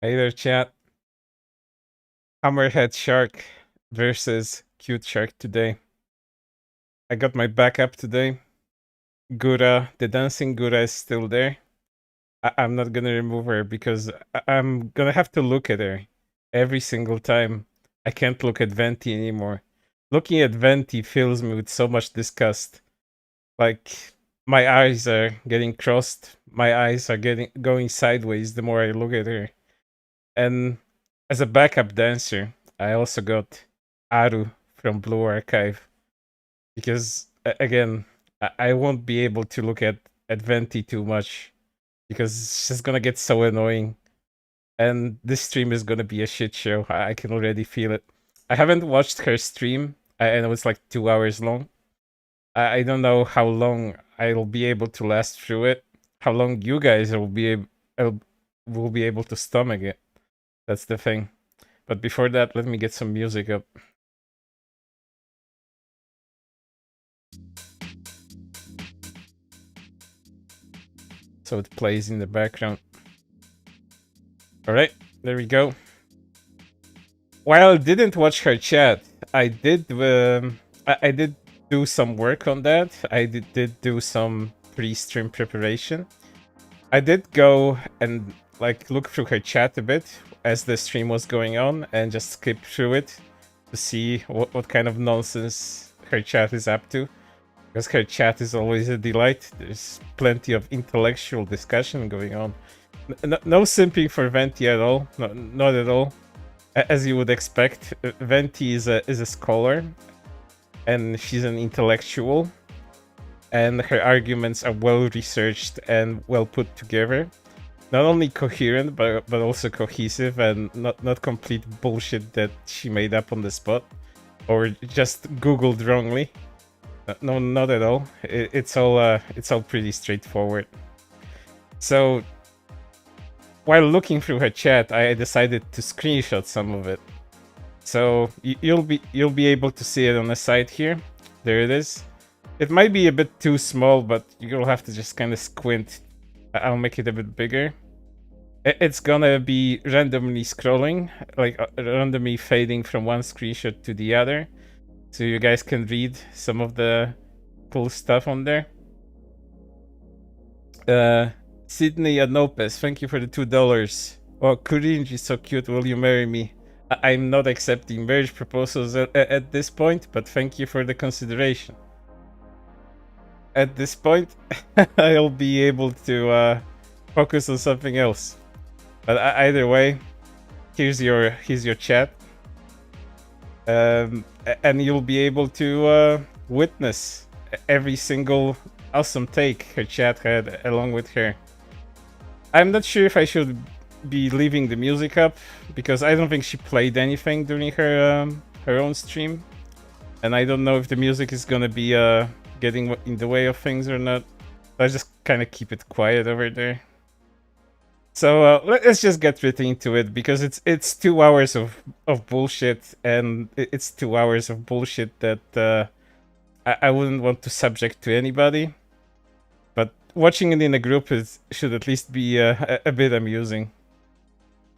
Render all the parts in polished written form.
Hey there, chat. Hammerhead Shark versus Cute Shark today. I got my backup today. Gura, the dancing Gura is still there. I'm not gonna remove her because I'm gonna have to look at her every single time. I can't look at Venti anymore. Looking at Venti fills me with so much disgust. Like, my eyes are getting crossed. My eyes are going sideways the more I look at her. And as a backup dancer, I also got Aru from Blue Archive because again, I won't be able to look at Venti too much because she's gonna get so annoying, and this stream is gonna be a shit show. I can already feel it. I haven't watched her stream. I know it's like 2 hours long. I don't know how long I'll be able to last through it. How long you guys will be able to stomach it. That's the thing. But before that, let me get some music up. So it plays in the background. Alright, there we go. While I didn't watch her chat, I did do some work on that. I did do some pre-stream preparation. I did go and like look through her chat a bit as the stream was going on and just skip through it to see what kind of nonsense her chat is up to. Because her chat is always a delight. There's plenty of intellectual discussion going on. No simping for Venti at all. No, not at all. As you would expect, Venti is a scholar, and she's an intellectual, and her arguments are well researched and well put together. Not only coherent, but also cohesive, and not complete bullshit that she made up on the spot or just googled wrongly. No, not at all. It's all pretty straightforward. So while looking through her chat, I decided to screenshot some of it. So you'll be able to see it on the side here. There it is. It might be a bit too small, but you'll have to just kind of squint. I'll make it a bit bigger. It's gonna be randomly scrolling, like randomly fading from one screenshot to the other. So you guys can read some of the cool stuff on there. Sydney Anopes, thank you for the $2. Oh, Rinji is so cute. Will you marry me? I'm not accepting marriage proposals at this point, but thank you for the consideration. At this point, I'll be able to focus on something else. But either way, here's your chat, and you'll be able to witness every single awesome take her chat had along with her. I'm not sure if I should be leaving the music up because I don't think she played anything during her own stream, and I don't know if the music is gonna be getting in the way of things or not. I just kind of keep it quiet over there. So let's just get right into it because it's 2 hours of bullshit, and it's 2 hours of bullshit that I wouldn't want to subject to anybody. But watching it in a group should at least be a bit amusing.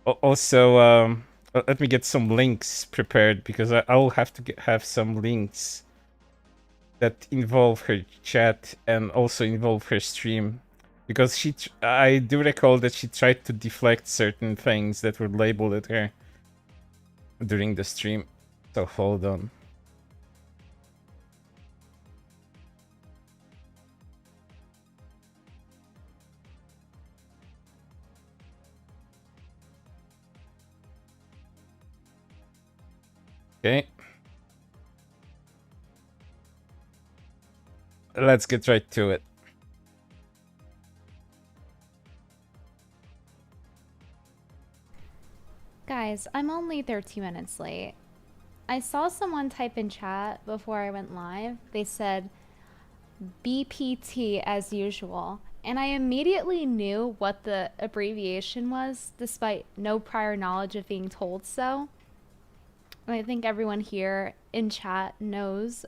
Also, let me get some links prepared because I'll have to have some links that involve her chat and also involve her stream. Because I do recall that she tried to deflect certain things that were labeled at her during the stream. So hold on. Okay. Let's get right to it. Guys, I'm only 13 minutes late. I saw someone type in chat before I went live. They said BPT as usual, and I immediately knew what the abbreviation was despite no prior knowledge of being told so. And I think everyone here in chat knows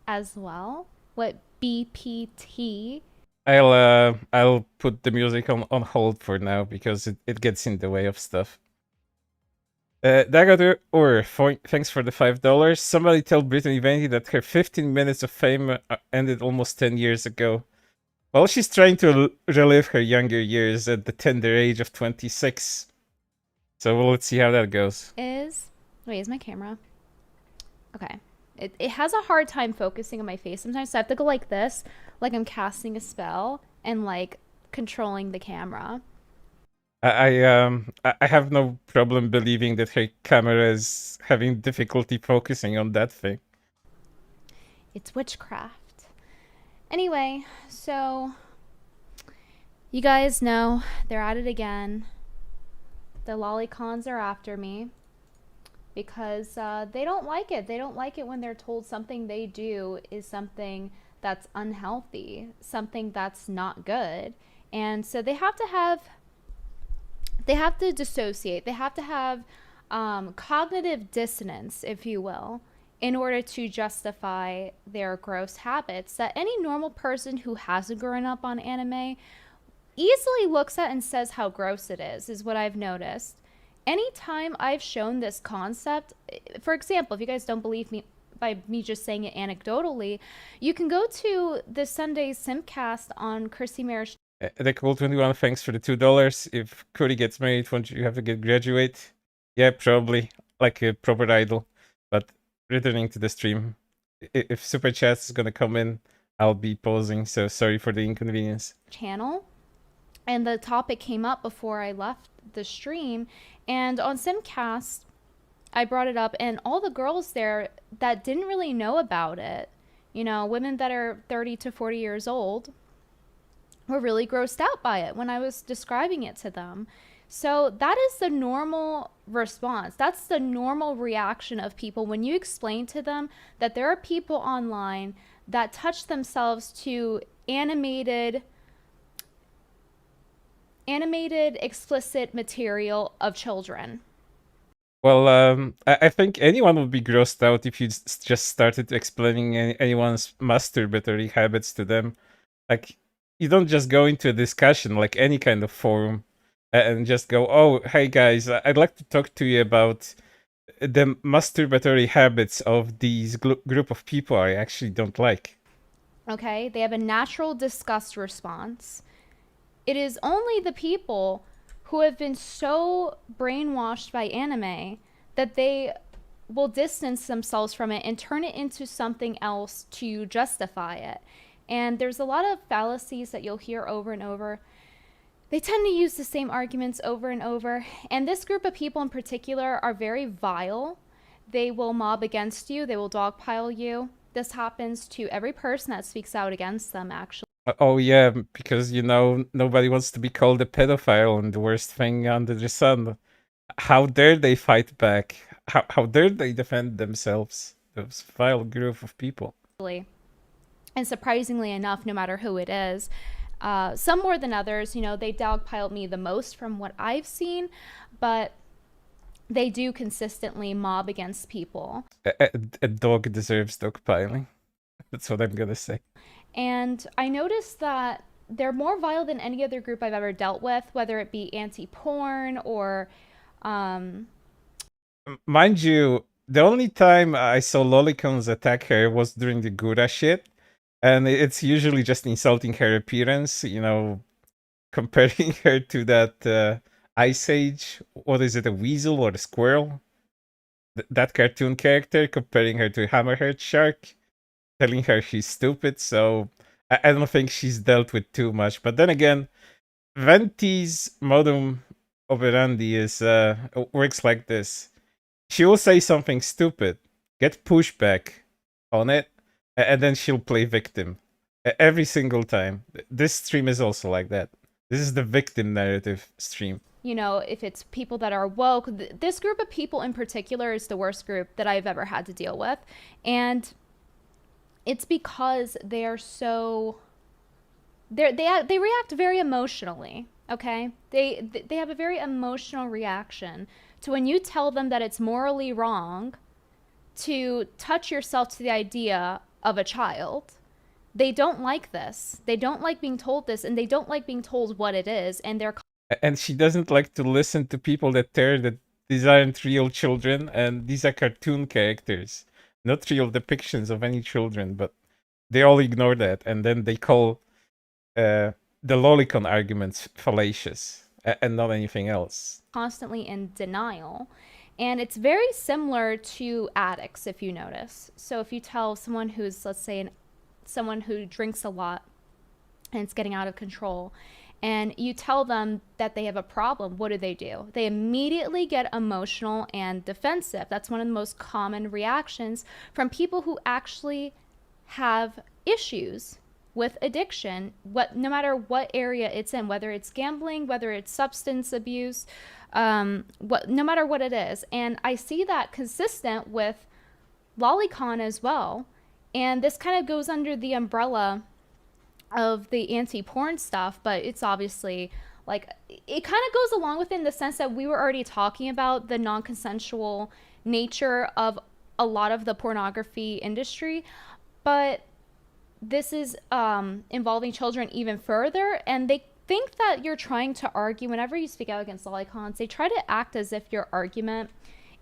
as well what BPT. I'll put the music on hold for now because it gets in the way of stuff. Dagger or thanks for the $5. Somebody tell Brittany Venti that her 15 minutes of fame ended almost 10 years ago. Well, she's trying to relive her younger years at the tender age of 26. So let's see how that goes. Wait, is my camera? Okay. It has a hard time focusing on my face sometimes, so I have to go like this, like I'm casting a spell and like controlling the camera. I have no problem believing that her camera is having difficulty focusing on that thing. It's witchcraft. Anyway, so you guys know they're at it again. The Lolicons are after me because they don't like it. They don't like it when they're told something they do is something that's unhealthy, something that's not good. And so they have to dissociate. They have to have cognitive dissonance, if you will, in order to justify their gross habits that any normal person who hasn't grown up on anime easily looks at and says how gross it is what I've noticed. Anytime I've shown this concept, for example, if you guys don't believe me by me just saying it anecdotally, you can go to this Sunday's Simcast on Chrissy Marriage. The Cool 21, thanks for the $2. If Kuri gets married, won't you have to graduate? Yeah, probably. Like a proper idol. But returning to the stream, if Super Chats is gonna come in, I'll be pausing, so sorry for the inconvenience. Channel. And the topic came up before I left the stream. And on Simcast, I brought it up, and all the girls there that didn't really know about it, you know, women that are 30 to 40 years old, were really grossed out by it when I was describing it to them. So that is the normal response. That's the normal reaction of people when you explain to them that there are people online that touch themselves to animated explicit material of children. Well, I think anyone would be grossed out if you just started explaining anyone's masturbatory habits to them. Like, you don't just go into a discussion like any kind of forum and just go, oh, hey guys, I'd like to talk to you about the masturbatory habits of these group of people I actually don't like. Okay, they have a natural disgust response. It is only the people who have been so brainwashed by anime that they will distance themselves from it and turn it into something else to justify it. And there's a lot of fallacies that you'll hear over and over. They tend to use the same arguments over and over. And this group of people in particular are very vile. They will mob against you. They will dogpile you. This happens to every person that speaks out against them, actually. Oh yeah, because, you know, nobody wants to be called a pedophile and the worst thing under the sun. How dare they fight back? How dare they defend themselves? Those vile group of people. And surprisingly enough, no matter who it is, some more than others, you know, they dogpiled me the most from what I've seen, but they do consistently mob against people. A dog deserves dogpiling. That's what I'm gonna say. And I noticed that they're more vile than any other group I've ever dealt with, whether it be anti-porn or... Mind you, the only time I saw Lolicons attack her was during the Gura shit. And it's usually just insulting her appearance, you know, comparing her to that Ice Age, what is it, a weasel or a squirrel? That cartoon character, comparing her to Hammerhead Shark, telling her she's stupid, so I don't think she's dealt with too much. But then again, Venti's modum operandi is works like this. She will say something stupid, get pushback on it, and then she'll play victim. Every single time. This stream is also like that. This is the victim narrative stream. You know, if it's people that are woke, this group of people in particular is the worst group that I've ever had to deal with. And it's because they are so... they react very emotionally, okay? They have a very emotional reaction to when you tell them that it's morally wrong to touch yourself to the idea of a child. They don't like this. They don't like being told this, and they don't like being told what it is, and they're... And she doesn't like to listen to people that tear the these aren't real children, and these are cartoon characters, not real depictions of any children. But they all ignore that, and then they call the Lolicon arguments fallacious and not anything else. Constantly in denial. And it's very similar to addicts, if you notice. So if you tell someone who's, let's say, someone who drinks a lot and it's getting out of control, and you tell them that they have a problem, what do? They immediately get emotional and defensive. That's one of the most common reactions from people who actually have issues with addiction, no matter what area it's in, whether it's gambling, whether it's substance abuse, no matter what it is. And I see that consistent with Lolicon as well. And this kind of goes under the umbrella of the anti-porn stuff, but it's obviously like, it kind of goes along with it in the sense that we were already talking about the non-consensual nature of a lot of the pornography industry, but this is involving children even further. And they think that you're trying to argue, whenever you speak out against Lolicons, they try to act as if your argument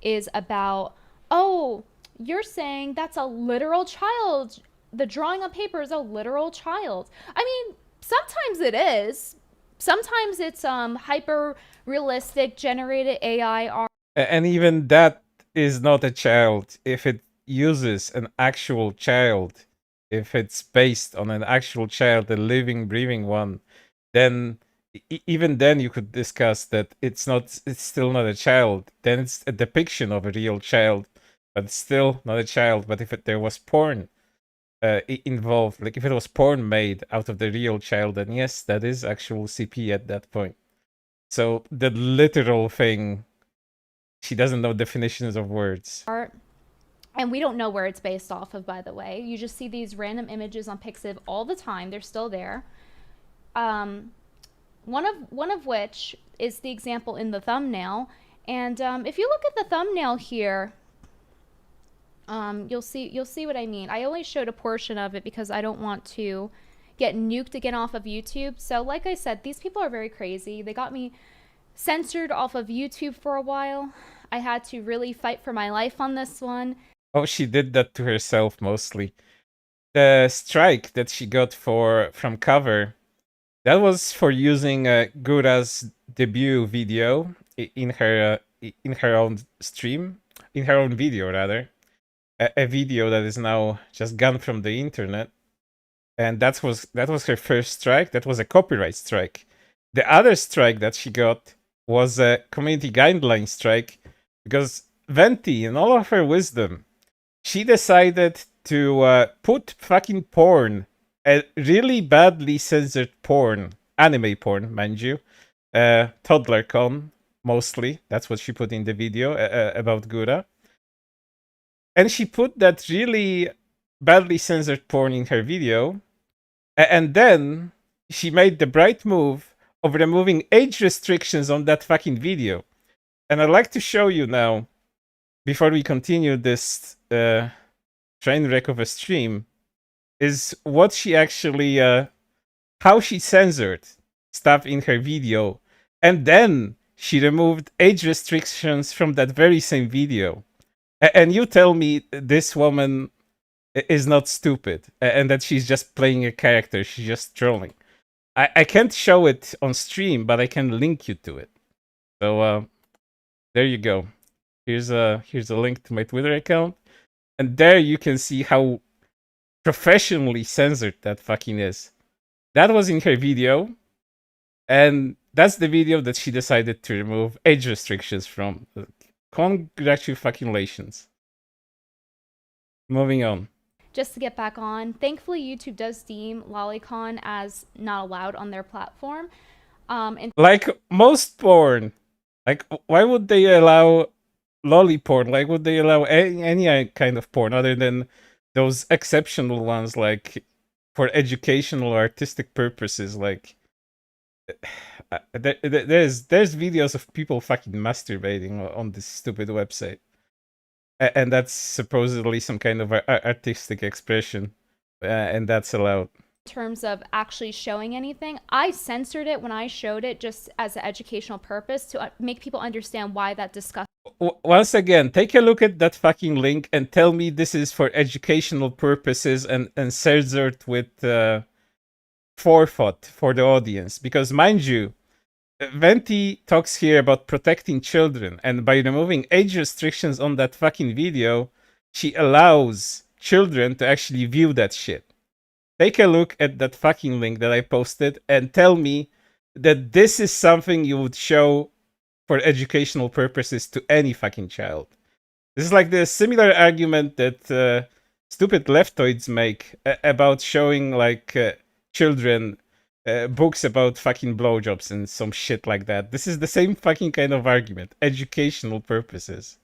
is about, oh, you're saying that's a literal child, the drawing on paper is a literal child. I mean, sometimes it is. Sometimes it's hyper realistic generated AI art. And even that is not a child if it uses an actual child. If it's based on an actual child, a living, breathing one, then even then you could discuss that it's still not a child. Then it's a depiction of a real child, but it's still not a child. But if there was porn involved, like if it was porn made out of the real child, then yes, that is actual CP at that point. So the literal thing, she doesn't know definitions of words. And we don't know where it's based off of, by the way. You just see these random images on Pixiv all the time. They're still there. One of which is the example in the thumbnail. And if you look at the thumbnail here, you'll see what I mean. I only showed a portion of it because I don't want to get nuked again off of YouTube. So like I said, these people are very crazy. They got me censored off of YouTube for a while. I had to really fight for my life on this one. Oh, she did that to herself mostly. The strike that she got from Cover, that was for using Gura's debut video in her own stream, in her own video rather, a video that is now just gone from the internet, and that was her first strike. That was a copyright strike. The other strike that she got was a community guideline strike because Venti, in all of her wisdom, she decided to put fucking porn, a really badly censored porn, anime porn, mind you, toddler con, mostly. That's what she put in the video about Gura. And she put that really badly censored porn in her video, and then she made the bright move of removing age restrictions on that fucking video. And I'd like to show you now, before we continue this train wreck of a stream, is what she actually, how she censored stuff in her video, and then she removed age restrictions from that very same video. And you tell me this woman is not stupid, and that she's just playing a character, she's just trolling. I can't show it on stream, but I can link you to it. So there you go. Here's a link to my Twitter account, and there you can see how professionally censored that fucking is. That was in her video, and that's the video that she decided to remove age restrictions from. Congratulations. Moving on. Just to get back on, thankfully YouTube does deem Lolicon as not allowed on their platform. And like most porn, like why would they allow lolly porn? Like would they allow any kind of porn other than those exceptional ones, like for educational or artistic purposes? Like there's videos of people fucking masturbating on this stupid website. And that's supposedly some kind of artistic expression, and that's allowed. In terms of actually showing anything, I censored it when I showed it just as an educational purpose to make people understand why that disgust. Once again, take a look at that fucking link and tell me this is for educational purposes and censored with forethought for the audience. Because mind you, Venti talks here about protecting children, and by removing age restrictions on that fucking video, she allows children to actually view that shit. Take a look at that fucking link that I posted and tell me that this is something you would show for educational purposes to any fucking child. This is like the similar argument that stupid leftoids make about showing like children books about fucking blowjobs and some shit like that. This is the same fucking kind of argument. Educational purposes.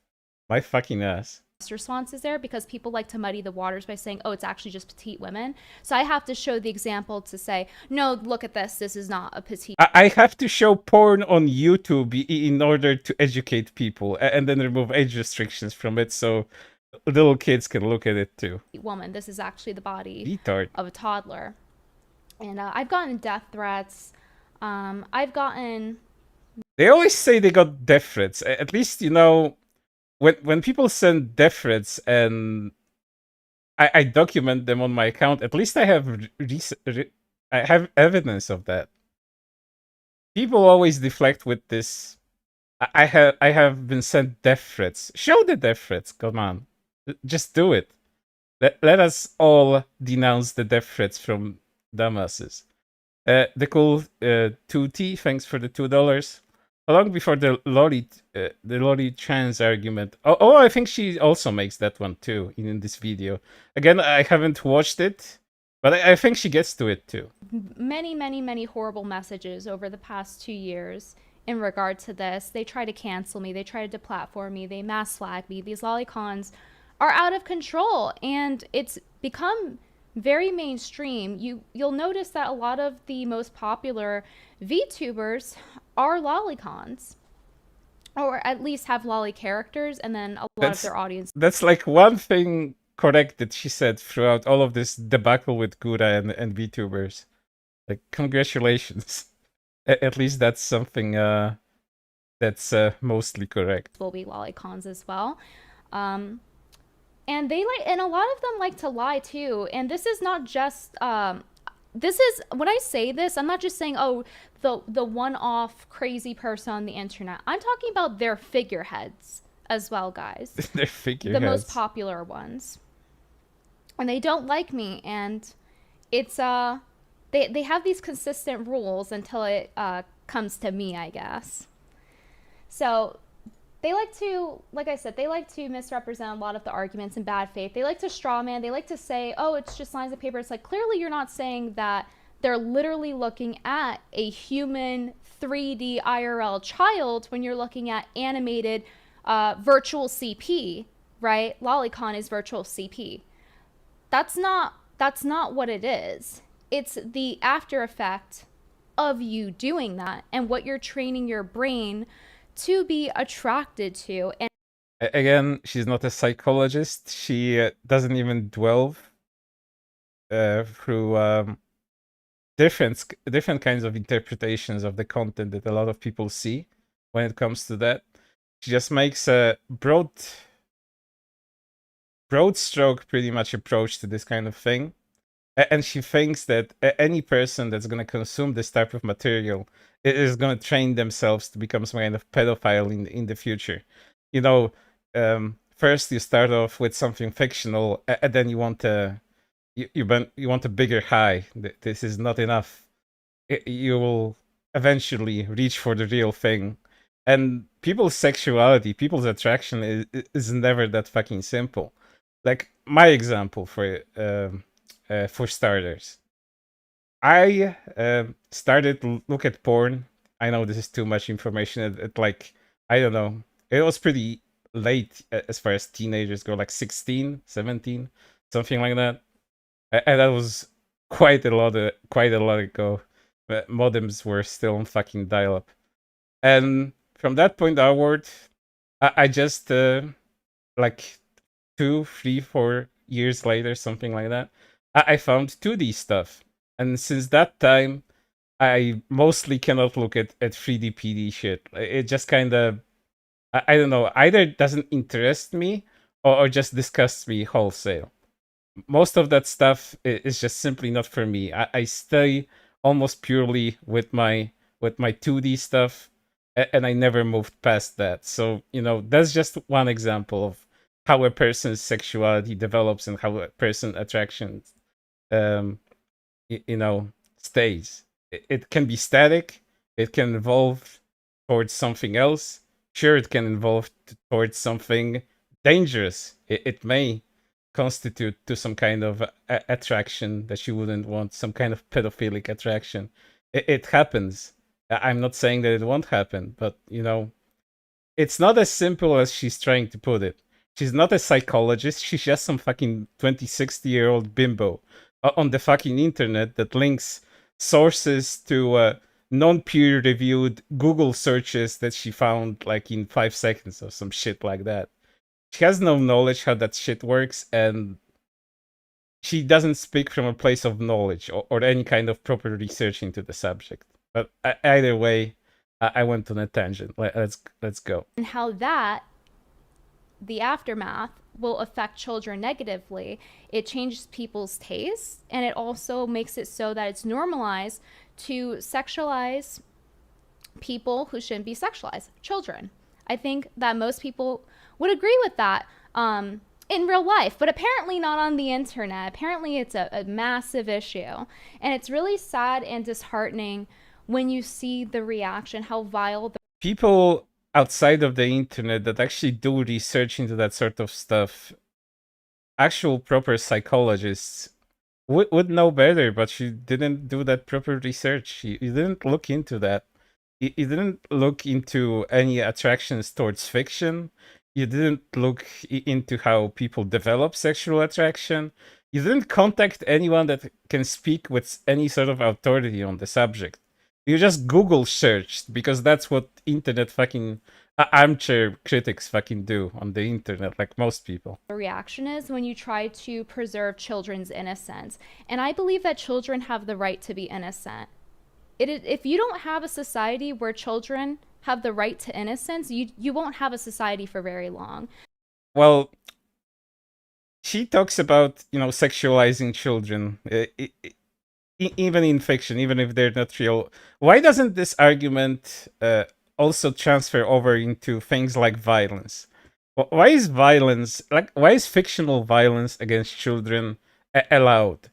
My fucking ass. Responses there because people like to muddy the waters by saying, oh, it's actually just petite women. So I have to show the example to say, no, look at this. This is not a petite. I have to show porn on YouTube in order to educate people and then remove age restrictions from it so little kids can look at it too. Woman, this is actually the body Retard. of a toddler. And I've gotten death threats. I've gotten. They always say they got death threats. At least, you know, when people send death threats and I document them on my account, at least I have I have evidence of that. People always deflect with this. I have been sent death threats. Show the death threats. Come on, just do it. Let us all denounce the death threats from dumbasses. The cool 2T, thanks for the $2. How long before the Loli trans argument? Oh, I think she also makes that one too in this video. Again, I haven't watched it, but I think she gets to it too. Many horrible messages over the past 2 years in regard to this. They try to cancel me. They try to deplatform me. They mass flag me. These lolicons are out of control, and it's become very mainstream. You'll notice that a lot of the most popular VTubers are lolicons, or at least have lolly characters, and then a lot of their audience. That's like one thing correct that she said throughout all of this debacle with Gura and VTubers. Like, congratulations. At least that's something that's mostly correct. Will be lolicons as well. And they like, and a lot of them like to lie too. And this is not just this is, when I say this, I'm not just saying, oh, the one-off crazy person on the internet. I'm talking about their figureheads as well, guys. Their figureheads. The most popular ones. And they don't like me, and it's they have these consistent rules until it comes to me, I guess. So they like to, like I said, they like to misrepresent a lot of the arguments in bad faith. They like to strawman. They like to say, oh, it's just lines of paper. It's like, clearly you're not saying that they're literally looking at a human 3D IRL child when you're looking at animated virtual CP, right? Lolicon is virtual CP. That's not what it is. It's the after effect of you doing that and what you're training your brain to be attracted to. And again, she's not a psychologist. She doesn't even delve through different kinds of interpretations of the content that a lot of people see when it comes to that. She just makes a broad stroke pretty much approach to this kind of thing. And she thinks that any person that's going to consume this type of material is going to train themselves to become some kind of pedophile in the future. You know, first you start off with something fictional, and then you want you want a bigger high. This is not enough. You will eventually reach for the real thing. And people's sexuality, people's attraction is never that fucking simple. Like my example for starters, I started to look at porn. I know this is too much information. At like, I don't know. It was pretty late as far as teenagers go, like 16, 17, something like that. And that was quite a lot ago. Modems were still on fucking dial-up. And from that point onward, I just like 2, 3, 4 years later, something like that, I found 2D stuff. And since that time, I mostly cannot look at 3D PD shit. It just kind of I don't know, either doesn't interest me or just disgusts me wholesale. Most of that stuff is just simply not for me. I stay almost purely with my 2D stuff, and I never moved past that. So, you know, that's just one example of how a person's sexuality develops and how a person's attraction um you know, stays. It can be static, it can evolve towards something else. Sure, it can evolve towards something dangerous. It may constitute to some kind of attraction that you wouldn't want, some kind of pedophilic attraction. It happens. I'm not saying that it won't happen, but you know, it's not as simple as she's trying to put it. She's not a psychologist. She's just some fucking 20, 60-year-old bimbo on the fucking internet that links sources to non-peer reviewed Google searches that she found like in 5 seconds or some shit like that. She has no knowledge how that shit works, and she doesn't speak from a place of knowledge or any kind of proper research into the subject. But either way, I went on a tangent. Let's go. And how that, the aftermath, will affect children negatively. It changes people's tastes, and it also makes it so that it's normalized to sexualize people who shouldn't be sexualized, children. I think that most people would agree with that in real life, but apparently not on the internet. Apparently it's a massive issue. And it's really sad and disheartening when you see the reaction, how vile the people outside of the internet that actually do research into that sort of stuff, actual proper psychologists, would know better, but you didn't do that proper research. You didn't look into that. You didn't look into any attractions towards fiction. You didn't look into how people develop sexual attraction. You didn't contact anyone that can speak with any sort of authority on the subject. You just Google searched because that's what internet fucking armchair critics fucking do on the internet, like most people. reaction is when you try to preserve children's innocence. And I believe that children have the right to be innocent. If you don't have a society where children have the right to innocence, you won't have a society for very long. Well, she talks about, you know, sexualizing children, even in fiction, even if they're not real. Why doesn't this argument also transfer over into things like violence? Why is violence, like, why is fictional violence against children allowed?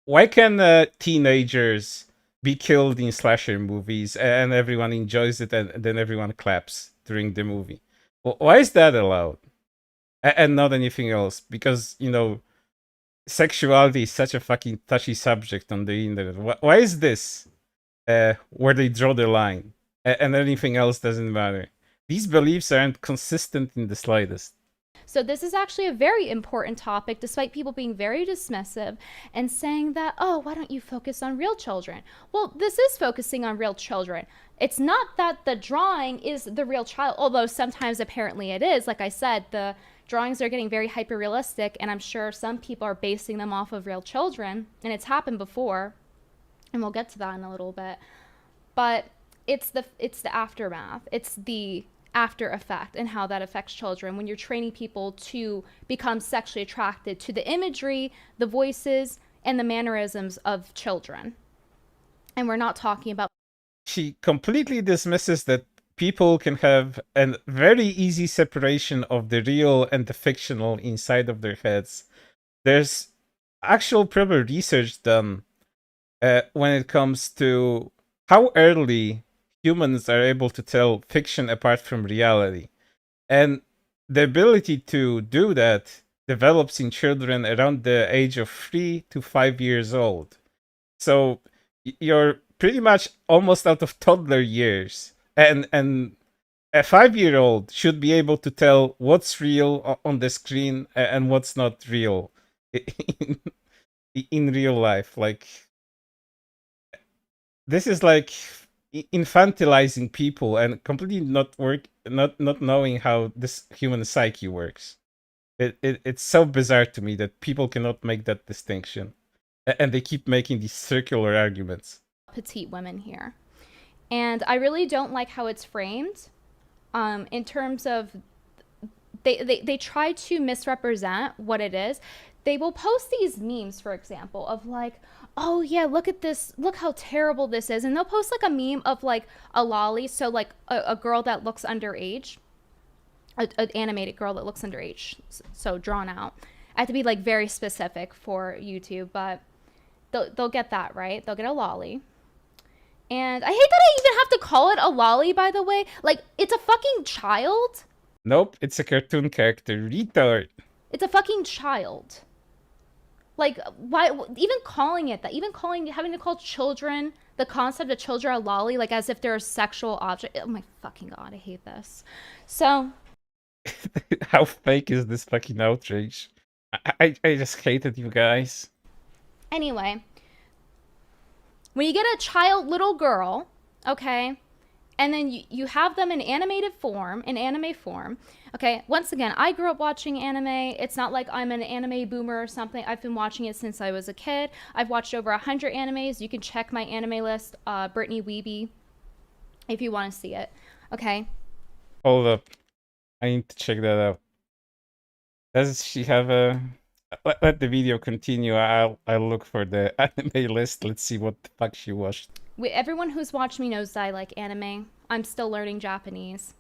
Why can teenagers be killed in slasher movies and everyone enjoys it and then everyone claps during the movie? Why is that allowed? And not anything else? Because, you know, sexuality is such a fucking touchy subject on the internet. Why is this where they draw the line and anything else doesn't matter? These beliefs aren't consistent in the slightest. So this is actually a very important topic, despite people being very dismissive and saying that, oh, why don't you focus on real children? Well, this is focusing on real children. It's not that the drawing is the real child, although sometimes apparently it is. Like I said, the drawings are getting very hyper realistic, and I'm sure some people are basing them off of real children, and it's happened before, and we'll get to that in a little bit. But it's the aftermath. It's the after effect and how that affects children when you're training people to become sexually attracted to the imagery, the voices, and the mannerisms of children. And we're not talking about. She completely dismisses that people can have a very easy separation of the real and the fictional inside of their heads. There's actual proper research done when it comes to how early humans are able to tell fiction apart from reality. And the ability to do that develops in children around the age of 3 to 5 years old. So you're pretty much almost out of toddler years. And a 5-year-old should be able to tell what's real on the screen and what's not real in real life. Like, this is like infantilizing people and completely not knowing how this human psyche works. It's so bizarre to me that people cannot make that distinction, and they keep making these circular arguments. Petite women here. And I really don't like how it's framed in terms of they try to misrepresent what it is. They will post these memes, for example, of like, oh yeah, look at this, look how terrible this is, and they'll post like a meme of like a lolly, so like a girl that looks underage, an animated girl that looks underage, so drawn out. I have to be like very specific for YouTube, but they'll get that right. They'll get a lolly. And I hate that I even have to call it a lolly, by the way. Like, it's a fucking child. Nope, it's a cartoon character. Retard. It's a fucking child. Like, why even calling it that? Even having to call children, the concept of children a lolly, like as if they're a sexual object. Oh my fucking god, I hate this. So How fake is this fucking outrage? I just hated you guys. anyway, when you get a child little girl, okay, and then you have them in animated form, in anime form. Okay, once again, I grew up watching anime. It's not like I'm an anime boomer or something. I've been watching it since I was a kid. I've watched over 100 animes. You can check my anime list, Brittany Weeby, if you want to see it. Okay. Hold up. I need to check that out. Does she have a... Let the video continue. I'll look for the anime list. Let's see what the fuck she watched. Everyone who's watched me knows that I like anime. I'm still learning Japanese.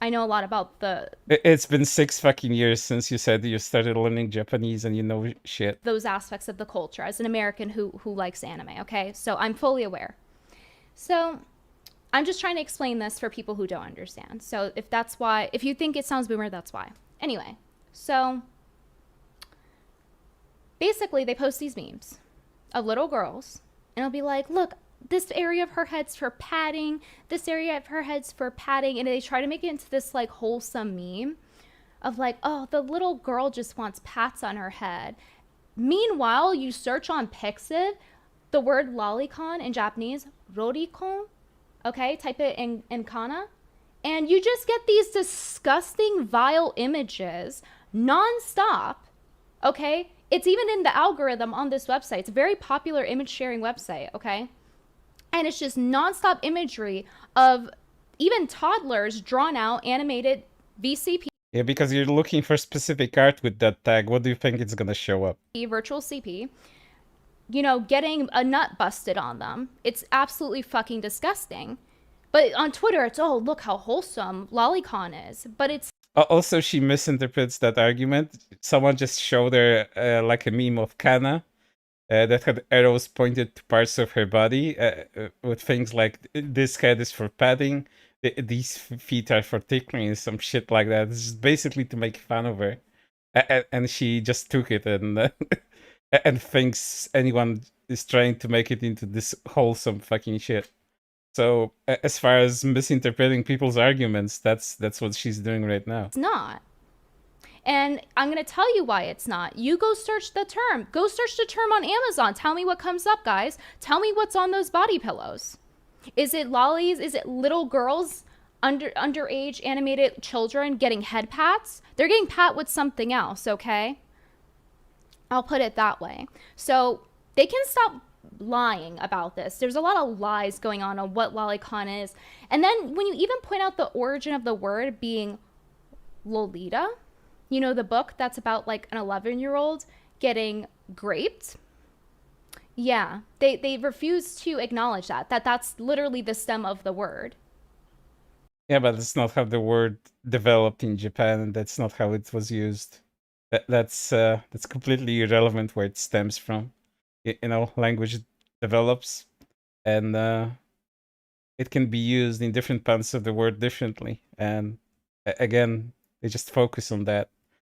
I know a lot about It's been 6 fucking years since you said you started learning Japanese and you know shit. those aspects of the culture as an American who likes anime, okay? So I'm fully aware. So I'm just trying to explain this for people who don't understand. So if you think it sounds boomer, that's why. Anyway, so basically they post these memes of little girls and it'll be like, look, this area of her head's for padding, this area of her head's for padding, and they try to make it into this like wholesome meme of like, oh, the little girl just wants pats on her head. Meanwhile, you search on Pixiv, the word lolicon in Japanese, rorikon, okay, type it in kana, and you just get these disgusting, vile images nonstop, okay? It's even in the algorithm on this website. It's a very popular image sharing website, okay? And it's just nonstop imagery of even toddlers drawn out animated VCP. Yeah, because you're looking for specific art with that tag. What do you think it's gonna show up? Virtual CP, you know, getting a nut busted on them. It's absolutely fucking disgusting. But on Twitter, it's, oh, look how wholesome Lolicon is. But it's... Also, she misinterprets that argument. Someone just showed her like a meme of Kana. That had arrows pointed to parts of her body with things like this head is for padding, these feet are for tickling, and some shit like that. It's just basically to make fun of her. And she just took it and and thinks anyone is trying to make it into this wholesome fucking shit. So as far as misinterpreting people's arguments, that's what she's doing right now. It's not. And I'm going to tell you why it's not. You go search the term. Go search the term on Amazon. Tell me what comes up, guys. Tell me what's on those body pillows. Is it lollies? Is it little girls, underage animated children getting head pats? They're getting pat with something else, okay? I'll put it that way. So they can stop lying about this. There's a lot of lies going on what lolicon is. And then when you even point out the origin of the word being Lolita, you know, the book that's about like an 11-year-old getting raped. Yeah, they refuse to acknowledge that's literally the stem of the word. Yeah, but that's not how the word developed in Japan, and that's not how it was used. That's completely irrelevant where it stems from. You know, language develops, and it can be used in different parts of the word differently. And again, they just focus on that.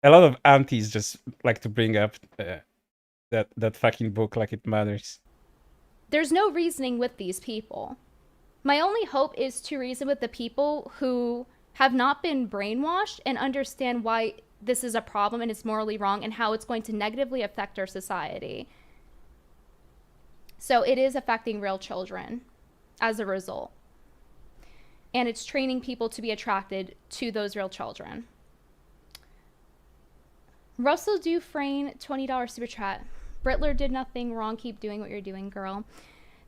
A lot of aunties just like to bring up that fucking book like it matters. There's no reasoning with these people. My only hope is to reason with the people who have not been brainwashed and understand why this is a problem and it's morally wrong and how it's going to negatively affect our society. So it is affecting real children as a result. And it's training people to be attracted to those real children. Russell Dufresne, $20 super chat. Brittler did nothing wrong. Keep doing what you're doing, girl.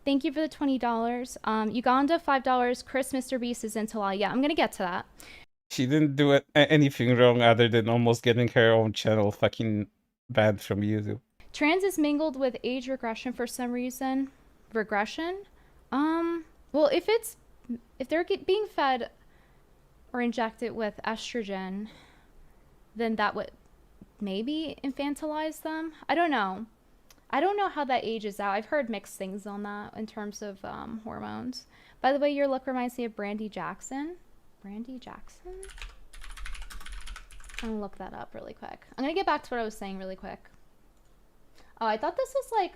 Thank you for the $20. Uganda, $5. Chris, Mr. Beast is into law. Yeah, I'm gonna get to that. She didn't do anything wrong other than almost getting her own channel fucking banned from YouTube. Trans is mingled with age regression for some reason. Regression? Well, if they're being fed or injected with estrogen, then that would maybe infantilize them. I don't know. I don't know how that ages out. I've heard mixed things on that in terms of hormones. By the way, your look reminds me of Brandy Jackson. Brandy Jackson? I'm gonna look that up really quick. I'm gonna get back to what I was saying really quick. Oh, I thought this was like...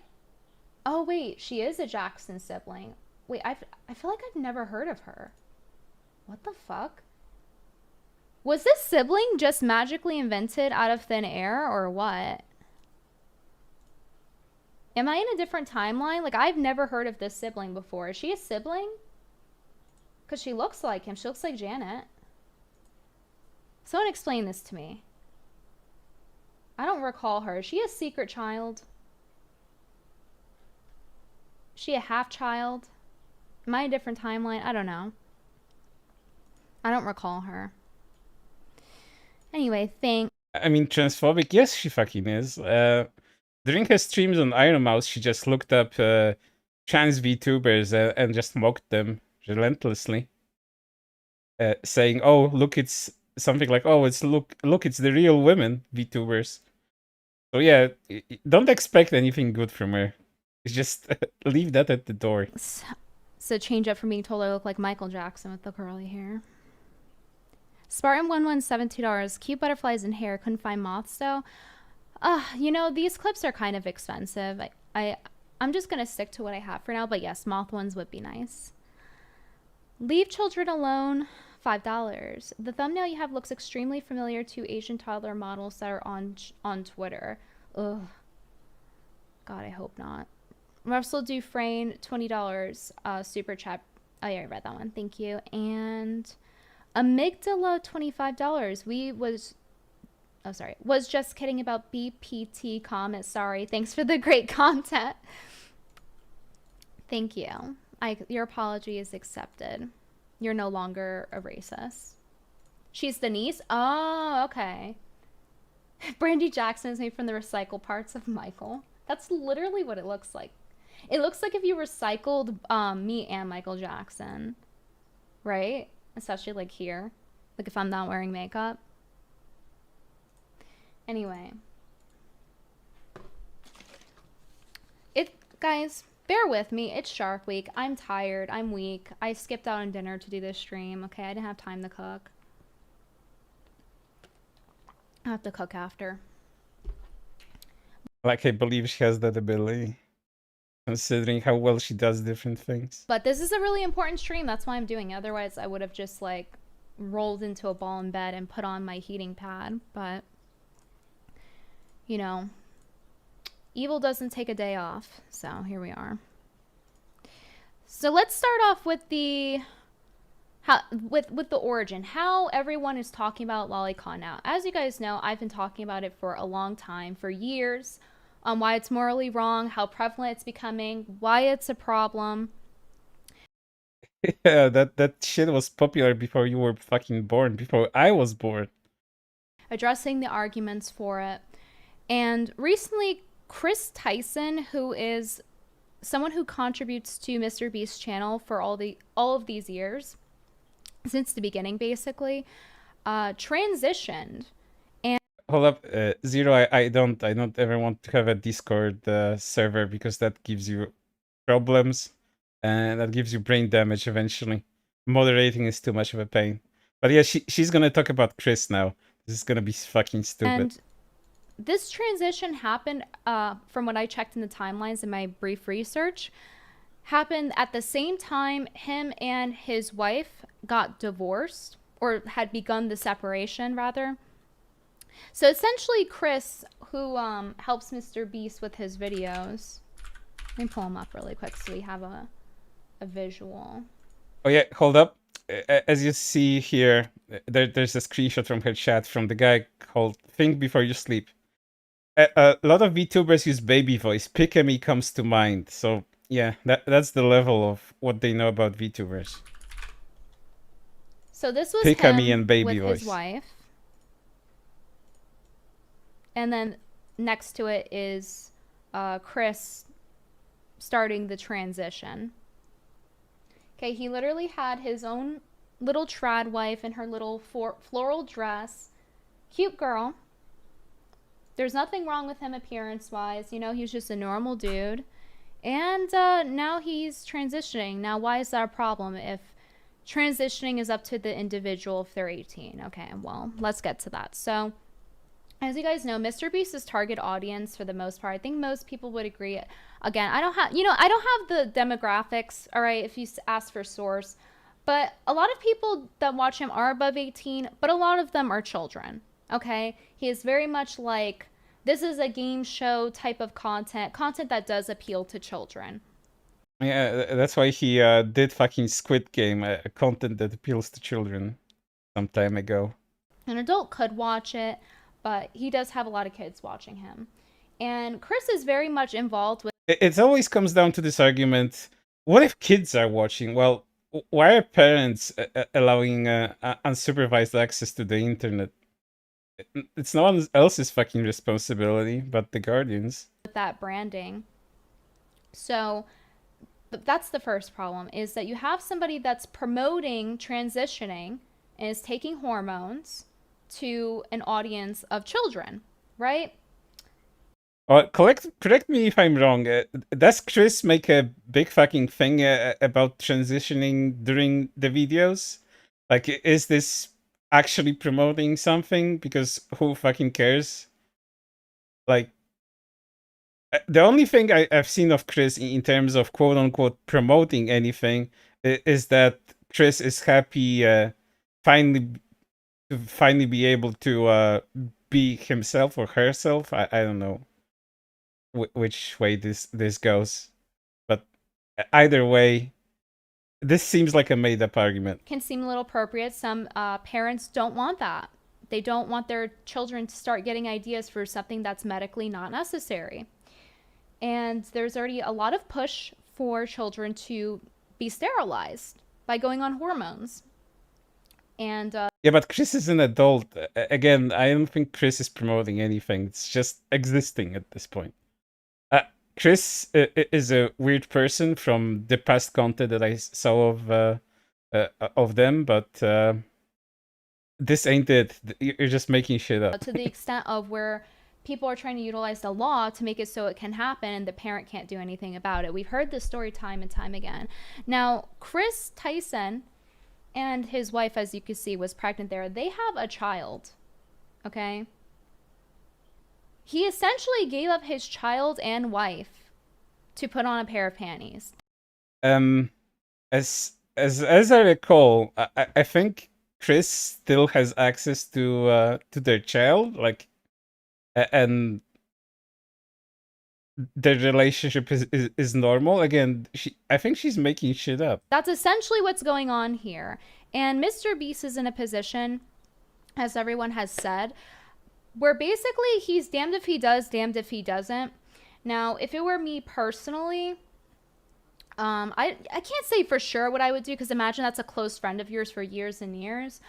Oh, wait. She is a Jackson sibling. Wait, I feel like I've never heard of her. What the fuck? Was this sibling just magically invented out of thin air or what? Am I in a different timeline? Like, I've never heard of this sibling before. Is she a sibling? Because she looks like him. She looks like Janet. Someone explain this to me. I don't recall her. Is she a secret child? Is she a half child? Am I in a different timeline? I don't know. I don't recall her. Anyway, thanks. I mean, transphobic, yes, she fucking is. During her streams on Iron Mouse, she just looked up trans VTubers and just mocked them relentlessly. Saying, oh, look, it's something like, oh, it's look, it's the real women VTubers. So yeah, don't expect anything good from her. Just leave that at the door. So change up from being told I look like Michael Jackson with the curly hair. Spartan11 $2. Cute butterflies in hair. Couldn't find moths though. You know, these clips are kind of expensive. I'm just gonna stick to what I have for now, but yes, moth ones would be nice. Leave children alone, $5. The thumbnail you have looks extremely familiar to Asian toddler models that are on Twitter. Ugh. God, I hope not. Russell Dufresne, $20 super chat. Oh yeah, I read that one. Thank you. And Amygdala, $25. Was just kidding about BPT comment. Sorry. Thanks for the great content. Thank you. Your apology is accepted. You're no longer a racist. She's the niece? Oh, okay. Brandy Jackson is made from the recycled parts of Michael. That's literally what it looks like. It looks like if you recycled me and Michael Jackson. Right? Especially like here. Like if I'm not wearing makeup. Anyway. Guys, bear with me. It's Shark Week. I'm tired. I'm weak. I skipped out on dinner to do this stream. Okay, I didn't have time to cook. I have to cook after. Like, I believe she has that ability, considering how well she does different things. But this is a really important stream. That's why I'm doing it. Otherwise, I would have just, like, rolled into a ball in bed and put on my heating pad. But, you know, evil doesn't take a day off. So, here we are. So, let's start off with the... with the origin, how everyone is talking about Lolicon now. As you guys know, I've been talking about it for a long time, for years, why it's morally wrong, how prevalent it's becoming, why it's a problem. Yeah, that shit was popular before you were fucking born, before I was born. Addressing the arguments for it. And recently, Chris Tyson, who is someone who contributes to Mr. Beast's channel for all of these years, since the beginning, basically, transitioned. And hold up, Zero. I don't ever want to have a Discord server because that gives you problems and that gives you brain damage eventually. Moderating is too much of a pain. But yeah, she's gonna talk about Chris now. This is gonna be fucking stupid. And this transition happened, from what I checked in the timelines in my brief research, happened at the same time him and his wife got divorced, or had begun the separation rather. So essentially Chris, who helps Mr. Beast with his videos, let me pull him up really quick so we have a visual. Oh yeah, hold up. As you see here, there's a screenshot from her chat from the guy called Think Before You Sleep. A lot of VTubers use baby voice. Pick-a-me comes to mind. So Yeah, that's the level of what they know about VTubers. So this was Pikami him and baby with his voice. wife. And then next to it is Chris starting the transition. Okay, he literally had his own little trad wife in her little floral dress. Cute girl. There's nothing wrong with him appearance-wise. You know, he's just a normal dude. And now he's transitioning. Now, why is that a problem if transitioning is up to the individual if they're 18? Okay, well, let's get to that. So, as you guys know, Mr. Beast's target audience, for the most part, I think most people would agree. Again, I don't have the demographics, all right, if you ask for source, but a lot of people that watch him are above 18, but a lot of them are children, okay? He is very much like, this is a game show type of content that does appeal to children. Yeah, that's why he did fucking Squid Game, content that appeals to children some time ago. An adult could watch it, but he does have a lot of kids watching him. And Chris is very much involved with... It always comes down to this argument, what if kids are watching? Well, why are parents allowing unsupervised access to the internet? It's no one else's fucking responsibility but the guardians. that branding. So that's the first problem, is that you have somebody that's promoting transitioning and is taking hormones to an audience of children, right? Correct me if I'm wrong. Does Chris make a big fucking thing about transitioning during the videos? Like, is this actually promoting something? Because who fucking cares? Like, the only thing I've seen of Chris in terms of quote unquote promoting anything is that Chris is happy finally be able to be himself or herself. I don't know which way this goes, but either way, this seems like a made up argument. Can seem a little appropriate. Some parents don't want that. They don't want their children to start getting ideas for something that's medically not necessary. And there's already a lot of push for children to be sterilized by going on hormones. And yeah, but Chris is an adult. Again, I don't think Chris is promoting anything. It's just existing at this point. Chris is a weird person from the past content that I saw of them, but this ain't it. You're just making shit up. to the extent of where people are trying to utilize the law to make it so it can happen and the parent can't do anything about it. We've heard this story time and time again. Now, Chris Tyson and his wife, as you can see, was pregnant there. They have a child, okay? He essentially gave up his child and wife to put on a pair of panties. As I recall, I think Chris still has access to their child, like, and their relationship is normal. Again, I think she's making shit up. That's essentially what's going on here. And Mr. Beast is in a position, as everyone has said, where basically he's damned if he does, damned if he doesn't. Now, if it were me personally, I can't say for sure what I would do, because imagine that's a close friend of yours for years and years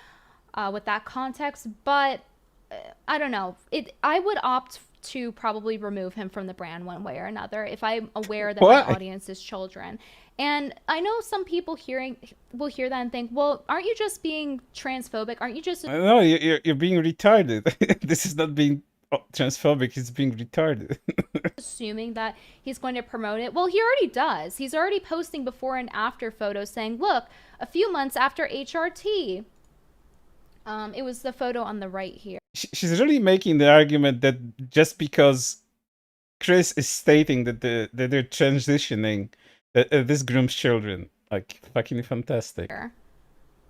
with that context. But I don't know. I would opt to probably remove him from the brand one way or another if I'm aware that my audience is children. And I know some people will hear that and think, well, aren't you just being transphobic? Aren't you just... No, you're being retarded. This is not being transphobic, it's being retarded. assuming that he's going to promote it. Well, he already does. He's already posting before and after photos saying, look, a few months after HRT. It was the photo on the right here. She's really making the argument that just because Chris is stating that they're transitioning, that this grooms children. Like, fucking fantastic.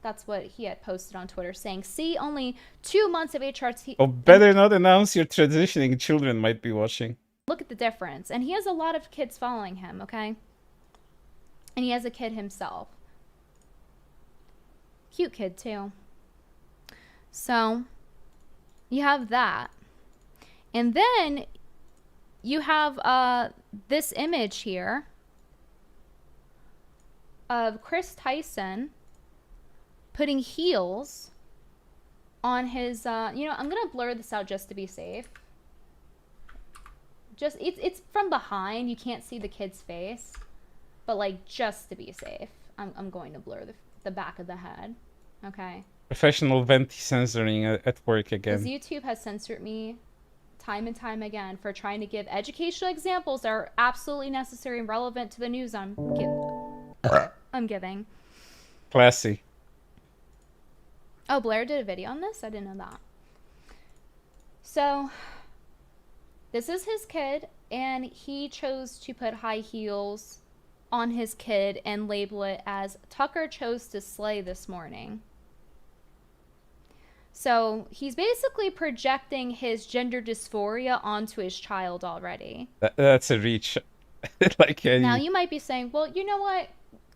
That's what he had posted on Twitter, saying, see, only 2 months of HRT. Oh, better not announce you're transitioning. Children might be watching. Look at the difference. And he has a lot of kids following him, okay? And he has a kid himself. Cute kid, too. So, you have that. And then you have this image here of Chris Tyson putting heels on his, you know, I'm going to blur this out just to be safe. Just, it's from behind. You can't see the kid's face. But, like, just to be safe, I'm going to blur the back of the head. Okay? Professional Venti censoring at work Because again. YouTube has censored me time and time again for trying to give educational examples that are absolutely necessary and relevant to the news I'm giving. Classy. Oh, Blair did a video on this? I didn't know that. So, this is his kid, and he chose to put high heels on his kid and label it as Tucker chose to slay this morning. So he's basically projecting his gender dysphoria onto his child already. That's a reach. Like now you might be saying, well, you know what?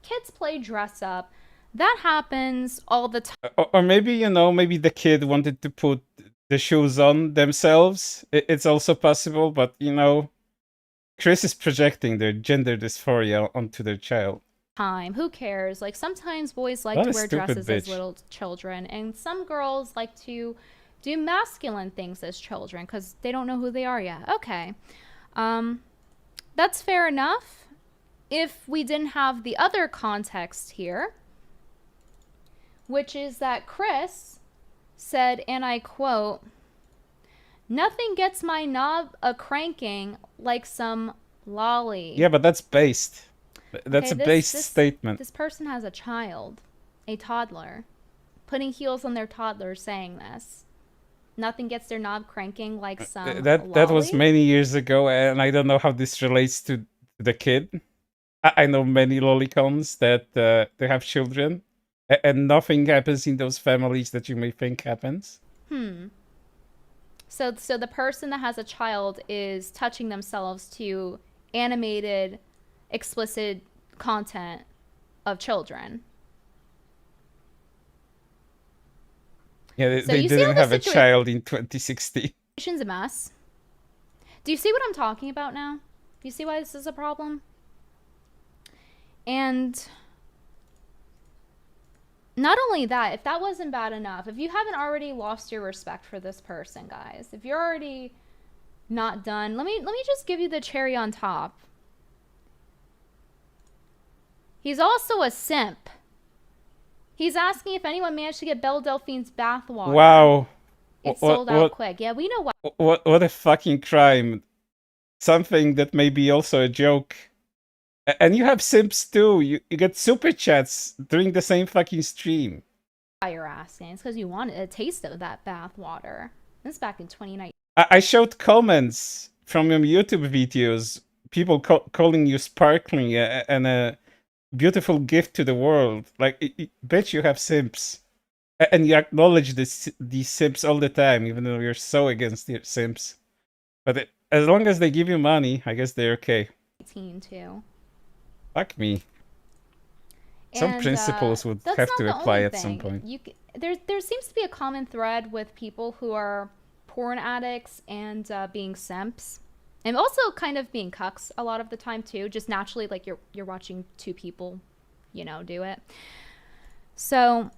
Kids play dress up. That happens all the time. Or maybe, you know, maybe the kid wanted to put the shoes on themselves. It's also possible, but, you know, Chris is projecting their gender dysphoria onto their child. Who cares? Like, sometimes boys like to wear dresses as little children, and some girls like to do masculine things as children because they don't know who they are yet. Okay. That's fair enough if we didn't have the other context here, which is that Chris said, and I quote, "Nothing gets my knob a-cranking like some lolly." Yeah, but that's based. That's okay, a based statement. This person has a child, a toddler, putting heels on their toddler saying this. Nothing gets their knob cranking like some that was many years ago, and I don't know how this relates to the kid. I know many lolicons that they have children, and nothing happens in those families that you may think happens. So the person that has a child is touching themselves to animated, explicit content of children. Yeah, they didn't have a child in 2016. It's a mess. Do you see what I'm talking about now? Do you see why this is a problem? And not only that, if that wasn't bad enough, if you haven't already lost your respect for this person, guys, if you're already not done, let me just give you the cherry on top. He's also a simp. He's asking if anyone managed to get Belle Delphine's bathwater. Wow. It sold out quick. Yeah, we know why. What a fucking crime. Something that may be also a joke. And you have simps too. You get super chats during the same fucking stream. Why you're asking? It's because you wanted a taste of that bathwater. This is back in 2019. I showed comments from your YouTube videos. People calling you sparkling and a beautiful gift to the world. Like, bitch, you have simps. And you acknowledge these simps all the time, even though you're so against your simps. But as long as they give you money, I guess they're okay. 18 too. Fuck me. Some principles would have to apply at some point. There seems to be a common thread with people who are porn addicts and being simps. And also kind of being cucks a lot of the time too. Just naturally, like you're watching two people, you know, do it. So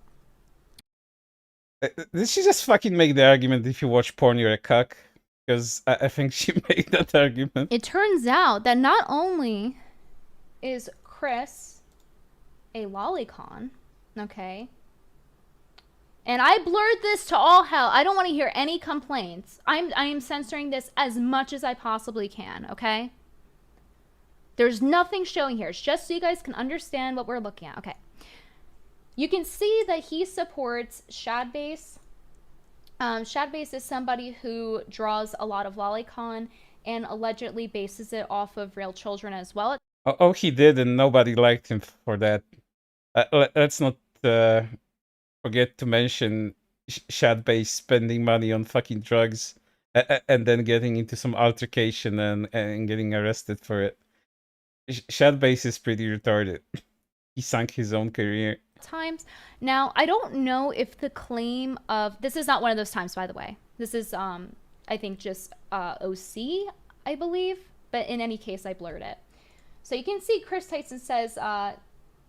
did she just fucking make the argument if you watch porn you're a cuck? Because I think she made that argument. It turns out that not only is Chris a lolicon, okay? And I blurred this to all hell. I don't want to hear any complaints. I am censoring this as much as I possibly can, okay? There's nothing showing here. It's just so you guys can understand what we're looking at. Okay. You can see that he supports Shadbase. Shadbase is somebody who draws a lot of lolicon and allegedly bases it off of real children as well. Oh, he did, and nobody liked him for that. Let's not forget to mention Shadbase spending money on fucking drugs and then getting into some altercation and getting arrested for it. Shadbase is pretty retarded. He sunk his own career. Times. Now, I don't know if the claim of... This is not one of those times, by the way. This is, I think, just OC, I believe. But in any case, I blurred it. So you can see Chris Tyson says,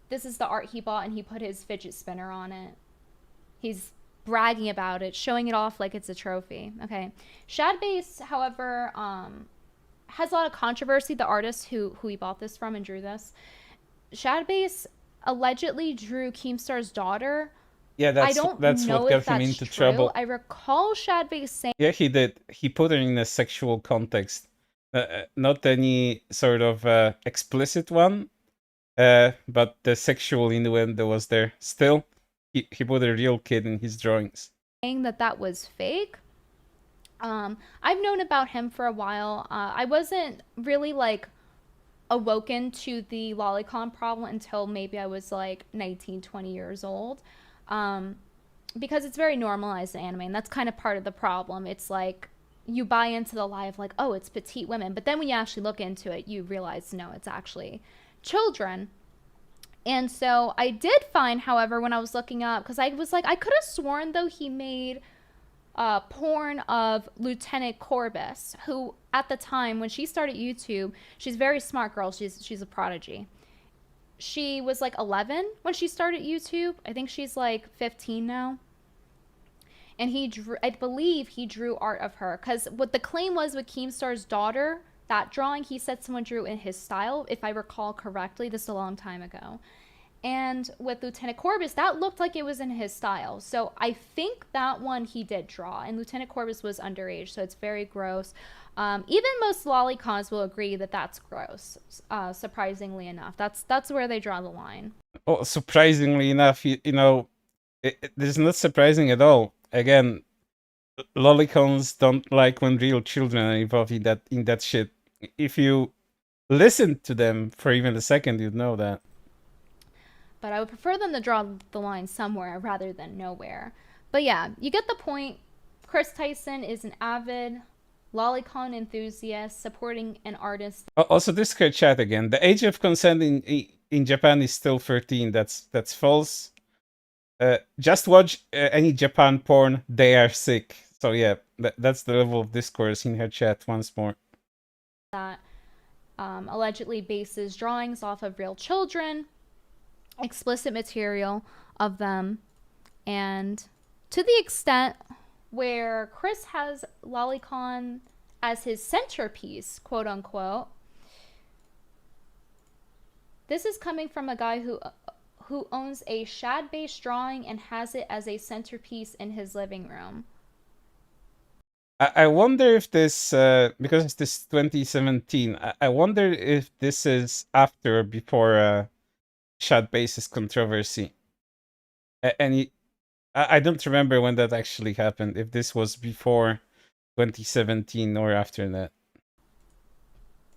this is the art he bought and he put his fidget spinner on it. He's bragging about it, showing it off like it's a trophy. Okay. Shadbase, however, has a lot of controversy. The artist who he bought this from and drew this. Shadbase allegedly drew Keemstar's daughter. Yeah, I that's don't that's know what got if him that's into true. trouble. I recall Shadbase saying Yeah, he did. He put it in a sexual context, not any sort of explicit one, but the sexual innuendo was there. Still, he put a real kid in his drawings. that that was fake. I've known about him for a while. I wasn't really like awoken to the Lolicon problem until maybe I was like 19, 20 years old. Because it's very normalized in anime, and that's kind of part of the problem. It's like you buy into the lie of like, oh, it's petite women, but then when you actually look into it, you realize no, it's actually children. And so I did find, however, when I was looking up, because I was like, I could have sworn though he made porn of Lieutenant Corbus, who at the time when she started YouTube, she's a very smart girl. She's a prodigy. She was like 11 when she started YouTube. I think she's like 15 now. And he drew, I believe he drew art of her, because what the claim was with Keemstar's daughter, that drawing, he said someone drew in his style, if I recall correctly. This is a long time ago. And with Lieutenant Corbus, that looked like it was in his style. So I think that one he did draw. And Lieutenant Corbus was underage, so it's very gross. Even most lolicons will agree that that's gross. Surprisingly enough, that's where they draw the line. Oh, surprisingly enough, you know, this is not surprising at all. Again, lolicons don't like when real children are involved in that shit. If you listen to them for even a second, you'd know that. But I would prefer them to draw the line somewhere rather than nowhere. But yeah, you get the point. Chris Tyson is an avid lolicon enthusiast supporting an artist. Also, Discord chat again. The age of consent in Japan is still 13. That's false. Just watch any Japan porn. They are sick. So yeah, that's the level of discourse in her chat once more. That allegedly bases drawings off of real children, explicit material of them, and to the extent where Chris has Lolicon as his centerpiece, quote unquote. This is coming from a guy who owns a shad-based drawing and has it as a centerpiece in his living room. I wonder if this, because it's this 2017, I wonder if this is after or before Shadbase's controversy. And I don't remember when that actually happened, if this was before 2017 or after that.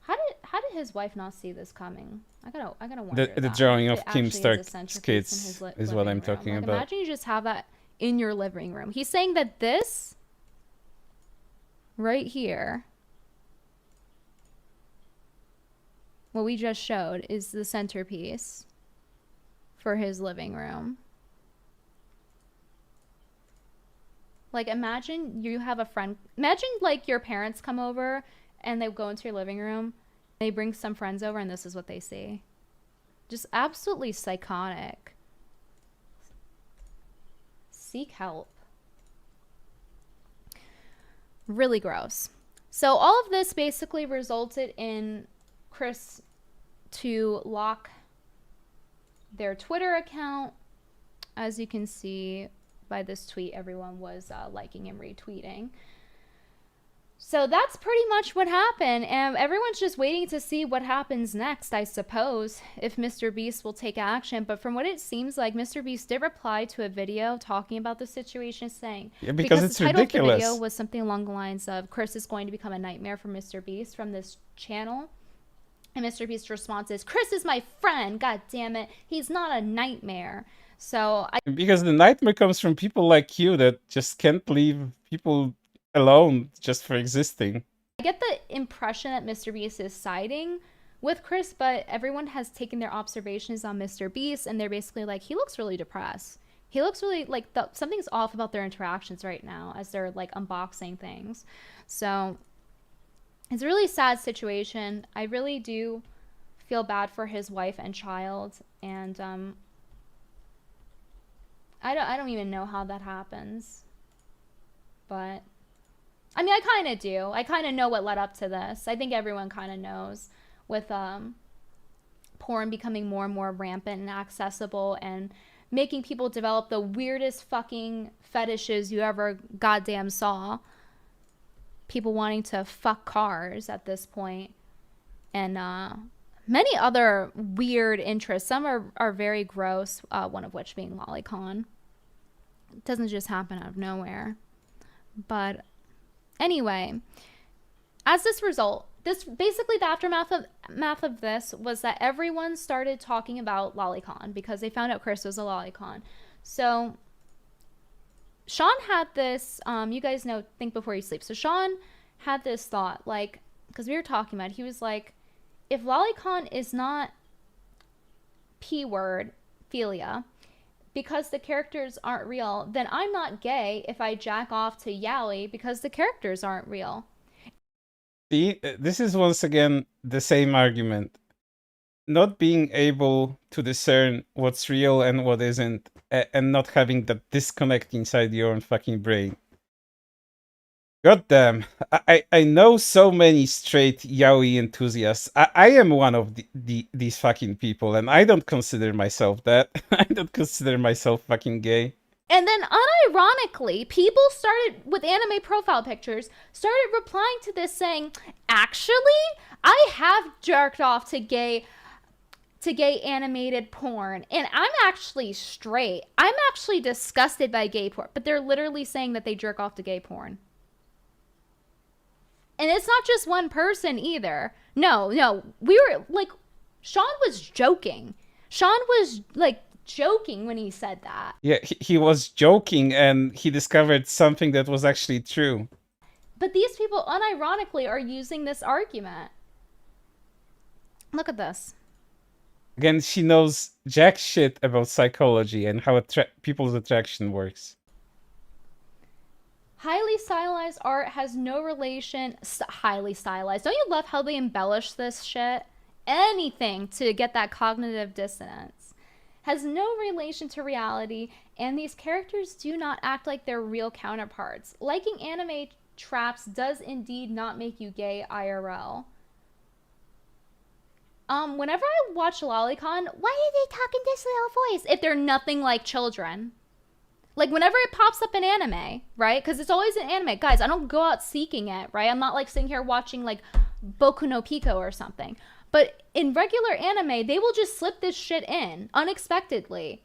How did his wife not see this coming? I gotta wonder. The drawing of Keemstar's kids is what I'm talking about. Imagine you just have that in your living room. He's saying that this right here, what we just showed, is the centerpiece for his living room. Like, imagine you have a friend. Imagine like your parents come over and they go into your living room. They bring some friends over and this is what they see. Just absolutely psychotic. Seek help. Really gross. So all of this basically resulted in Chris to lock their Twitter account. As you can see by this tweet, everyone was liking and retweeting. So that's pretty much what happened, and everyone's just waiting to see what happens next, I suppose, if Mr. Beast will take action. But from what it seems like, Mr. Beast did reply to a video talking about the situation, saying, yeah, because it's the title ridiculous. of the video was something along the lines of, Chris is going to become a nightmare for Mr. Beast from this channel. And Mr. Beast's response is, Chris is my friend, god damn it, he's not a nightmare. So because the nightmare comes from people like you that just can't leave people alone just for existing. I get the impression that Mr. Beast is siding with Chris, but everyone has taken their observations on Mr. Beast and they're basically like, he looks really depressed. He looks really like something's off about their interactions right now as they're like unboxing things. So it's a really sad situation. I really do feel bad for his wife and child, and I don't even know how that happens, but I mean, I kind of do. I kind of know what led up to this. I think everyone kind of knows, with porn becoming more and more rampant and accessible, and making people develop the weirdest fucking fetishes you ever goddamn saw. People wanting to fuck cars at this point, and many other weird interests. Some are very gross, one of which being Lolicon. It doesn't just happen out of nowhere. But anyway, as this result, this basically the aftermath of this was that everyone started talking about Lolicon because they found out Chris was a Lolicon. So Sean had this, you guys know, think before you sleep. So Sean had this thought, like, because we were talking about it, he was like, if Lolicon is not P-word, philia, because the characters aren't real, then I'm not gay if I jack off to yaoi because the characters aren't real. See, this is once again the same argument. Not being able to discern what's real and what isn't, and not having that disconnect inside your own fucking brain. God damn, I know so many straight yaoi enthusiasts. I am one of these fucking people, and I don't consider myself that. I don't consider myself fucking gay. And then unironically, people started, with anime profile pictures, started replying to this saying, actually, I have jerked off to gay animated porn, and I'm actually straight. I'm actually disgusted by gay porn. But they're literally saying that they jerk off to gay porn. And it's not just one person either. No, we were like, Sean was joking. Sean was like joking when he said that. Yeah, he was joking, and he discovered something that was actually true. But these people unironically are using this argument. Look at this. Again, she knows jack shit about psychology and how people's attraction works. Highly stylized art has no relation. Highly stylized. Don't you love how they embellish this shit? Anything to get that cognitive dissonance. Has no relation to reality, and these characters do not act like their real counterparts. Liking anime traps does indeed not make you gay IRL. Whenever I watch Lolicon, why are they talking this little voice if they're nothing like children? Like, whenever it pops up in anime, right? Because it's always in anime. Guys, I don't go out seeking it, right? I'm not, like, sitting here watching, like, Boku no Pico or something. But in regular anime, they will just slip this shit in unexpectedly.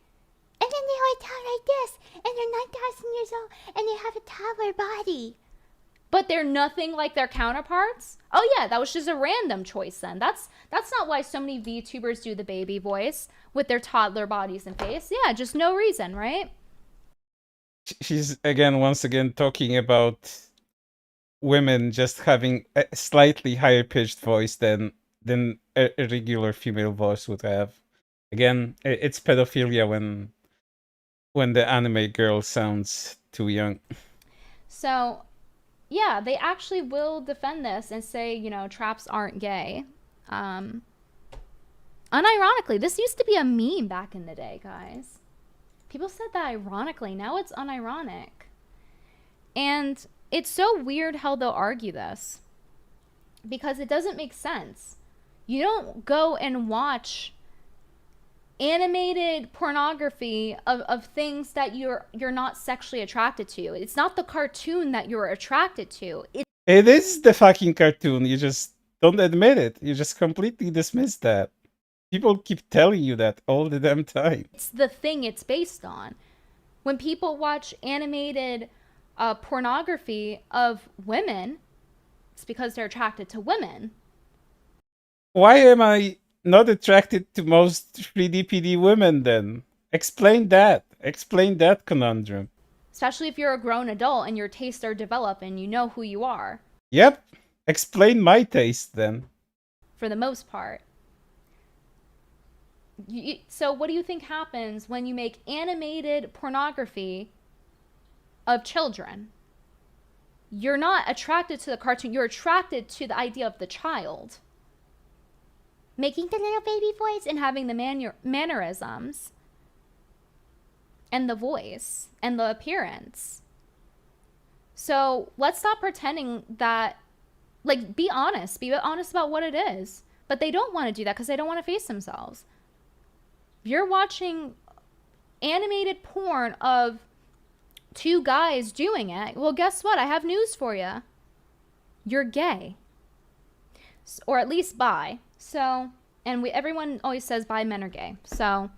And then they always talk like this, and they're 9,000 years old, and they have a toddler body. But they're nothing like their counterparts? Oh yeah, that was just a random choice then. That's not why so many VTubers do the baby voice with their toddler bodies and face. Yeah, just no reason, right? She's once again talking about women just having a slightly higher pitched voice than a regular female voice would have. Again, it's pedophilia when the anime girl sounds too young. So, yeah, they actually will defend this and say, you know, traps aren't gay. Unironically, this used to be a meme back in the day, guys. People said that ironically. Now it's unironic. And it's so weird how they'll argue this, because it doesn't make sense. You don't go and watch animated pornography of things that you're not sexually attracted to. It's not the cartoon that you're attracted to. It is the fucking cartoon. You just don't admit it. You just completely dismiss that. People keep telling you that all the damn time. It's the thing it's based on. When people watch animated pornography of women, it's because they're attracted to women. Why am I not attracted to most 3D PD women then? Explain that. Explain that conundrum. Especially if you're a grown adult and your tastes are developed and you know who you are. Yep. Explain my taste then. For the most part. So what do you think happens when you make animated pornography of children? You're not attracted to the cartoon. You're attracted to the idea of the child. making the little baby voice and having the mannerisms and the voice and the appearance. So let's stop pretending that, like, be honest about what it is. But they don't want to do that because they don't want to face themselves. If you're watching animated porn of two guys doing it, well, guess what? I have news for you. You're gay. Or at least bi. So, and everyone always says bi men are gay. So,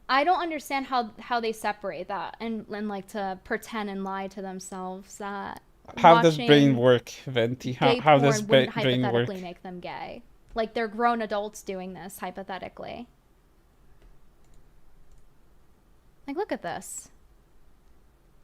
I don't understand how they separate that and like to pretend and lie to themselves that how does brain work, Venti? How does brain work? Hypothetically make them gay. Like they're grown adults doing this, hypothetically. Like, look at this.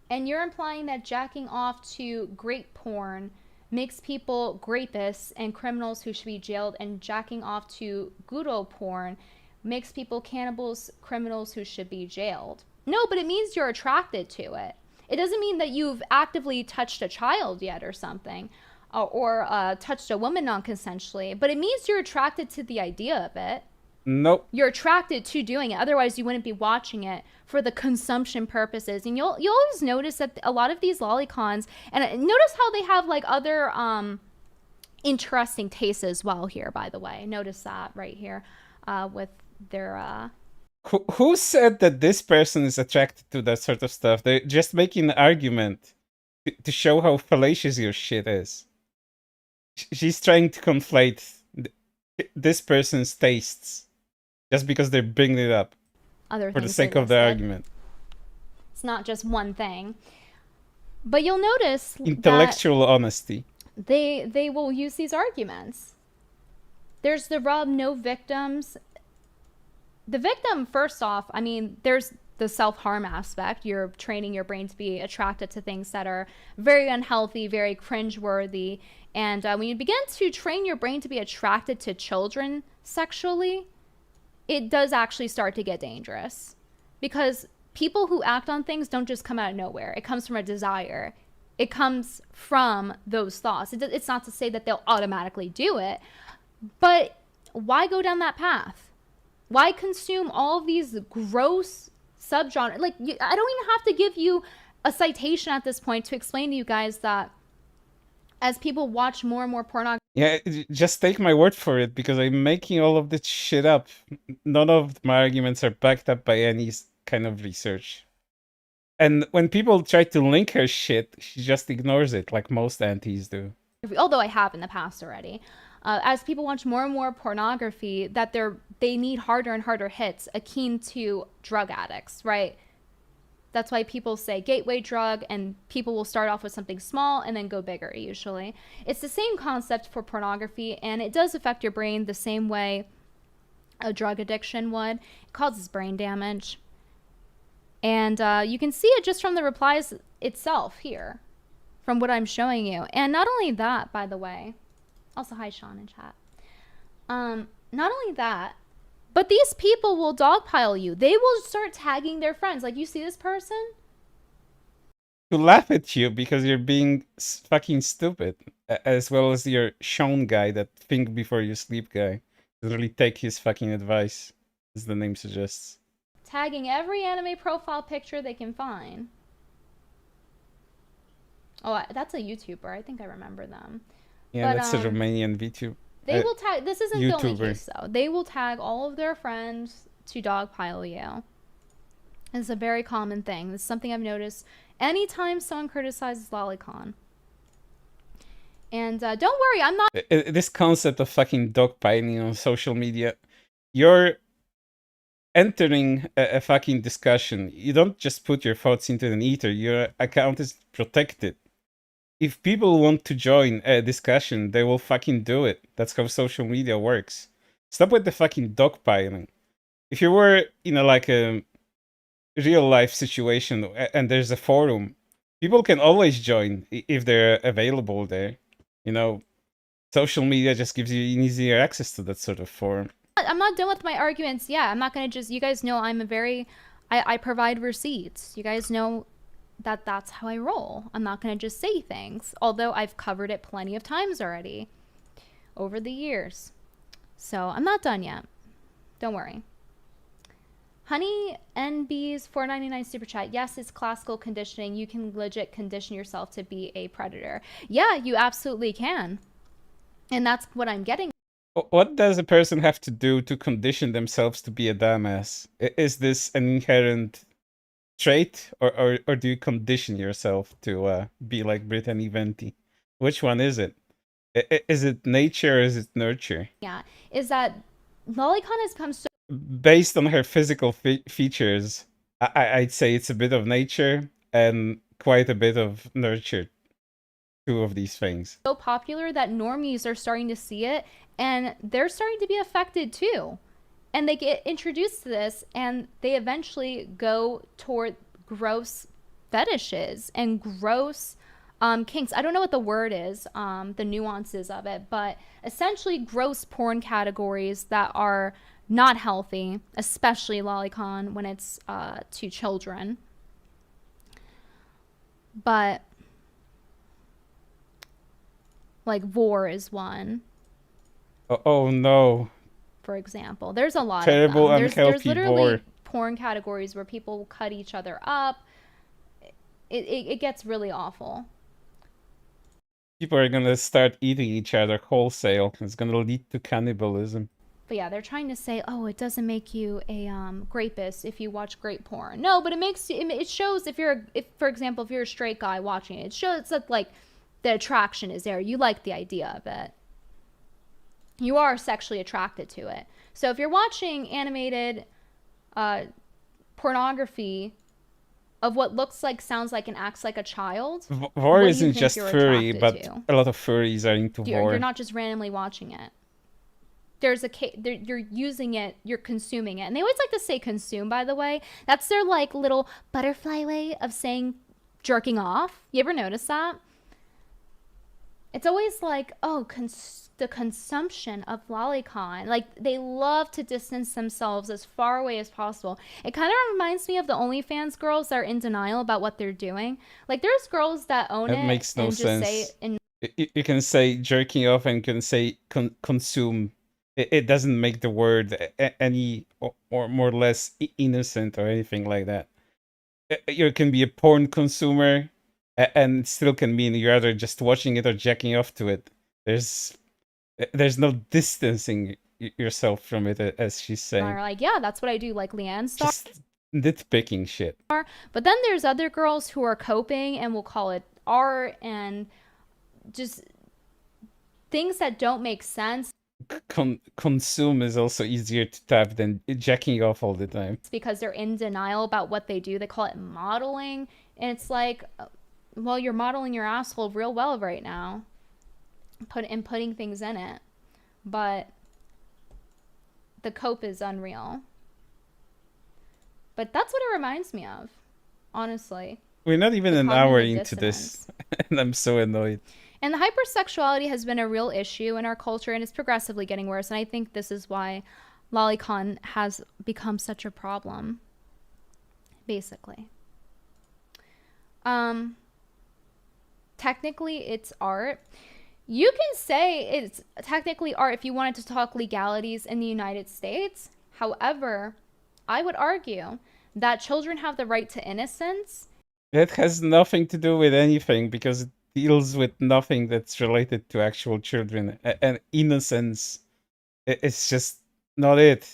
And you're implying that jacking off to grape porn makes people rapists and criminals who should be jailed, and jacking off to guro porn makes people cannibals, criminals who should be jailed. No, but it means you're attracted to it. It doesn't mean that you've actively touched a child yet or something, or touched a woman non-consensually, but it means you're attracted to the idea of it. Nope. You're attracted to doing it. Otherwise, you wouldn't be watching it for the consumption purposes. And you'll always notice that a lot of these lolicons, and notice how they have like other interesting tastes as well here, by the way. Notice that right here with their... Who said that this person is attracted to that sort of stuff? They're just making an argument to show how fallacious your shit is. She's trying to conflate this person's tastes just because they're bringing it up for the sake of the argument. It's not just one thing. But you'll notice intellectual honesty. They will use these arguments. There's the rub, no victims. The victim, first off, I mean, there's the self-harm aspect. You're training your brain to be attracted to things that are very unhealthy, very cringeworthy. And when you begin to train your brain to be attracted to children sexually, it does actually start to get dangerous. Because people who act on things don't just come out of nowhere. It comes from a desire. It comes from those thoughts. It's not to say that they'll automatically do it, but why go down that path? Why consume all of these gross subgenres? Like, I don't even have to give you a citation at this point to explain to you guys that as people watch more and more pornography... Yeah, just take my word for it, because I'm making all of this shit up. None of my arguments are backed up by any kind of research. And when people try to link her shit, she just ignores it, like most aunties do. Although I have in the past already. As people watch more and more pornography, that they need harder and harder hits akin to drug addicts, right? That's why people say gateway drug, and people will start off with something small and then go bigger usually. It's the same concept for pornography, and it does affect your brain the same way a drug addiction would. It causes brain damage. And you can see it just from the replies itself here, from what I'm showing you. And not only that, by the way, also hi Sean in chat. Not only that, but these people will dogpile you. They will start tagging their friends. Like, you see this person? To laugh at you because you're being fucking stupid. As well as your Sean guy, that think before you sleep guy. Doesn't really take his fucking advice, as the name suggests. Tagging every anime profile picture they can find. Oh, that's a YouTuber. I think I remember them. Yeah, but, that's a Romanian VTuber. They will tag... This isn't YouTuber. the only case, though. They will tag all of their friends to dogpile you. It's a very common thing. It's something I've noticed anytime someone criticizes Lolicon. And don't worry, I'm not... This concept of fucking dogpiling on social media, you're entering a fucking discussion. You don't just put your thoughts into an ether. Your account is protected. If people want to join a discussion, they will fucking do it. That's how social media works. Stop with the fucking dogpiling. If you were in a real life situation and there's a forum, people can always join if they're available there. You know, social media just gives you easier access to that sort of forum. I'm not done with my arguments. Yeah, I'm not going to just... You guys know I'm a very... I provide receipts. You guys know that that's how I roll. I'm not going to just say things, although I've covered it plenty of times already. over the years. So I'm not done yet. Don't worry. Honey NB's $4.99 super chat. Yes, it's classical conditioning. You can legit condition yourself to be a predator. Yeah, you absolutely can. And that's what I'm getting. What does a person have to do to condition themselves to be a dumbass? Is this an inherent trait, or do you condition yourself to be like Brittany Venti? Which one is it? Is it nature or is it nurture? Yeah, is that Lolicon has come so Based on her physical features, I'd say it's a bit of nature and quite a bit of nurture. Two of these things. popular that normies are starting to see it, and they're starting to be affected too. And they get introduced to this, and they eventually go toward gross fetishes and gross kinks. I don't know what the word is, the nuances of it, but essentially gross porn categories that are not healthy, especially Lolicon when it's to children. But like vor is one. Oh no. For example, there's a lot Terrible, of them. There's literally vor. porn categories where people cut each other up. It gets really awful. People are gonna start eating each other wholesale. It's gonna lead to cannibalism. But yeah, they're trying to say, oh, it doesn't make you a rapist if you watch great porn. No, but it makes you. It shows if for example, if you're a straight guy watching it, it shows that like the attraction is there. You like the idea of it. You are sexually attracted to it. So if you're watching animated pornography of what looks like, sounds like, and acts like a child, Vor isn't just furry, but to? a lot of furries are into vor. You're not just randomly watching it. There's you're using it, you're consuming it. And they always like to say consume, by the way. That's their like little butterfly way of saying jerking off. You ever notice that? It's always like, oh, the consumption of Lolicon. Like, they love to distance themselves as far away as possible. It kind of reminds me of the OnlyFans girls that are in denial about what they're doing. Like, there's girls that own that it makes no and sense. just say you can say jerking off and you can say consume. It doesn't make the word any or more or less innocent or anything like that. You can be a porn consumer and it still can mean you're either just watching it or jacking off to it. There's no distancing yourself from it, as she's saying. are like, yeah, that's what I do, like Leanne Star. Just nitpicking shit. But then there's other girls who are coping and will call it art and just things that don't make sense. Consume is also easier to tap than jacking off all the time. It's because they're in denial about what they do. They call it modeling. And it's like, well, you're modeling your asshole real well right now. Putting things in it. But the cope is unreal. But that's what it reminds me of, honestly. We're not even an hour into this, and I'm so annoyed. And the hypersexuality has been a real issue in our culture, and it's progressively getting worse. And I think this is why Lolicon has become such a problem, basically. Technically, it's art. You can say it's technically art if you wanted to talk legalities in the United States. However, I would argue that children have the right to innocence. That has nothing to do with anything because it deals with nothing that's related to actual children. And innocence, it's just not it.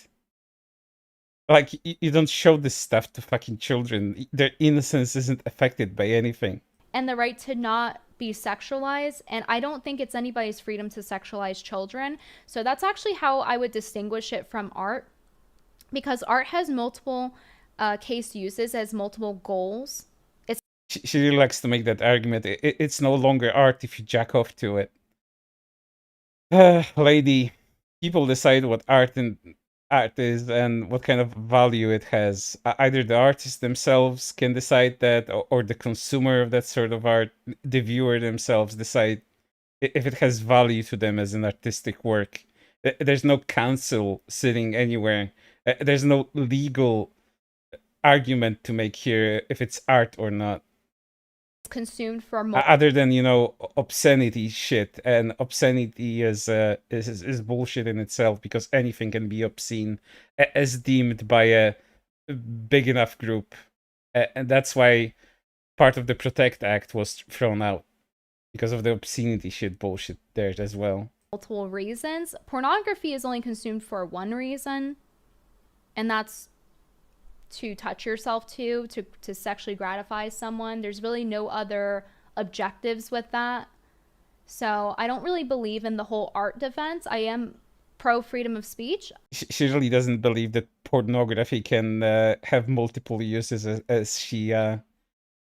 Like, you don't show this stuff to fucking children. Their innocence isn't affected by anything. And the right to not be sexualized. And I don't think it's anybody's freedom to sexualize children. So that's actually how I would distinguish it from art. Because art has multiple case uses, as multiple goals. She really likes to make that argument. It's no longer art if you jack off to it. Lady, people decide what art is and what kind of value it has. Either the artists themselves can decide that, or the consumer of that sort of art, the viewer themselves, decide if it has value to them as an artistic work. There's no council sitting anywhere. There's no legal argument to make here if it's art or not. consumed for Other than, you know, obscenity shit, and obscenity is bullshit in itself, because anything can be obscene as deemed by a big enough group, and that's why part of the Protect Act was thrown out, because of the obscenity shit bullshit there as well. multiple reasons. Pornography is only consumed for one reason, and that's to touch yourself to sexually gratify someone. There's really no other objectives with that. So I don't really believe in the whole art defense. I am pro freedom of speech. She really doesn't believe that pornography can have multiple uses, as she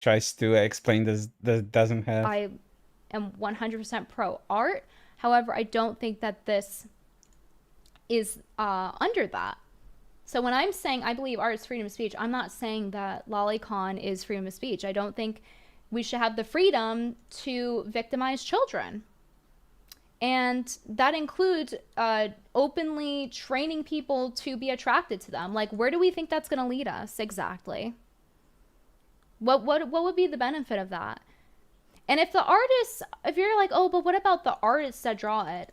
tries to explain that doesn't have. I am 100% pro art. However, I don't think that this is under that. So when I'm saying I believe art is freedom of speech, I'm not saying that Lolicon is freedom of speech. I don't think we should have the freedom to victimize children. And that includes openly training people to be attracted to them. Like, where do we think that's going to lead us exactly? What would be the benefit of that? And if the artists, if you're like, oh, but what about the artists that draw it?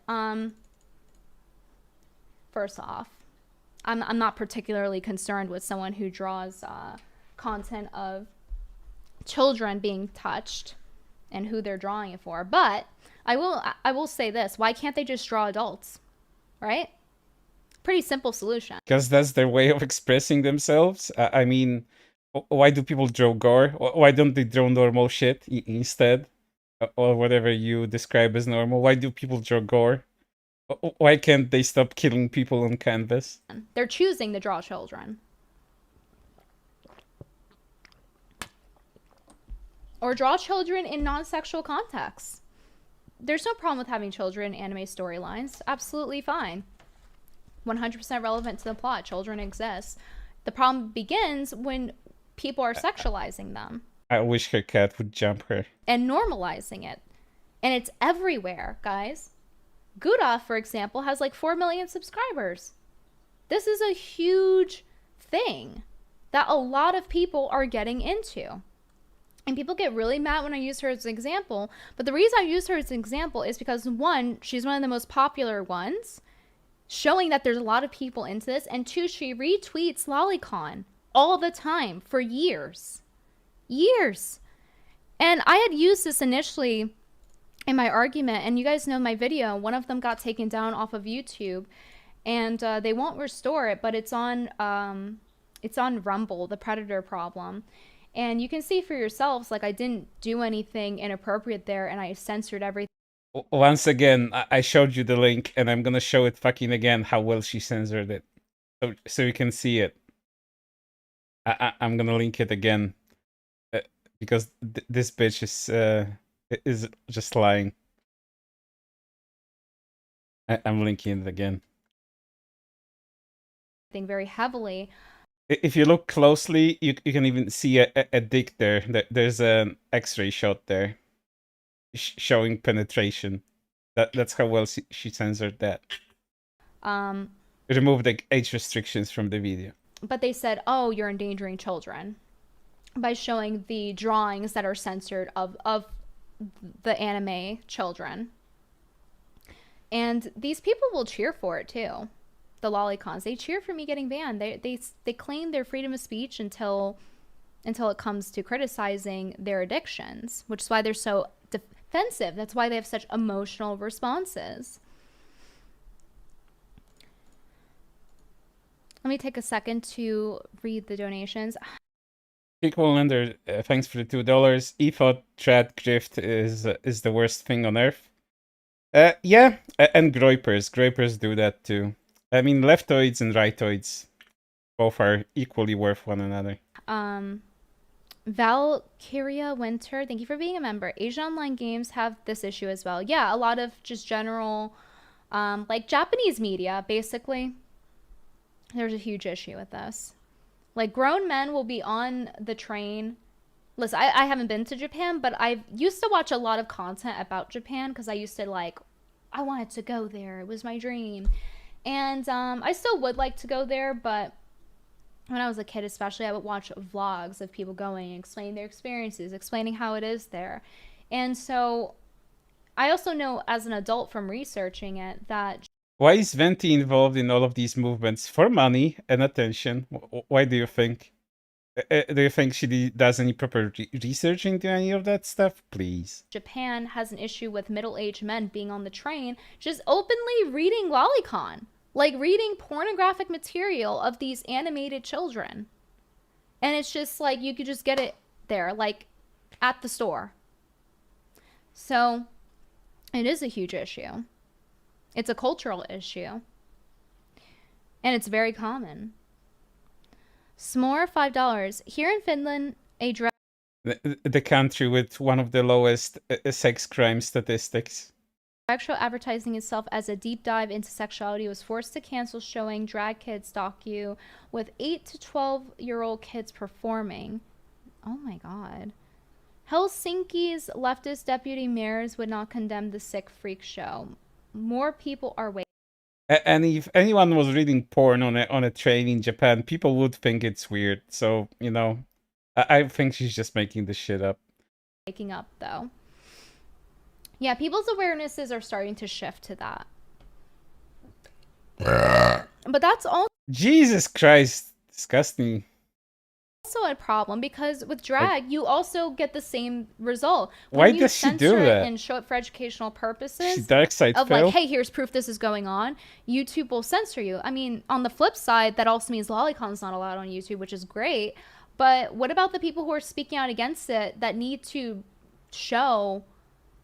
First off, I'm not particularly concerned with someone who draws content of children being touched and who they're drawing it for. But I will say this: why can't they just draw adults? Right? Pretty simple solution. Because that's their way of expressing themselves. I mean, why do people draw gore? Why don't they draw normal shit instead, or whatever you describe as normal? Why do people draw gore? Why can't they stop killing people on canvas? They're choosing to draw children. Or draw children in non-sexual contexts. There's no problem with having children in anime storylines. Absolutely fine. 100% relevant to the plot. Children exist. The problem begins when people are sexualizing them. I wish her cat would jump her. And normalizing it. And it's everywhere, guys. Gouda, for example, has like 4 million subscribers. This is a huge thing that a lot of people are getting into. And people get really mad when I use her as an example. But the reason I use her as an example is because, one, she's one of the most popular ones, showing that there's a lot of people into this. And two, she retweets Lolicon all the time for years. Years. And I had used this initially in my argument, and you guys know my video, one of them got taken down off of YouTube, and they won't restore it, but it's on Rumble, the Predator problem. And you can see for yourselves, like, I didn't do anything inappropriate there, and I censored everything. Once again, I showed you the link, and I'm gonna show it fucking again how well she censored it, so you can see it. I'm gonna link it again, because this bitch is just lying. I'm linking it again. Very heavily. If you look closely, you can even see a dick there. There's an X-ray shot there, showing penetration. That's how well she censored that. Remove the age restrictions from the video. But they said, oh, you're endangering children by showing the drawings that are censored of the anime children. And these people will cheer for it too. The Lolicons, they cheer for me getting banned. They claim their freedom of speech until it comes to criticizing their addictions, which is why they're so defensive. That's why they have such emotional responses. Let me take a second to read the donations. Equal Lender, thanks for the $2. Ethot, Trad, Grift is the worst thing on earth. Yeah, and Groipers. Groipers do that too. I mean, leftoids and rightoids both are equally worth one another. Valkyria Winter, thank you for being a member. Asian online games have this issue as well. Yeah, a lot of just general, like Japanese media, basically. There's a huge issue with this. Like, grown men will be on the train. Listen, I haven't been to Japan, but I used to watch a lot of content about Japan because I used to, like, I wanted to go there. It was my dream. And I still would like to go there, but when I was a kid, especially, I would watch vlogs of people going and explaining their experiences, explaining how it is there. And so I also know as an adult from researching it that Why is Venti involved in all of these movements? For money and attention. Why do you think? Do you think she does any proper research into any of that stuff? Please. Japan has an issue with middle-aged men being on the train just openly reading Lolicon, like reading pornographic material of these animated children. And it's just like you could just get it there, like at the store. So it is a huge issue. It's a cultural issue. And it's very common. S'more, $5. Here in Finland, a drag The country with one of the lowest sex crime statistics. show advertising itself as a deep dive into sexuality was forced to cancel showing drag kids docu with 8 to 12-year-old kids performing. Oh my god. Helsinki's leftist deputy mayors would not condemn the sick freak show. More people are waiting. And if anyone was reading porn on a train in Japan, people would think it's weird. So, you know, I think she's just making this shit up. Waking up, though. Yeah, people's awarenesses are starting to shift to that. But that's also Jesus Christ, disgusting. a problem because with drag, you also get the same result. Why does she do that? And show it for educational purposes. She dark side of fail? like, hey, here's proof this is going on. YouTube will censor you. I mean, on the flip side, that also means Lolicon's not allowed on YouTube, which is great. But what about the people who are speaking out against it that need to show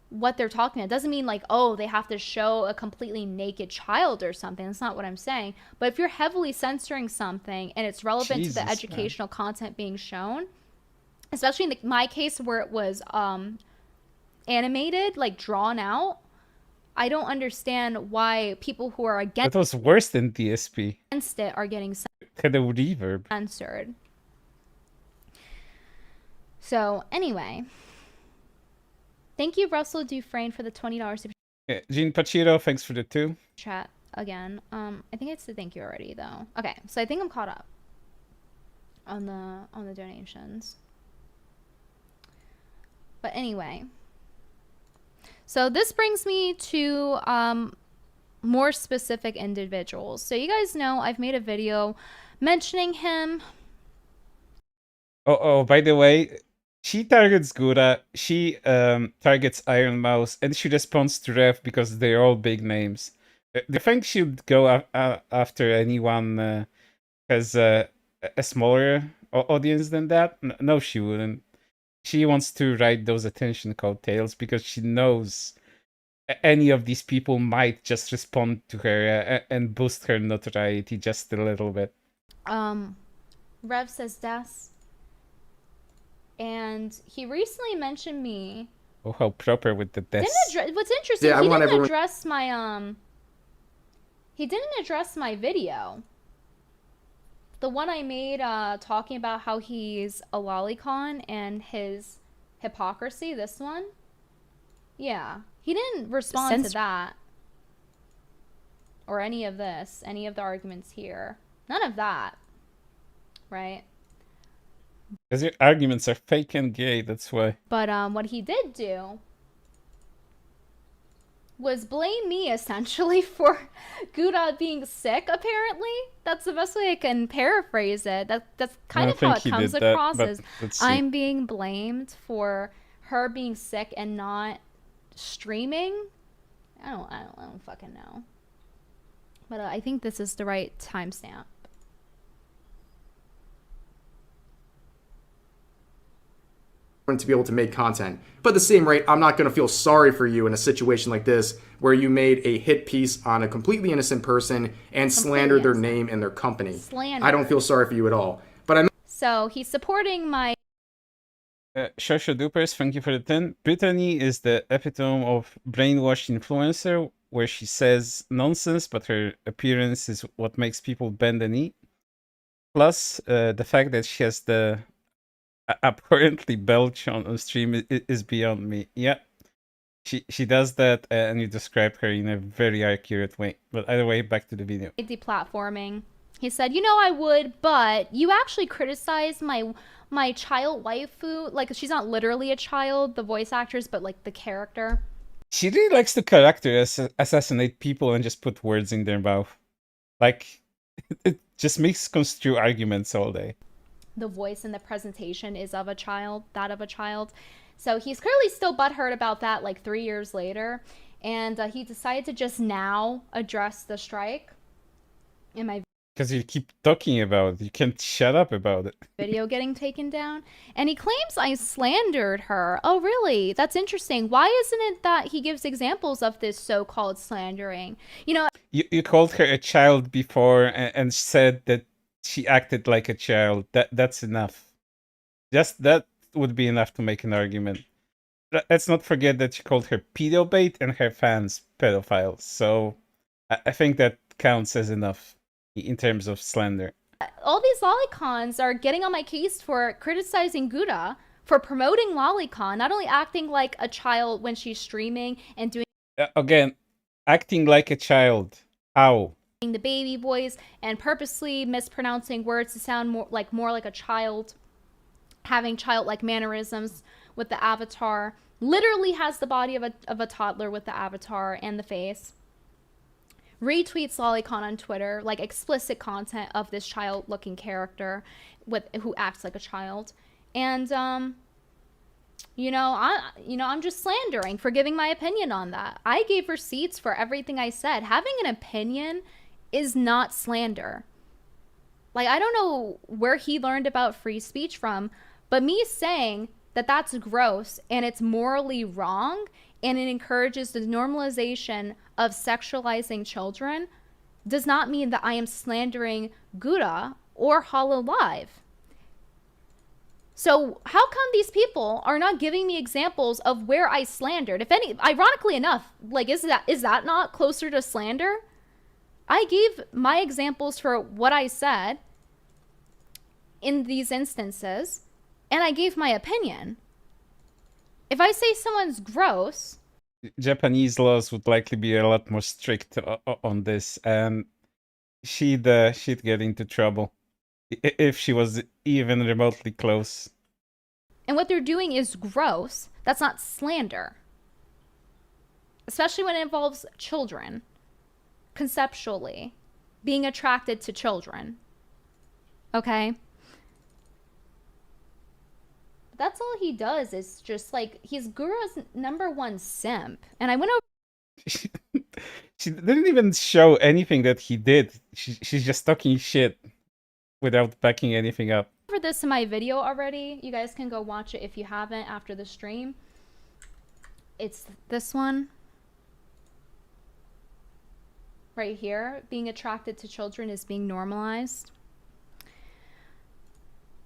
what they're talking about? It doesn't mean like, oh, they have to show a completely naked child or something. That's not what I'm saying. But if you're heavily censoring something and it's relevant to the educational content being shown, especially in my case where it was animated, like drawn out, I don't understand why people who are against That was worse than DSP. it are getting Had a reverb. censored. So anyway, thank you, Russell Dufresne, for the $20 super Jean Pachiro, thanks for the 2. chat again. I think it's the thank you already though. Okay, so I think I'm caught up on the donations. But anyway, so this brings me to more specific individuals. So you guys know I've made a video mentioning him. Oh, by the way, she targets Gura, she targets Iron Mouse, and she responds to Rev because they're all big names. Do you think she would go after anyone who has a smaller audience than that? No, she wouldn't. She wants to ride those attention coattails because she knows any of these people might just respond to her and boost her notoriety just a little bit. Rev says Des. And he recently mentioned me. Oh, how proper with the Des. What's interesting, he didn't address my he didn't address my video. The one I made talking about how he's a lolicon and his hypocrisy, this one. Yeah. He didn't respond to that. Or any of this, any of the arguments here. None of that. Right? Because your arguments are fake and gay, that's why. But what he did do was blame me essentially for Gouda being sick, apparently. That's the best way I can paraphrase it. That's kind of how it comes across, is I'm being blamed for her being sick and not streaming. I don't fucking know. But I think this is the right timestamp. To be able to make content. But at the same rate, I'm not going to feel sorry for you in a situation like this where you made a hit piece on a completely innocent person and slandered their name and their company. I don't feel sorry for you at all. But so he's supporting my Shosho Dupers, thank you for the 10. Brittany is the epitome of brainwashed influencer, where she says nonsense, but her appearance is what makes people bend the knee. Plus, the fact that she has the apparently belch on stream is beyond me. Yeah, she does that, and you describe her in a very accurate way. But either way, back to the video. deplatforming He said, you know, I would, but you actually criticized my child waifu. Like, she's not literally a child, the voice actress, but like the character. She really likes to character assassinate people and just put words in their mouth. Like, it just makes construe arguments all day. The voice in the presentation is of a child, that of a child. So he's clearly still butthurt about that like 3 years later. And he decided to just now address the strike. In my Because you keep talking about it. You can't shut up about it. video getting taken down. And he claims I slandered her. Oh, really? That's interesting. Why isn't it that he gives examples of this so-called slandering? You know, You called her a child before and said that she acted like a child. That's enough. Just that would be enough to make an argument. Let's not forget that she called her pedo bait and her fans pedophiles. So I think that counts as enough in terms of slander. all these lolicons are getting on my case for criticizing Gouda for promoting Lolicon, not only acting like a child when she's streaming and doing Again, acting like a child. How? the baby voice and purposely mispronouncing words to sound more like a child, having childlike mannerisms with the avatar, literally has the body of a toddler with the avatar and the face. Retweets Lolicon on Twitter, like explicit content of this child-looking character who acts like a child, and I'm just slandering for giving my opinion on that. I gave receipts for everything I said. Having an opinion is not slander. Like, I don't know where he learned about free speech from, but me saying that that's gross and it's morally wrong and it encourages the normalization of sexualizing children does not mean that I am slandering Gouda or Hollow Live. So how come these people are not giving me examples of where I slandered? If any, ironically enough, like, is that not closer to slander? I gave my examples for what I said in these instances, and I gave my opinion. If I say someone's gross, Japanese laws would likely be a lot more strict on this, and she'd get into trouble if she was even remotely close. and what they're doing is gross, that's not slander. Especially when it involves children, conceptually, being attracted to children. Okay? That's all he does is just like, he's Guru's #1 simp. And I went over. She didn't even show anything that he did. She's just talking shit without backing anything up. For this in my video already. You guys can go watch it if you haven't after the stream. It's this one. Right here. Being attracted to children is being normalized.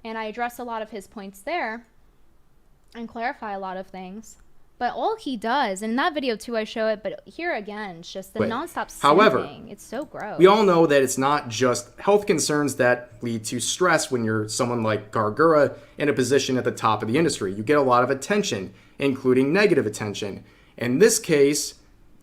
And I address a lot of his points there and clarify a lot of things. But all he does, and in that video too I show it, but here again, it's just the nonstop simping. However, it's so gross. We all know that it's not just health concerns that lead to stress when you're someone like Gargura in a position at the top of the industry. You get a lot of attention, including negative attention. In this case,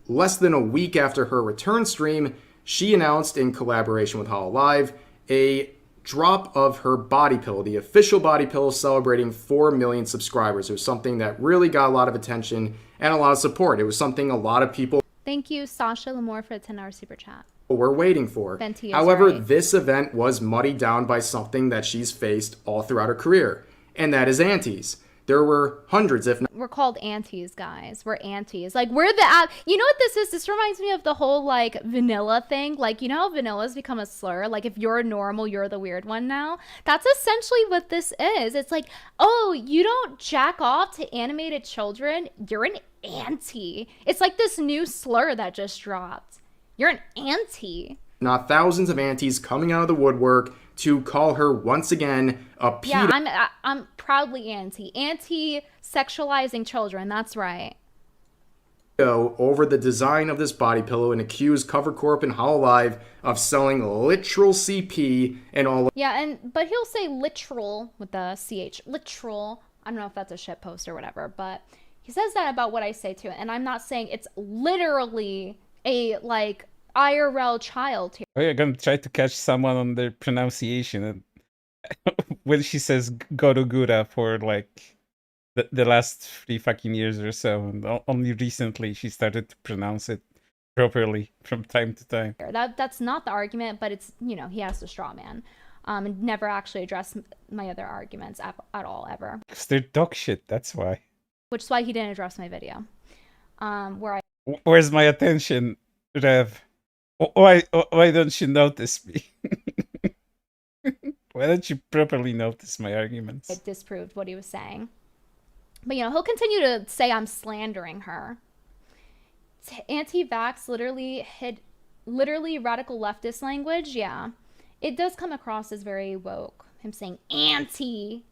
less than a week after her return stream, she announced in collaboration with Hololive a drop of her body pillow, the official body pillow celebrating 4 million subscribers. It was something that really got a lot of attention and a lot of support. It was something a lot of people Thank you, Sasha Lamore, for a 10-hour super chat. were waiting for. Venti is However, right. this event was muddied down by something that she's faced all throughout her career, and that is antis. There were hundreds, if not We're called aunties, guys. We're aunties. Like, we're the... You know what this is? This reminds me of the whole, like, vanilla thing. Like, you know how vanilla's become a slur? Like, if you're normal, you're the weird one now? That's essentially what this is. It's like, oh, you don't jack off to animated children? You're an auntie. It's like this new slur that just dropped. You're an auntie. not thousands of antis coming out of the woodwork to call her once again a pedo. Yeah, I'm proudly anti-sexualizing children. That's right. Over the design of this body pillow and accused CoverCorp and Hololive of selling literal CP and all. Yeah, but he'll say literal with the CH. Literal. I don't know if that's a shit post or whatever, but he says that about what I say to it. And I'm not saying it's literally a IRL child here. Oh, you're gonna try to catch someone on their pronunciation and when she says Gorogura for like the last 3 fucking years or so, and only recently she started to pronounce it properly from time to time. That's not the argument, but it's, you know, he has to straw man. And never actually address my other arguments at all, ever. Because they're dog shit, that's why. Which is why he didn't address my video. Where's my attention, Rev? Why don't you notice me? Why don't you properly notice my arguments? It disproved what he was saying. But, you know, he'll continue to say I'm slandering her. Anti-vax literally radical leftist language, yeah. It does come across as very woke. Him saying anti,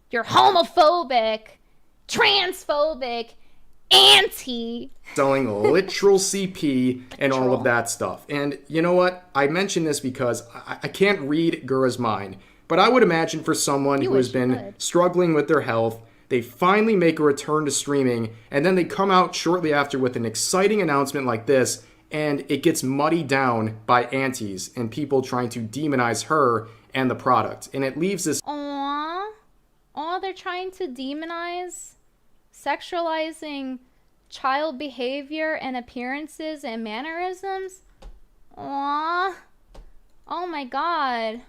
you're homophobic, transphobic, anti. Selling literal CP and all of that stuff. And you know what? I mention this because I can't read Gura's mind, but I would imagine for someone who has been struggling with their health, they finally make a return to streaming, and then they come out shortly after with an exciting announcement like this, and it gets muddied down by antis and people trying to demonize her and the product. And it leaves this... Aww, they're trying to demonize sexualizing child behavior and appearances and mannerisms? Aww. Oh my god.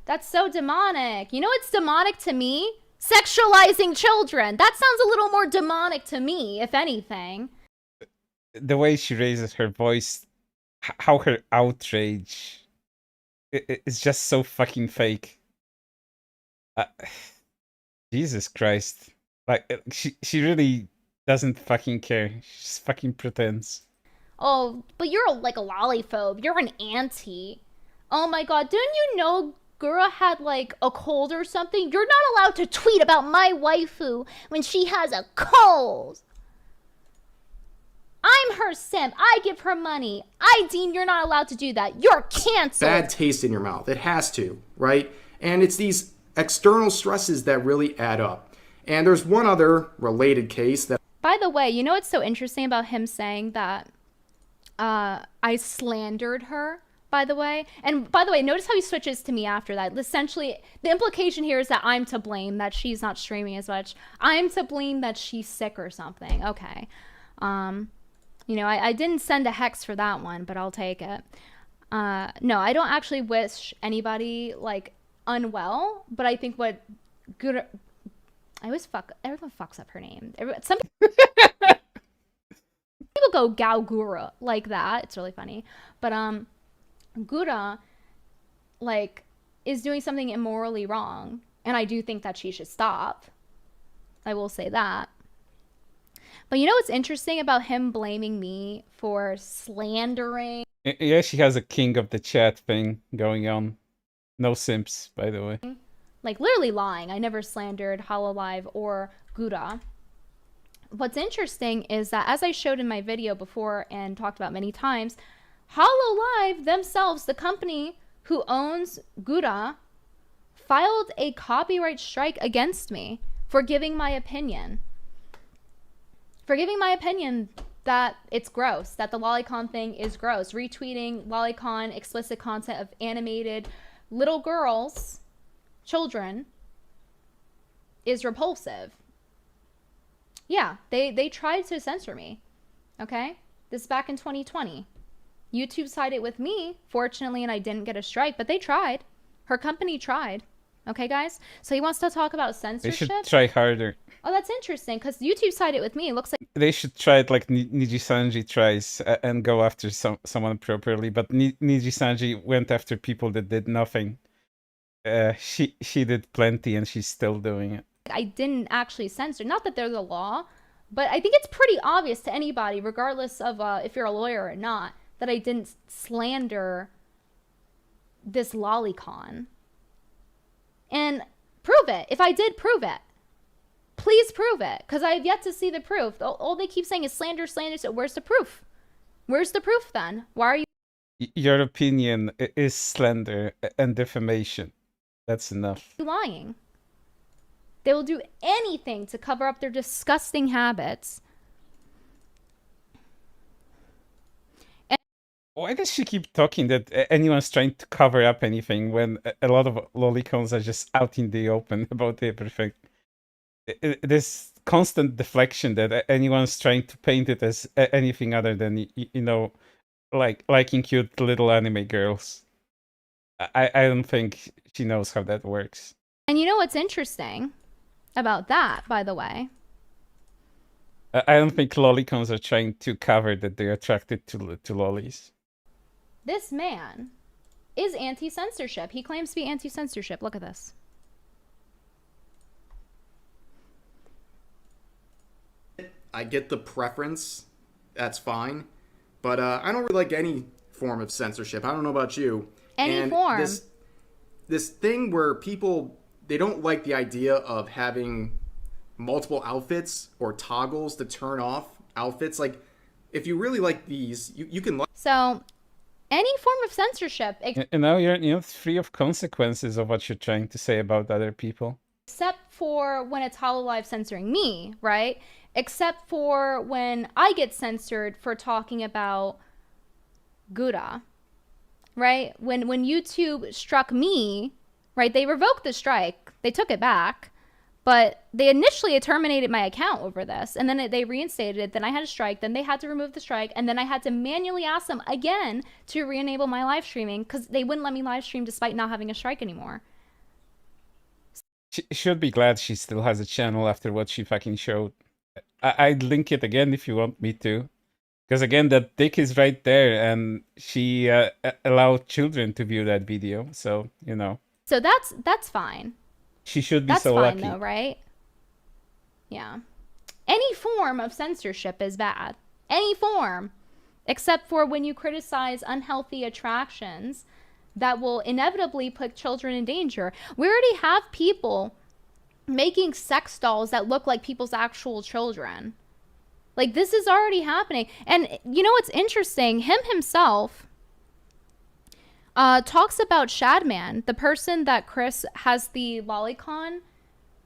That's so demonic. You know what's demonic to me? Sexualizing children. That sounds a little more demonic to me, if anything. The way she raises her voice, how her outrage, it's just so fucking fake. Jesus Christ. Like, she really doesn't fucking care. She just fucking pretends. Oh, but you're like a lolliphobe. You're an anti. Oh my god, didn't you know Gura had like a cold or something? You're not allowed to tweet about my waifu when she has a cold. I'm her simp. I give her money. Dean, you're not allowed to do that. You're canceled. Bad taste in your mouth. It has to, right? And it's these external stresses that really add up. And there's one other related case that... By the way, you know what's so interesting about him saying that I slandered her, by the way? And by the way, notice how he switches to me after that. Essentially, the implication here is that I'm to blame, that she's not streaming as much. I'm to blame that she's sick or something. Okay. You know, I didn't send a hex for that one, but I'll take it. No, I don't actually wish anybody, like, unwell, but I think what good... everyone fucks up her name. Some people go Gaugura like that. It's really funny. But, Gura, like, is doing something immorally wrong. And I do think that she should stop. I will say that. But you know what's interesting about him blaming me for slandering? Yeah, she has a king of the chat thing going on. No simps, by the way. Like, literally lying. I never slandered Hololive or Gura. What's interesting is that, as I showed in my video before and talked about many times, Hololive themselves, the company who owns Gura, filed a copyright strike against me for giving my opinion. For giving my opinion that it's gross, that the Lolicon thing is gross. Retweeting Lolicon explicit content of animated little girls, children, is repulsive. Yeah, they tried to censor me, okay? This is back in 2020. YouTube sided with me, fortunately, and I didn't get a strike, but they tried. Her company tried. Okay, guys? So he wants to talk about censorship? They should try harder. Oh, that's interesting, because YouTube sided with me. It looks like... They should try it like Niji-sanji tries and go after someone properly, but Niji-sanji went after people that did nothing. She did plenty, and she's still doing it. I didn't actually censor. Not that there's a law, but I think it's pretty obvious to anybody, regardless of if you're a lawyer or not, that I didn't slander this Lolicon. And prove it. If I did, prove it. Please prove it, because I have yet to see the proof. All they keep saying is slander, slander. So where's the proof? Where's the proof then? Why are you... Your opinion is slander and defamation. That's enough. lying? They will do anything to cover up their disgusting habits. Why does she keep talking that anyone's trying to cover up anything when a lot of lolicons are just out in the open about everything? This constant deflection that anyone's trying to paint it as anything other than, you know, like liking cute little anime girls. I don't think she knows how that works. And you know what's interesting about that, by the way? I don't think lolicons are trying to cover that they're attracted to lollies. This man is anti-censorship. He claims to be anti-censorship. Look at this. I get the preference. That's fine. But I don't really like any form of censorship. I don't know about you. Any form. This thing where people, they don't like the idea of having multiple outfits or toggles to turn off outfits. Like, if you really like these, you can like. So, any form of censorship. And now you're free of consequences of what you're trying to say about other people. Except for when it's Hololive censoring me, right? Except for when I get censored for talking about Gouda, right? When YouTube struck me, right? They revoked the strike. They took it back. But they initially terminated my account over this, and then they reinstated it. Then I had a strike. Then they had to remove the strike, and then I had to manually ask them again to re-enable my live streaming because they wouldn't let me live stream despite not having a strike anymore. She should be glad she still has a channel after what she fucking showed. I'd link it again if you want me to. Because again, that dick is right there, and she allowed children to view that video, so, you know. So that's fine. She should be That's so fine, lucky. though, right? Yeah. Any form of censorship is bad. Any form. Except for when you criticize unhealthy attractions that will inevitably put children in danger. We already have people making sex dolls that look like people's actual children. Like, this is already happening. And you know what's interesting? Him himself talks about Shadman, the person that Chris has the Lolicon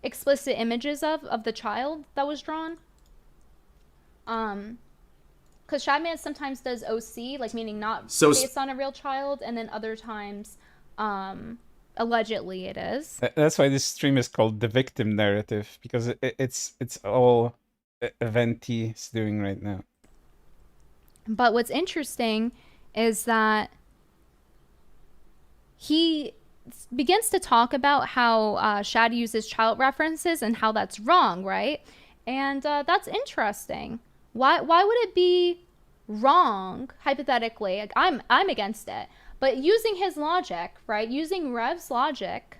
explicit images of the child that was drawn. Because Shadman sometimes does OC, like meaning not based on a real child, and then other times, allegedly it is. That's why this stream is called The Victim Narrative, because it's all Venti is doing right now. But what's interesting is that he begins to talk about how Shad uses child references and how that's wrong, right? And that's interesting. Why would it be wrong, hypothetically? Like, I'm against it. But using his logic, right? Using Rev's logic,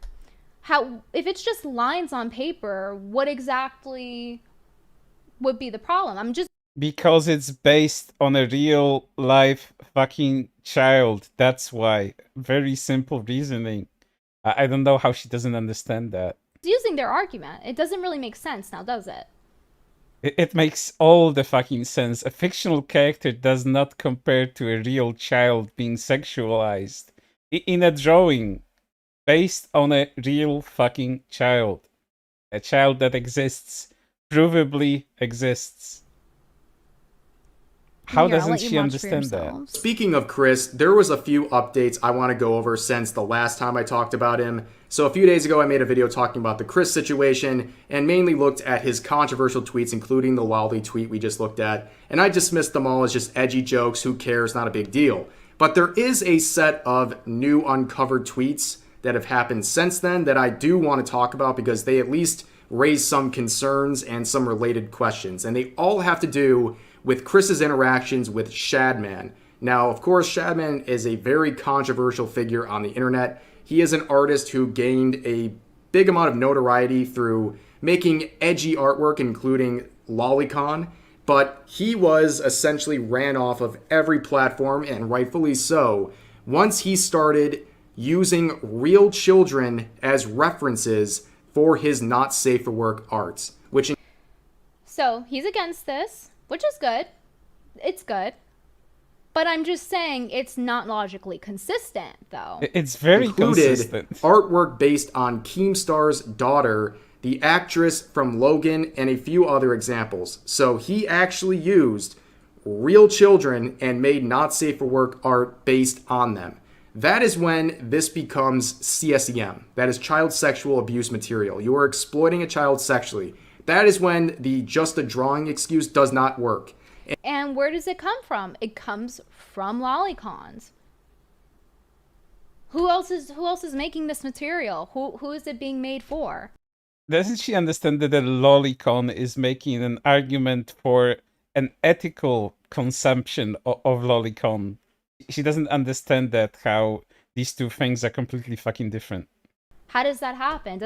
if it's just lines on paper, what exactly would be the problem? Because it's based on a real life fucking child. That's why. Very simple reasoning. I don't know how she doesn't understand that. Using their argument. It doesn't really make sense now, does it? It makes all the fucking sense. A fictional character does not compare to a real child being sexualized in a drawing based on a real fucking child. A child that exists. Provably exists. How doesn't she understand that? Speaking of Chris, there was a few updates I want to go over since the last time I talked about him. So a few days ago, I made a video talking about the Chris situation and mainly looked at his controversial tweets, including the Lolly tweet we just looked at. And I dismissed them all as just edgy jokes. Who cares? Not a big deal. But there is a set of new uncovered tweets that have happened since then that I do want to talk about because they at least raise some concerns and some related questions. And they all have to do with Chris's interactions with Shadman. Now, of course, Shadman is a very controversial figure on the internet. He is an artist who gained a big amount of notoriety through making edgy artwork, including Lolicon, but he was essentially ran off of every platform, and rightfully so, once he started using real children as references for his not safe for work arts, So he's against this, which is good. It's good. But I'm just saying it's not logically consistent, though. It's very consistent. Artwork based on Keemstar's daughter, the actress from Logan, and a few other examples. So he actually used real children and made not safe for work art based on them. That is when this becomes CSEM. That is child sexual abuse material. You are exploiting a child sexually. That is when the just a drawing excuse does not work. And where does it come from? It comes from Lolicons. Who else is making this material? Who is it being made for? Doesn't she understand that the Lolicon is making an argument for an ethical consumption of Lolicon? She doesn't understand that how these two things are completely fucking different. How does that happen?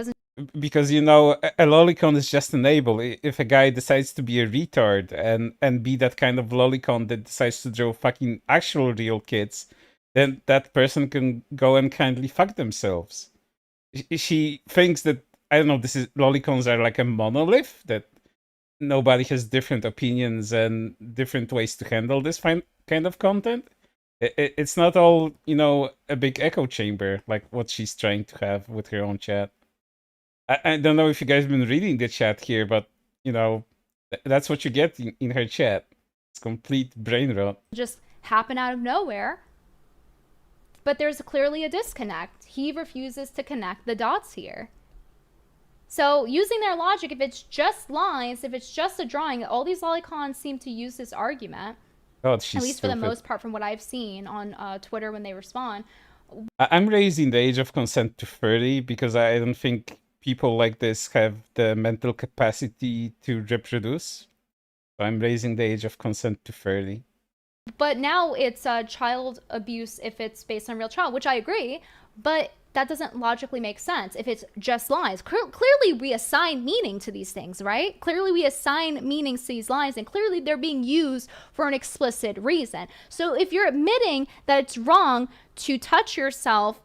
Because, you know, a Lolicon is just an label. If a guy decides to be a retard and be that kind of Lolicon that decides to draw fucking actual real kids, then that person can go and kindly fuck themselves. She thinks that, I don't know, Lolicons are like a monolith, that nobody has different opinions and different ways to handle this kind of content. It's not all, you know, a big echo chamber like what she's trying to have with her own chat. I don't know if you guys have been reading the chat here, but, you know, that's what you get in her chat. It's complete brain rot. Just happen out of nowhere. But there's clearly a disconnect. He refuses to connect the dots here. So using their logic, if it's just lines, if it's just a drawing, all these Lolicons seem to use this argument. God, she's at least stupid. for the most part from what I've seen on Twitter when they respond. I'm raising the age of consent to 30 because I don't think people like this have the mental capacity to reproduce. So I'm raising the age of consent to 30. But now it's child abuse if it's based on real child, which I agree, but that doesn't logically make sense if it's just lies. Clearly we assign meaning to these things, right? Clearly we assign meanings to these lies, and clearly they're being used for an explicit reason. So if you're admitting that it's wrong to touch yourself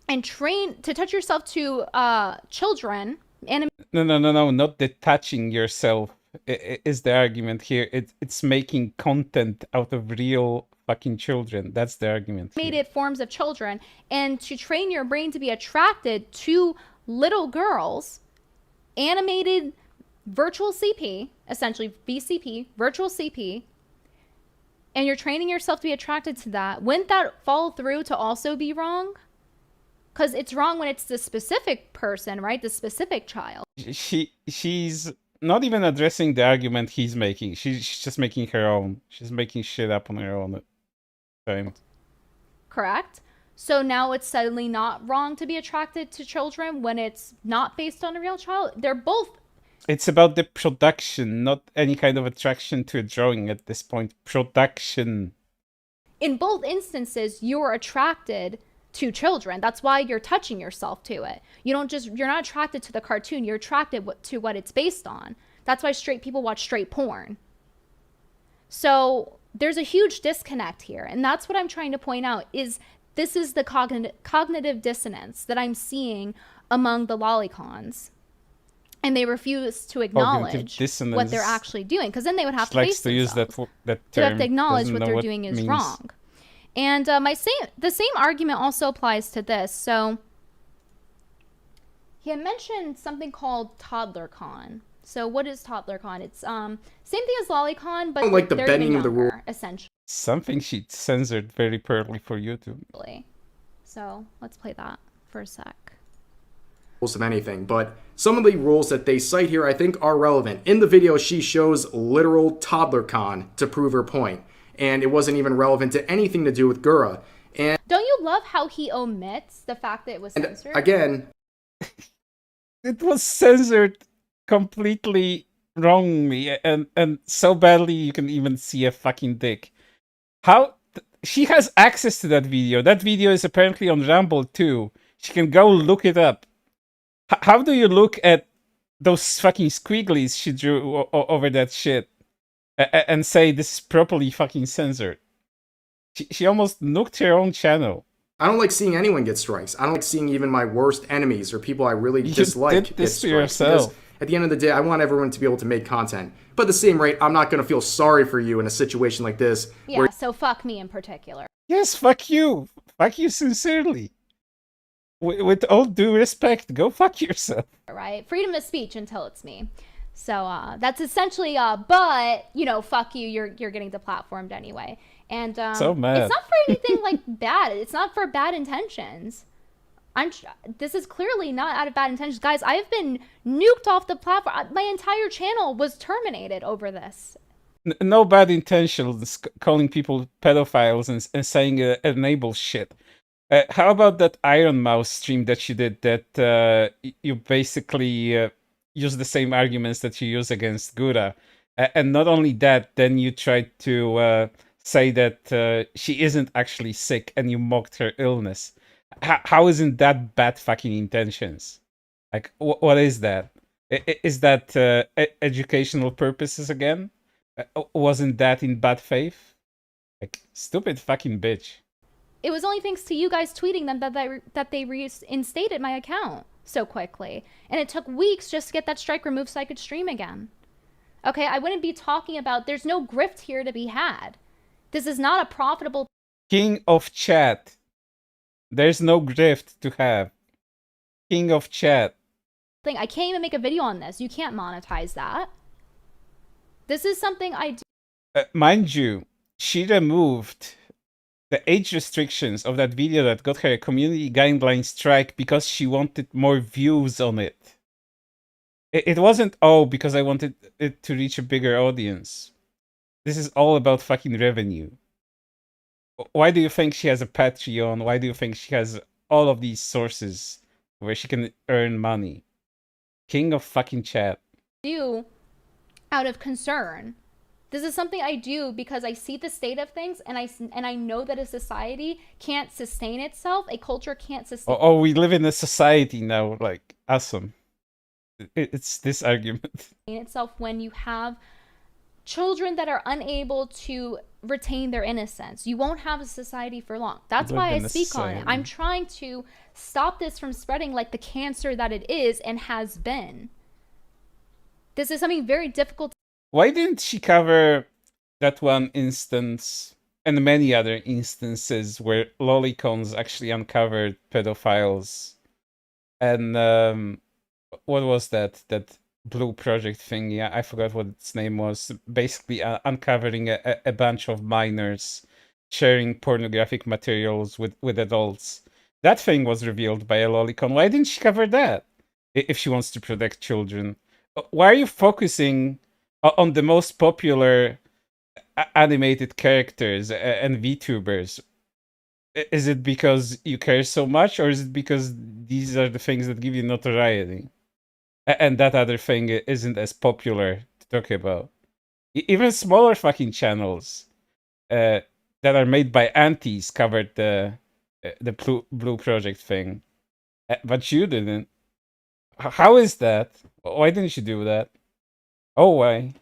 and touch yourself to children, and No, not the touching yourself is the argument here. It's making content out of real fucking children. That's the argument. Animated forms of children, and to train your brain to be attracted to little girls, animated virtual CP, essentially VCP, virtual CP, and you're training yourself to be attracted to that, wouldn't that follow through to also be wrong? Because it's wrong when it's the specific person, right? The specific child. She's not even addressing the argument he's making. She's just making her own. She's making shit up on her own time. Correct? So now it's suddenly not wrong to be attracted to children when it's not based on a real child? They're both... It's about the production, not any kind of attraction to a drawing at this point. Production. In both instances, you're attracted to children. That's why you're touching yourself to it. You're not attracted to the cartoon. You're attracted to what it's based on. That's why straight people watch straight porn. So there's a huge disconnect here. And that's what I'm trying to point out is this is the cognitive dissonance that I'm seeing among the Lolicons. And they refuse to acknowledge what they're actually doing. Because then they would have to face themselves. That term. They have to acknowledge what they're doing is wrong. And the same argument also applies to this. So he had mentioned something called ToddlerCon. So what is ToddlerCon? It's same thing as Lolicon, but like the they're bending of the younger, rule. essentially. Something she censored very poorly for YouTube. So let's play that for a sec. Of anything, but some of the rules that they cite here I think are relevant. In the video, she shows literal ToddlerCon to prove her point. And it wasn't even relevant to anything to do with Gura. And don't you love how he omits the fact that it was censored? Again, it was censored completely wrongly and so badly you can even see a fucking dick. How she has access to that video. That video is apparently on Rumble too. She can go look it up. How do you look at those fucking squigglies she drew over that shit? And say this is properly fucking censored. She almost nuked her own channel. I don't like seeing anyone get strikes. I don't like seeing even my worst enemies or people I really dislike did this get to strikes. yourself. Because at the end of the day, I want everyone to be able to make content. But at the same rate, I'm not going to feel sorry for you in a situation like this. Yeah, so fuck me in particular. Yes, fuck you. Fuck you sincerely. With all due respect, go fuck yourself. Right? Freedom of speech until it's me. So that's essentially but you know, fuck you, you're getting deplatformed anyway. And So mad. it's not for anything like bad. It's not for bad intentions. This is clearly not out of bad intentions. Guys, I've been nuked off the platform. My entire channel was terminated over this. No bad intentions, calling people pedophiles and saying enable shit. How about that Iron Mouse stream that you did that you basically use the same arguments that you use against Gura? And not only that, then you tried to say that she isn't actually sick and you mocked her illness. How isn't that bad fucking intentions? Like, what is that? Is that educational purposes again? Wasn't that in bad faith? Like, stupid fucking bitch. It was only thanks to you guys tweeting them that they reinstated my account so quickly. And it took weeks just to get that strike removed so I could stream again. Okay, I wouldn't be talking about, there's no grift here to be had. This is not a profitable... King of chat. There's no grift to have. King of chat. thing. I can't even make a video on this. You can't monetize that. This is something I do. Mind you, she removed the age restrictions of that video that got her a community guideline strike because she wanted more views on it. It wasn't, oh, because I wanted it to reach a bigger audience. This is all about fucking revenue. Why do you think she has a Patreon? Why do you think she has all of these sources where she can earn money? King of fucking chat. Do out of concern. This is something I do because I see the state of things, and I know that a society can't sustain itself. A culture can't sustain. Oh, we live in a society now. Like, awesome. It's this argument. Itself when you have children that are unable to retain their innocence. You won't have a society for long. That's why I speak on it. I'm trying to stop this from spreading like the cancer that it is and has been. This is something very difficult. Why didn't she cover that one instance and many other instances where Lolicons actually uncovered pedophiles? And what was that blue project thing? Yeah, I forgot what its name was. Basically uncovering a bunch of minors sharing pornographic materials with adults. That thing was revealed by a Lolicon. Why didn't she cover that if she wants to protect children? Why are you focusing on the most popular animated characters and VTubers? Is it because you care so much, or is it because these are the things that give you notoriety? And that other thing isn't as popular to talk about. Even smaller fucking channels that are made by aunties covered the blue project thing, but you didn't. How is that? Why didn't you do that? Oh, why?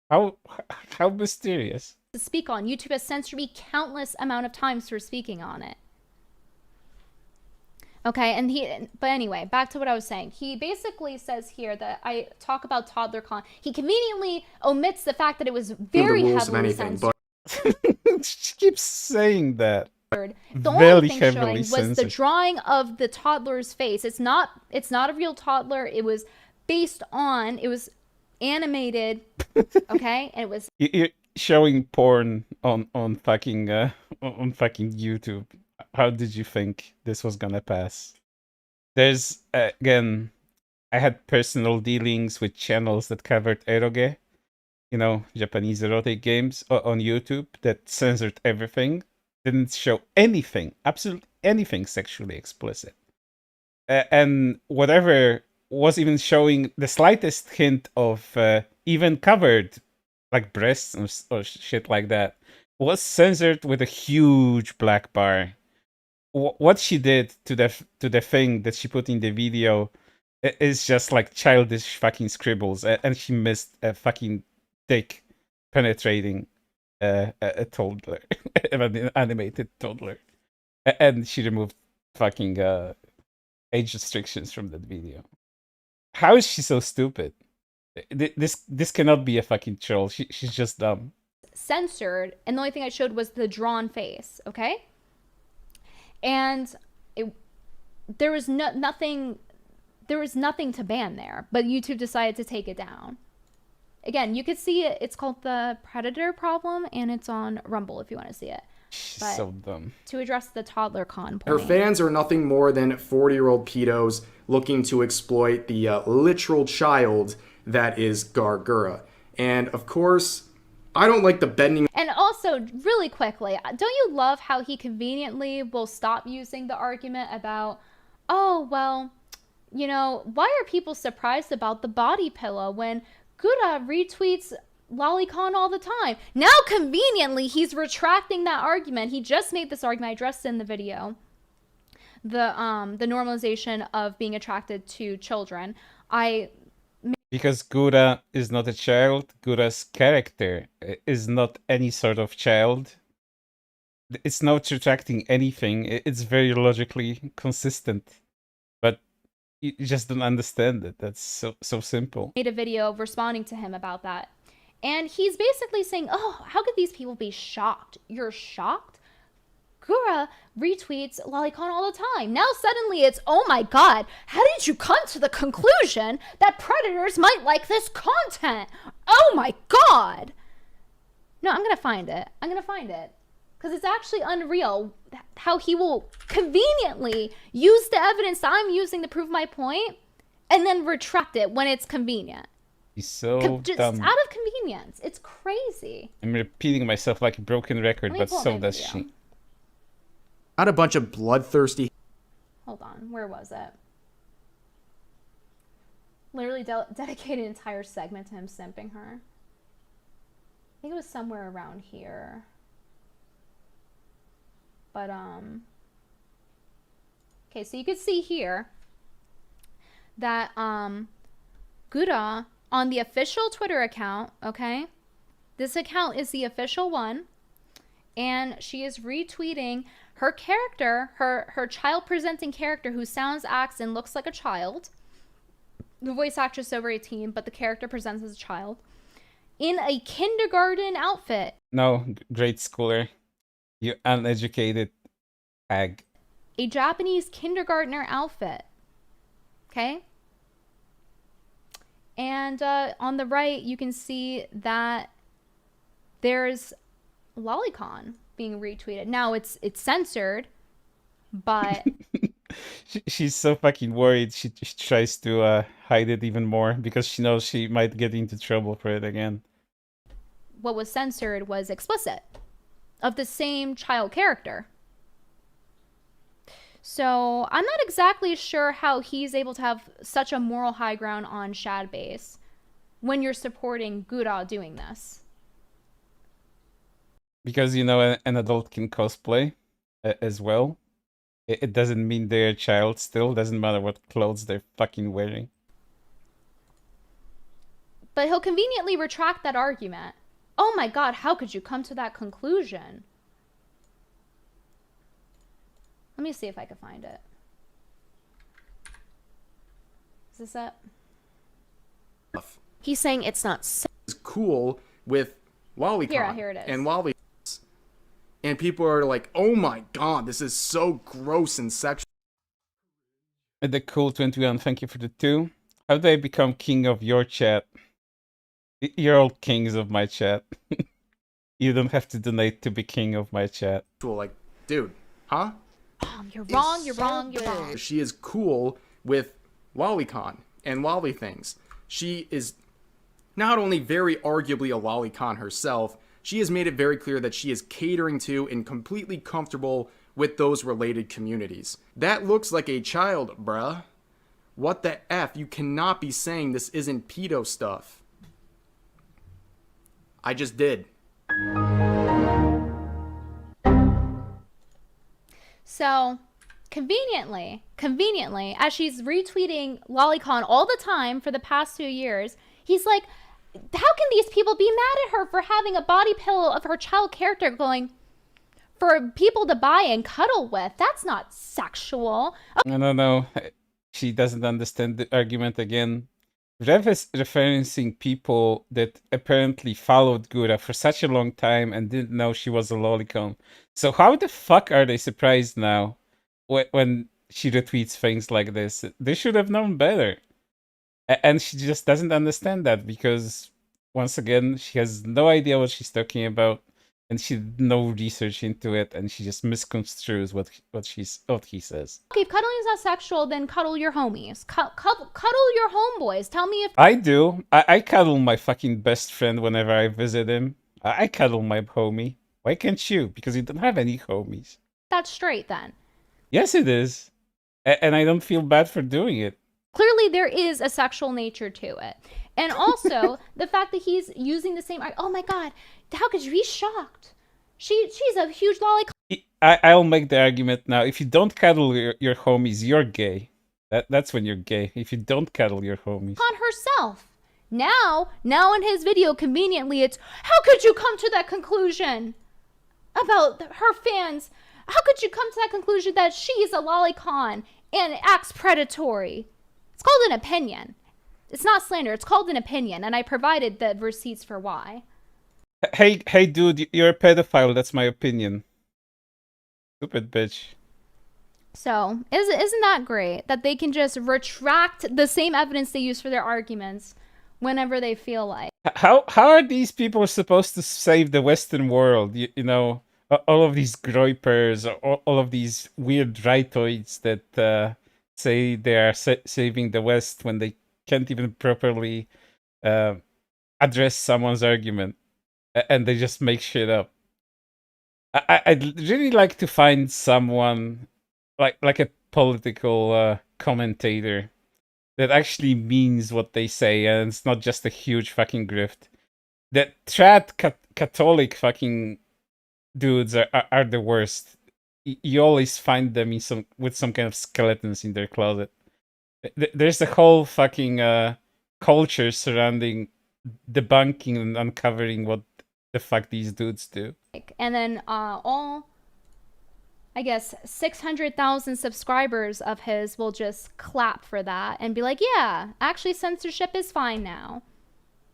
How mysterious. To speak on. YouTube has censored me countless amount of times for speaking on it. Okay, but anyway, back to what I was saying. He basically says here that I talk about toddler con. He conveniently omits the fact that it was very heavily censored. She keeps saying that. The only thing showing was the drawing of the toddler's face. It's not a real toddler. It was based on, it was animated, okay? And it was... You're showing porn on fucking YouTube. How did you think this was gonna pass? There's, again, I had personal dealings with channels that covered eroge, you know, Japanese erotic games on YouTube that censored everything. Didn't show anything, absolutely anything sexually explicit. And whatever was even showing the slightest hint of even covered, like breasts or shit like that, was censored with a huge black bar. What she did to the thing that she put in the video is just like childish fucking scribbles, and she missed a fucking dick penetrating a toddler, an animated toddler, and she removed fucking age restrictions from that video. How is she so stupid? This cannot be a fucking troll. She's just dumb. Censored, and the only thing I showed was the drawn face, okay? And there was nothing to ban there, but YouTube decided to take it down. Again, you could see it. It's called the Predator Problem, and it's on Rumble if you want to see it. But So dumb. to address the toddler con Her point, fans are nothing more than 40-year-old pedos looking to exploit the literal child that is Gargura. And of course, I don't like the bending. and also really quickly, don't you love how he conveniently will stop using the argument about, oh well, you know, why are people surprised about the body pillow when Gura retweets Lolicon all the time? Now conveniently he's retracting that argument. He just made this argument. I addressed it in the video. The normalization of being attracted to children. Because Gura is not a child, Gura's character is not any sort of child. It's not retracting anything. It's very logically consistent. But you just don't understand it. That's so simple. Made a video responding to him about that. And he's basically saying, oh, how could these people be shocked? You're shocked? Gura retweets Lolicon all the time. Now suddenly it's, oh my god, how did you come to the conclusion that predators might like this content? Oh my god. No, I'm gonna find it. Because it's actually unreal how he will conveniently use the evidence that I'm using to prove my point and then retract it when it's convenient. He's so Just dumb. out of convenience. It's crazy. I'm repeating myself like a broken record, Let me but pull up so my does video. she. Not a bunch of bloodthirsty. Hold on, where was it? Literally dedicated an entire segment to him simping her. I think it was somewhere around here. But, okay, so you can see here that, Gura, on the official Twitter account, okay? This account is the official one. And she is retweeting her character, her child-presenting character who sounds, acts, and looks like a child. The voice actress over 18, but the character presents as a child. In a kindergarten outfit. No, grade schooler. You uneducated hag. A Japanese kindergartner outfit. Okay? And on the right, you can see that there's Lolicon being retweeted. Now it's censored, but She's so fucking worried. She tries to hide it even more because she knows she might get into trouble for it again. what was censored was explicit of the same child character. So I'm not exactly sure how he's able to have such a moral high ground on Shadbase when you're supporting Gura doing this. Because, you know, an adult can cosplay as well. It doesn't mean they're a child still. Doesn't matter what clothes they're fucking wearing. But he'll conveniently retract that argument. Oh my god, how could you come to that conclusion? Let me see if I can find it. Is this it? He's saying it's not Is cool with Lolicon Here it is. and Lolly. And people are like, oh my god, this is so gross and sexual. The cool 21, thank you for the 2. How do I become king of your chat? You're all kings of my chat. You don't have to donate to be king of my chat. Like, dude, huh? You're wrong, you're wrong, you're wrong. She is cool with Lolicon and lolly things. She is not only very arguably a Lolicon herself, she has made it very clear that she is catering to and completely comfortable with those related communities. That looks like a child, bruh. What the F? You cannot be saying this isn't pedo stuff. I just did. So, conveniently, as she's retweeting Lolicon all the time for the past 2 years, he's like, how can these people be mad at her for having a body pillow of her child character going for people to buy and cuddle with? That's not sexual. No. She doesn't understand the argument again. Rev is referencing people that apparently followed Gura for such a long time and didn't know she was a lolicon. So how the fuck are they surprised now when she retweets things like this? They should have known better. And she just doesn't understand that because once again, she has no idea what she's talking about, and she did no research into it, and she just misconstrues what he says. Okay, if cuddling is not sexual, then cuddle your homies. Cuddle your homeboys. Tell me if I do. I cuddle my fucking best friend whenever I visit him. I cuddle my homie. Why can't you? Because you don't have any homies. that's straight then. Yes, it is. And I don't feel bad for doing it. Clearly, there is a sexual nature to it. And also, the fact that he's using the same... Oh my god, how could you be shocked? She's a huge lolicon I'll make the argument now. If you don't cuddle your homies, you're gay. That's when you're gay. If you don't cuddle your homies. on herself. Now in his video, conveniently, it's... How could you come to that conclusion about her fans? How could you come to that conclusion that she's a lolicon and acts predatory? It's called an opinion. It's not slander. It's called an opinion, and I provided the receipts for why. Hey, dude, you're a pedophile. That's my opinion. Stupid bitch. So, isn't that great that they can just retract the same evidence they use for their arguments whenever they feel like? How are these people supposed to save the Western world? You know, all of these groypers, all of these weird rightoids that say they are saving the West when they can't even properly address someone's argument, and they just make shit up. I'd really like to find someone like a political commentator that actually means what they say, and it's not just a huge fucking grift. That trad Catholic fucking dudes are the worst. You always find them with some kind of skeletons in their closet. There's a whole fucking culture surrounding debunking and uncovering what the fuck these dudes do. And then all, I guess, 600,000 subscribers of his will just clap for that and be like, yeah, actually censorship is fine now.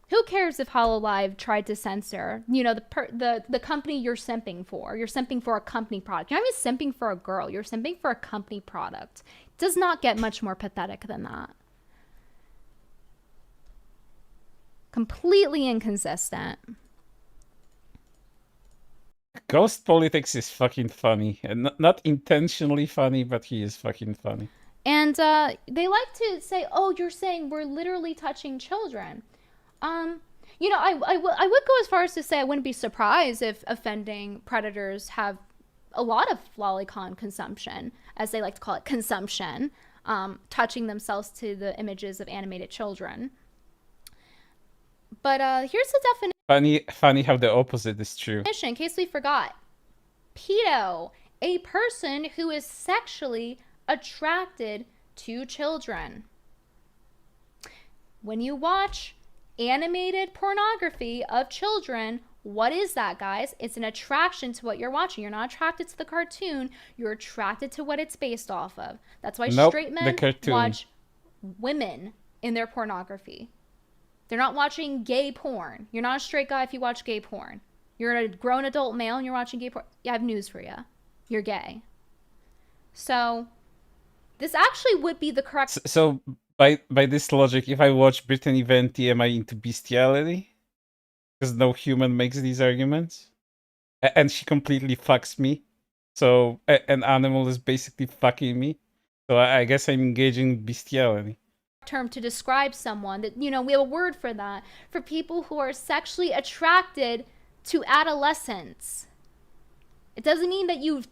Who cares if HoloLive tried to censor, you know, the company you're simping for? You're simping for a company product. You're not even simping for a girl. You're simping for a company product. It does not get much more pathetic than that. Completely inconsistent. Ghost Politics is fucking funny. And not intentionally funny, but he is fucking funny. And they like to say, oh, you're saying we're literally touching children. You know, I would go as far as to say I wouldn't be surprised if offending predators have a lot of lolicon consumption, as they like to call it, consumption, touching themselves to the images of animated children. But here's the definition. Funny how the opposite is true. In case we forgot. Pedo, a person who is sexually attracted to children. When you watch animated pornography of children, what is that, guys? It's an attraction to what you're watching. You're not attracted to the cartoon. You're attracted to what it's based off of. That's why straight men watch women in their pornography. They're not watching gay porn. You're not a straight guy if you watch gay porn. You're a grown adult male and you're watching gay porn. I have news for you. You're gay. So this actually would be the correct... So by this logic, if I watch Brittany Venti, am I into bestiality? Because no human makes these arguments. And she completely fucks me. So an animal is basically fucking me. So I guess I'm engaging in bestiality. Term to describe someone that, you know, we have a word for that. For people who are sexually attracted to adolescents. It doesn't mean that you've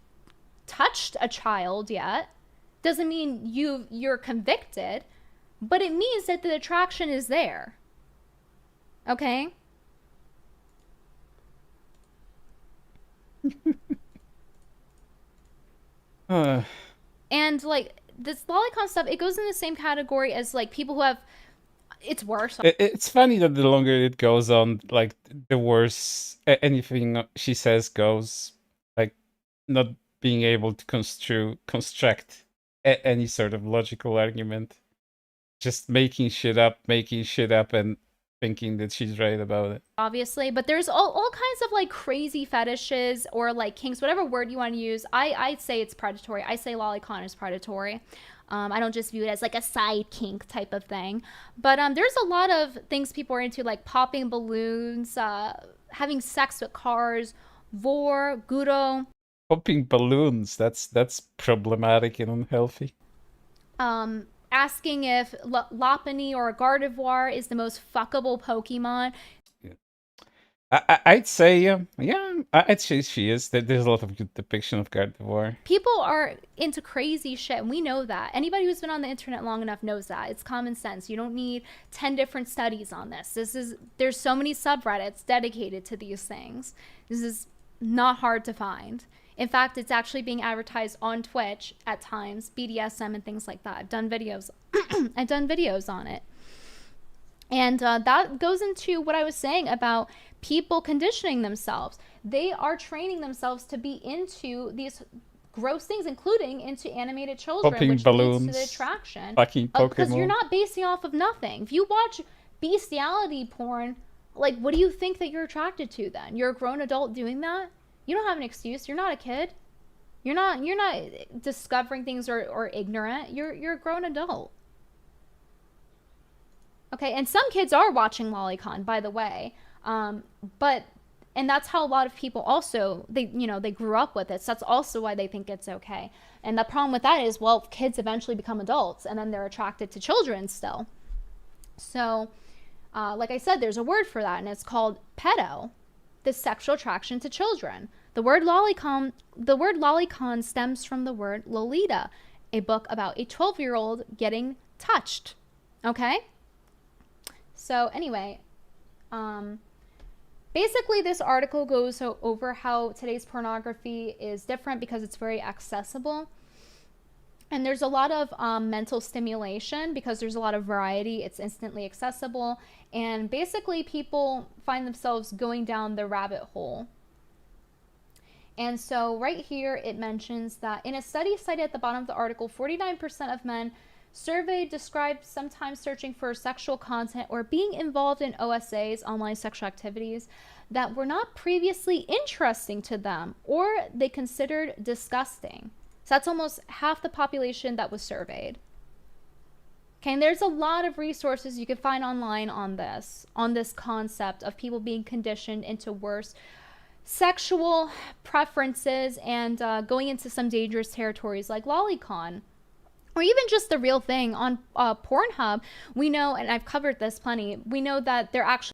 touched a child yet. Doesn't mean you're convicted. But it means that the attraction is there. Okay? And like this lolicon stuff, it goes in the same category as like people who have... It's worse. It's funny that the longer it goes on, like the worse anything she says goes. Like not being able to construct any sort of logical argument. Just making shit up, and thinking that she's right about it. Obviously, but there's all kinds of like crazy fetishes or like kinks, whatever word you want to use. I say it's predatory. I say lolicon is predatory. I don't just view it as like a side kink type of thing. But there's a lot of things people are into, like popping balloons, having sex with cars, vor, guro. Popping balloons, that's problematic and unhealthy. Asking if Lopunny or Gardevoir is the most fuckable Pokemon. I'd say, yeah, I'd say she is. There's a lot of good depiction of Gardevoir. People are into crazy shit, and we know that. Anybody who's been on the internet long enough knows that. It's common sense. You don't need 10 different studies on this. There's so many subreddits dedicated to these things. This is not hard to find. In fact, it's actually being advertised on Twitch at times, BDSM and things like that. I've done videos. I've done videos on it. And that goes into what I was saying about people conditioning themselves. They are training themselves to be into these gross things, including into animated children, Popping which balloons, leads to the attraction. fucking Pokemon. Because you're not basing off of nothing. If you watch bestiality porn, like, what do you think that you're attracted to then? You're a grown adult doing that? You don't have an excuse. You're not a kid. You're not discovering things or ignorant. You're a grown adult. Okay, and some kids are watching Lolicon, by the way, and that's how a lot of people also, they grew up with it, so that's also why they think it's okay. And the problem with that is, well, kids eventually become adults, and then they're attracted to children still. So, like I said, there's a word for that, and it's called pedo, the sexual attraction to children. The word lolicon stems from the word Lolita, a book about a 12-year-old getting touched. Okay? So anyway, basically this article goes over how today's pornography is different because it's very accessible. And there's a lot of mental stimulation because there's a lot of variety. It's instantly accessible. And basically people find themselves going down the rabbit hole. And so right here it mentions that in a study cited at the bottom of the article, 49% of men surveyed described sometimes searching for sexual content or being involved in OSAs, online sexual activities, that were not previously interesting to them or they considered disgusting. So that's almost half the population that was surveyed. Okay, and there's a lot of resources you can find online on this concept of people being conditioned into worse sexual preferences and going into some dangerous territories like Lolicon. Or even just the real thing on Pornhub, we know, and I've covered this plenty, we know that they're actually...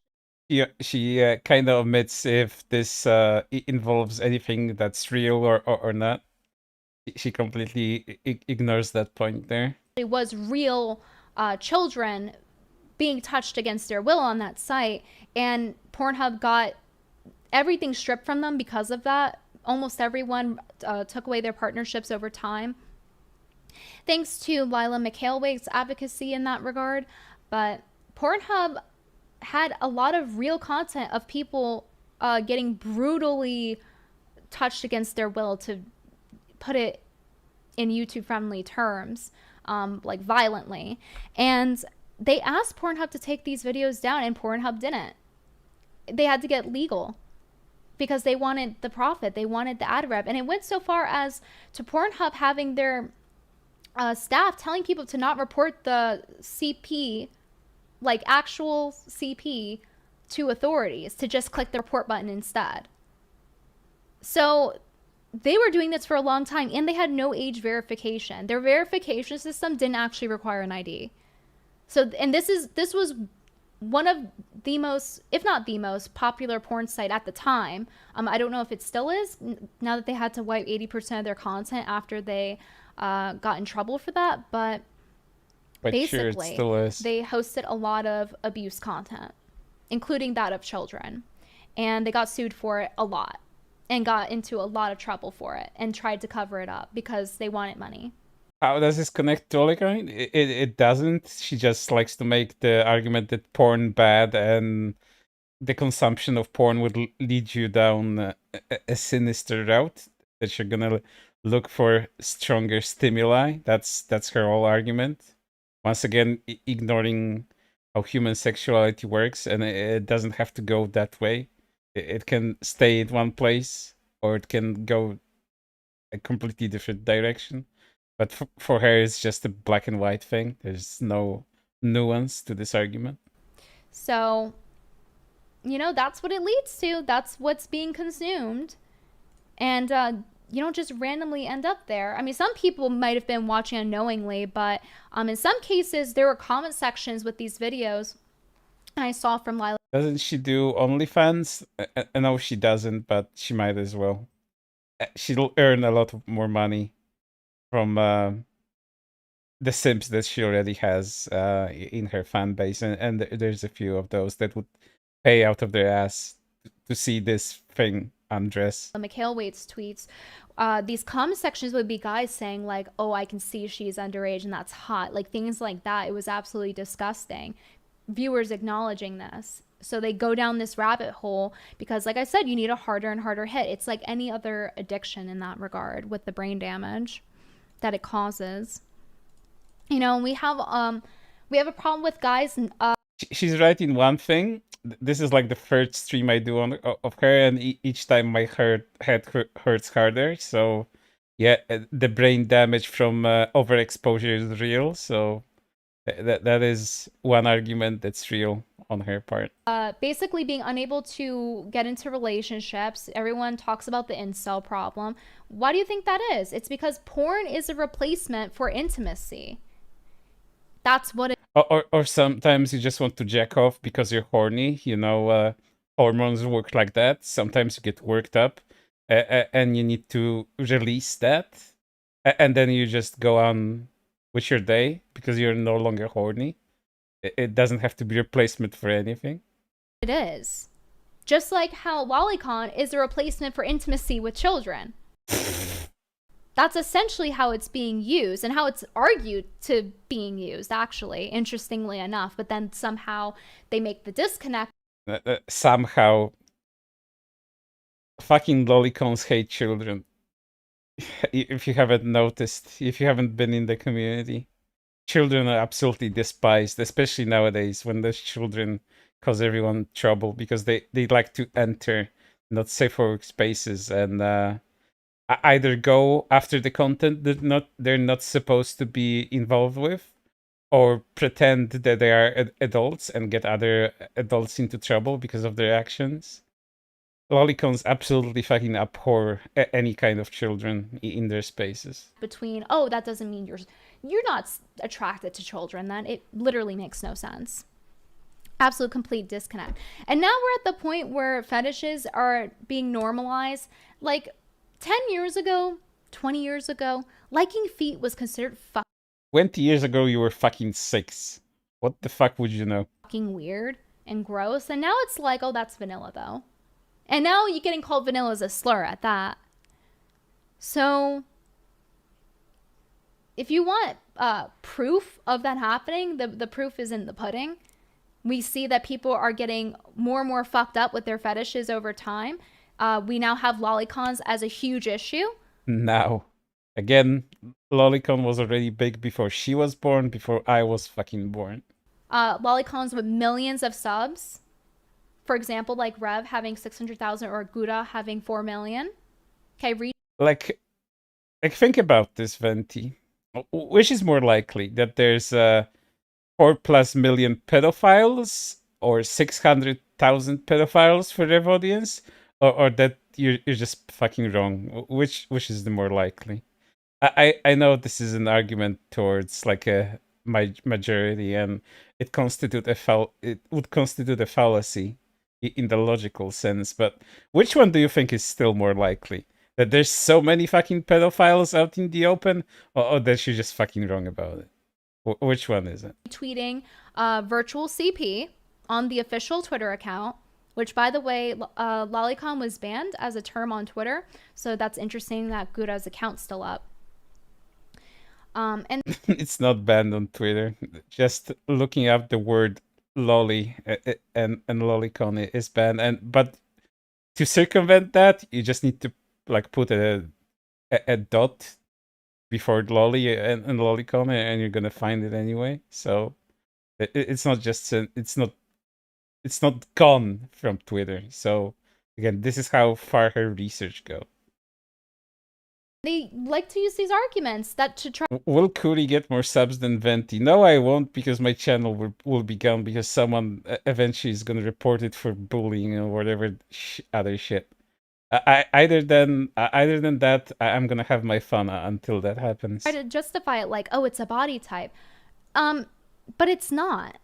Yeah, she kind of omits if this involves anything that's real or not. She completely ignores that point there. It was real children being touched against their will on that site, and Pornhub got everything stripped from them because of that. Almost everyone took away their partnerships over time, thanks to Lila McHalewake's advocacy in that regard. But Pornhub had a lot of real content of people getting brutally touched against their will, to put it in YouTube-friendly terms, like violently. And they asked Pornhub to take these videos down, and Pornhub didn't. They had to get legal because they wanted the profit. They wanted the ad rev. And it went so far as to Pornhub having their staff telling people to not report the CP, like actual CP, to authorities, to just click the report button instead. So they were doing this for a long time, and they had no age verification. Their verification system didn't actually require an ID. So, and this was one of the most, if not the most popular porn site at the time. I don't know if it still is, now that they had to wipe 80% of their content after they got in trouble for that. But basically, sure, it still is. They hosted a lot of abuse content, including that of children. And they got sued for it a lot, and got into a lot of trouble for it, and tried to cover it up because they wanted money. How does this connect to Lolicon? It doesn't. She just likes to make the argument that porn bad and the consumption of porn would lead you down a sinister route, that you're gonna look for stronger stimuli. That's her whole argument. Once again, ignoring how human sexuality works, and it doesn't have to go that way. It can stay in one place, or it can go a completely different direction. But for her, it's just a black and white thing. There's no nuance to this argument. So, that's what it leads to. That's what's being consumed. And you don't just randomly end up there. I mean, some people might have been watching unknowingly, but in some cases, there were comment sections with these videos I saw from Lila. Doesn't she do OnlyFans? I know she doesn't, but she might as well. She'll earn a lot more money from the simps that she already has in her fan base, and there's a few of those that would pay out of their ass to see this thing undress. Mikhail Waite's tweets, these comment sections would be guys saying like, oh, I can see she's underage and that's hot, like things like that. It was absolutely disgusting. Viewers acknowledging this. So they go down this rabbit hole because, like I said, you need a harder and harder hit. It's like any other addiction in that regard with the brain damage that it causes. We have a problem with guys. She's right in one thing. This is like the third stream I do of her, and each time my head hurts harder. So yeah, the brain damage from overexposure is real. So that is one argument that's real on her part. Basically being unable to get into relationships. Everyone talks about the incel problem. Why do you think that is? It's because porn is a replacement for intimacy. That's what it. Or sometimes you just want to jack off because you're horny. Hormones work like that. Sometimes you get worked up, and you need to release that, and then you just go on with your day because you're no longer horny. It doesn't have to be a replacement for anything. It is. Just like how Lolicon is a replacement for intimacy with children. That's essentially how it's being used and how it's argued to being used, actually, interestingly enough. But then somehow they make the disconnect. Somehow, fucking lolicons hate children. If you haven't noticed, if you haven't been in the community, children are absolutely despised, especially nowadays when those children cause everyone trouble because they like to enter not safe for work spaces and either go after the content that they're not supposed to be involved with, or pretend that they are adults and get other adults into trouble because of their actions. Lolicons absolutely fucking abhor any kind of children in their spaces. Between, oh, that doesn't mean you're not attracted to children, then it literally makes no sense. Absolute complete disconnect. And now we're at the point where fetishes are being normalized. Like 10 years ago, 20 years ago, liking feet was considered 20 years ago, you were fucking 6. What the fuck would you know? Fucking weird and gross. And now it's like, oh, that's vanilla though. And now you're getting called vanilla as a slur at that. So if you want proof of that happening, the proof is in the pudding. We see that people are getting more and more fucked up with their fetishes over time. We now have lolicons as a huge issue. Now, again, Lolicon was already big before she was born, before I was fucking born. Lolicons with millions of subs. For example, like Rev having 600,000 or Gouda having 4 million. Okay, like think about this, Venti. Which is more likely, that there's 4+ million pedophiles or 600,000 pedophiles for their audience, or that you're just fucking wrong? Which is the more likely? I know this is an argument towards like a majority, and it would constitute a fallacy in the logical sense, but which one do you think is still more likely? That there's so many fucking pedophiles out in the open, or that you're just fucking wrong about it? Which one is it? Tweeting virtual CP on the official Twitter account, which, by the way, Lolicon was banned as a term on Twitter, so that's interesting that Gouda's account's still up. And it's not banned on Twitter. Just looking up the word lolly and lolicon is banned, but to circumvent that, you just need to like put a dot before lolly and lolicon, and you're gonna find it anyway. So It's not just it's not gone from Twitter. So again, this is how far her research go. They like to use these arguments that to try. Will Kuri get more subs than Venti? No, I won't, because my channel will be gone because someone eventually is gonna report it for bullying or whatever other shit. Either than that, I'm gonna have my fun until that happens. Try to justify it like, oh, it's a body type, but it's not.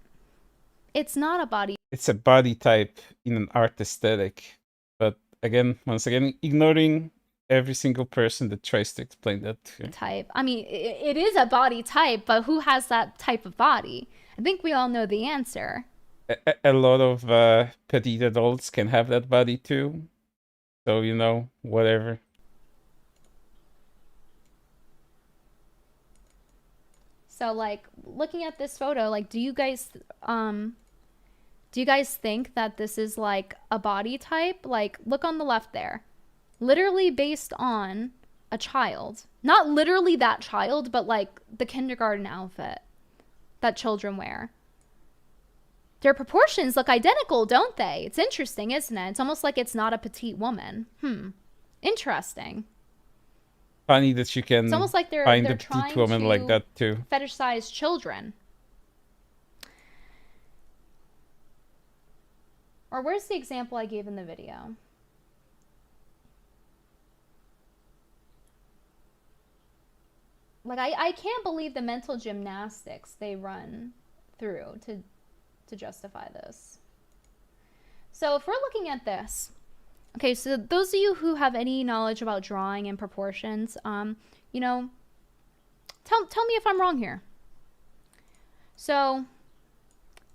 It's not a body. It's a body type in an art aesthetic, but again, once again, ignoring every single person that tries to explain that type. I mean, it is a body type, but who has that type of body? I think we all know the answer. A lot of petite adults can have that body too. So, you know, whatever. So, like, looking at this photo, like, do you guys think that this is like a body type? Like, look on the left there. Literally based on a child. Not literally that child, but like the kindergarten outfit that children wear. Their proportions look identical, don't they? It's interesting, isn't it? It's almost like it's not a petite woman. Interesting. Funny that you can it's almost like they're find a petite woman like that too. Fetishize children. Or where's the example I gave in the video? Like, I can't believe the mental gymnastics they run through to justify this. So if we're looking at this, okay, so those of you who have any knowledge about drawing and proportions, you know, tell me if I'm wrong here. So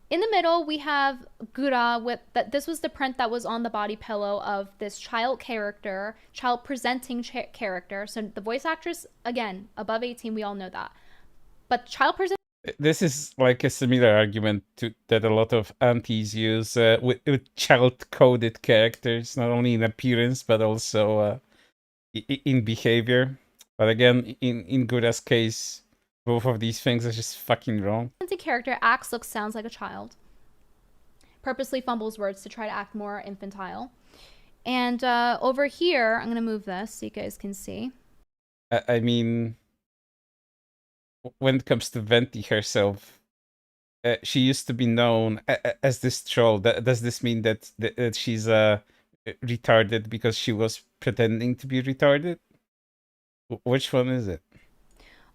in the middle, we have Gura with that. This was the print that was on the body pillow of this child character, child presenting character. So the voice actress, again, above 18, we all know that. But child present. This is like a similar argument that a lot of aunties use with child-coded characters, not only in appearance but also in behavior. But again, in Gura's case, both of these things are just fucking wrong. The character acts, looks, sounds like a child. Purposely fumbles words to try to act more infantile. And over here, I'm going to move this so you guys can see. I mean, when it comes to Venti herself, she used to be known as this troll. Does this mean that she's retarded because she was pretending to be retarded? Which one is it?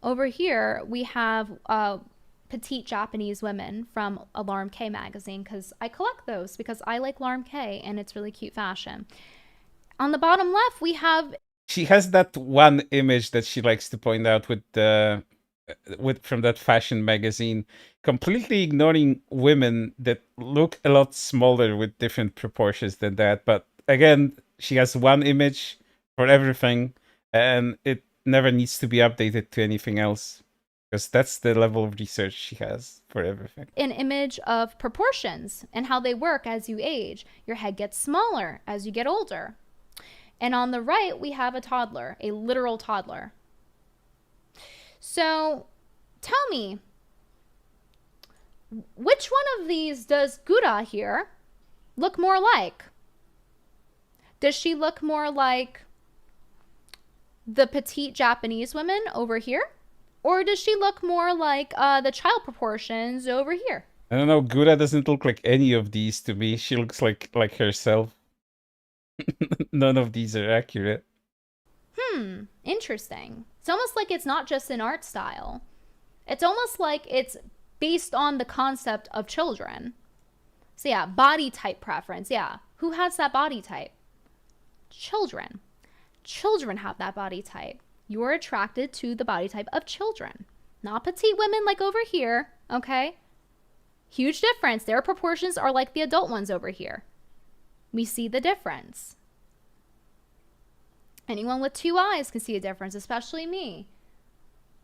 Over here, we have petite Japanese women from Alarm K magazine, because I collect those because I like Alarm K and it's really cute fashion. On the bottom left, we have... She has that one image that she likes to point out with from that fashion magazine, completely ignoring women that look a lot smaller with different proportions than that. But again, she has one image for everything, and it never needs to be updated to anything else, because that's the level of research she has for everything. An image of proportions and how they work as you age. Your head gets smaller as you get older. And on the right, we have a toddler, a literal toddler. So tell me, which one of these does Gura here look more like? Does she look more like the petite Japanese women over here? Or does she look more like the child proportions over here? I don't know, Gura doesn't look like any of these to me. She looks like herself. None of these are accurate. Interesting. It's almost like it's not just an art style. It's almost like it's based on the concept of children. So yeah, body type preference. Yeah, who has that body type? Children. Children have that body type. You're attracted to the body type of children, not petite women like over here, okay? Huge difference. Their proportions are like the adult ones over here. We see the difference. Anyone with two eyes can see a difference, especially me.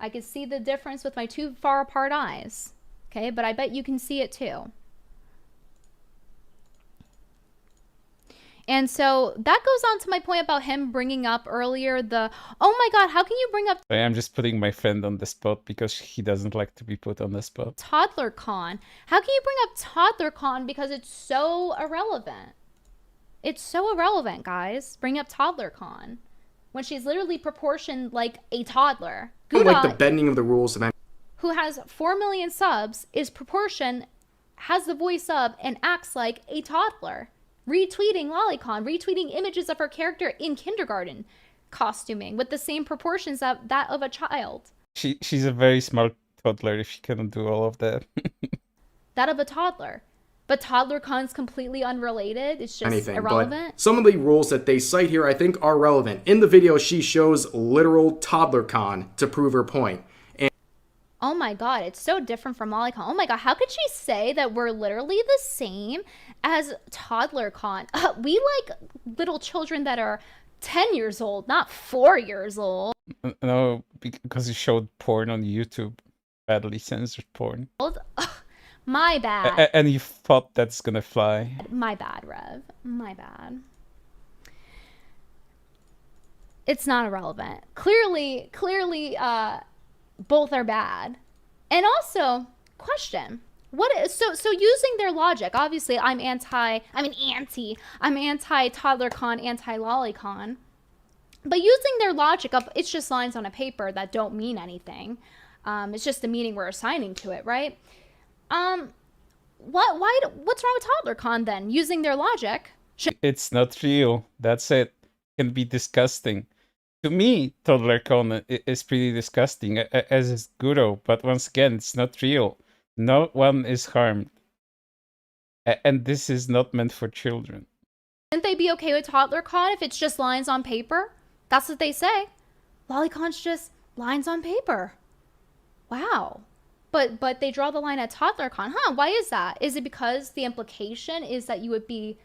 I can see the difference with my two far apart eyes, okay? But I bet you can see it too. And so that goes on to my point about him bringing up earlier oh my God, how can you bring up I'm just putting my friend on the spot because he doesn't like to be put on the spot. toddler con? How can you bring up toddler con because it's so irrelevant? It's so irrelevant, guys. Bring up toddler con when she's literally proportioned like a toddler. I don't like the Gouda, bending of the rules of who has 4 million subs, is proportioned, has the voice up, and acts like a toddler. Retweeting Lolicon, retweeting images of her character in kindergarten costuming with the same proportions of that of a child. She's a very smart toddler if she can do all of that. That of a toddler. But ToddlerCon's completely unrelated. It's just anything. irrelevant. But some of the rules that they cite here, I think, are relevant. In the video, she shows literal ToddlerCon to prove her point. Oh my God, it's so different from Lolicon. Oh my God, how could she say that we're literally the same as ToddlerCon? We like little children that are 10 years old, not 4 years old. No, because you showed porn on YouTube. Badly censored porn. My bad. And you thought that's gonna fly. My bad, Rev. My bad. It's not irrelevant. Clearly, both are bad. And also, question. So using their logic, obviously I'm anti-ToddlerCon, anti-Lolicon. But using their logic of it's just lines on a paper that don't mean anything. It's just the meaning we're assigning to it, right? What's wrong with ToddlerCon then? Using their logic. It's not real. That's it. It can be disgusting. To me, ToddlerCon is pretty disgusting, as is Guro. But once again, it's not real. No one is harmed. And this is not meant for children. Shouldn't they be okay with ToddlerCon if it's just lines on paper? That's what they say. Lolicon's just lines on paper. Wow. But they draw the line at ToddlerCon. Huh, why is that? Is it because the implication is that you would be...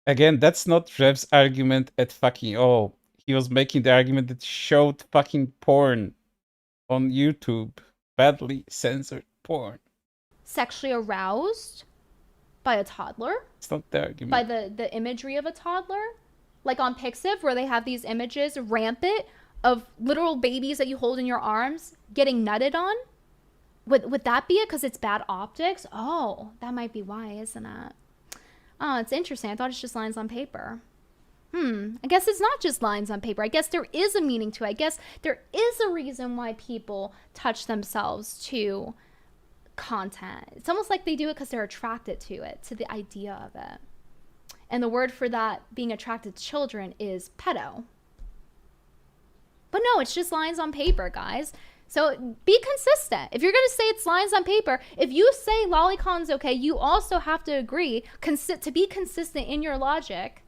Again, that's not Rev's argument at fucking all. He was making the argument that showed fucking porn on YouTube. Badly censored porn. Sexually aroused by a toddler? It's not the argument. By the imagery of a toddler? Like on Pixiv, where they have these images rampant of literal babies that you hold in your arms getting nutted on? Would that be it? Because it's bad optics? Oh, that might be why, isn't it? Oh, it's interesting. I thought it's just lines on paper. I guess it's not just lines on paper. I guess there is a meaning to it. I guess there is a reason why people touch themselves to content. It's almost like they do it because they're attracted to it, to the idea of it. And the word for that, being attracted to children, is pedo. But no, it's just lines on paper, guys. So be consistent. If you're going to say it's lines on paper, if you say Lolicon's okay, you also have to agree to be consistent in your logic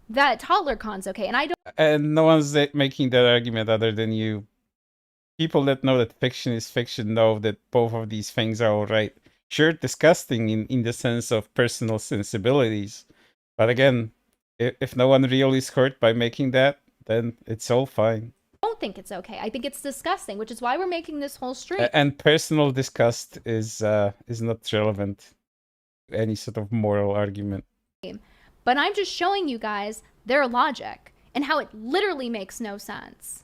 that ToddlerCon's okay. And I don't... And no one's making that argument other than you. People that know that fiction is fiction know that both of these things are alright. Sure, disgusting in the sense of personal sensibilities. But again, if no one really is hurt by making that, then it's all fine. I don't think it's okay. I think it's disgusting, which is why we're making this whole stream. And personal disgust is not relevant to any sort of moral argument. But I'm just showing you guys their logic and how it literally makes no sense.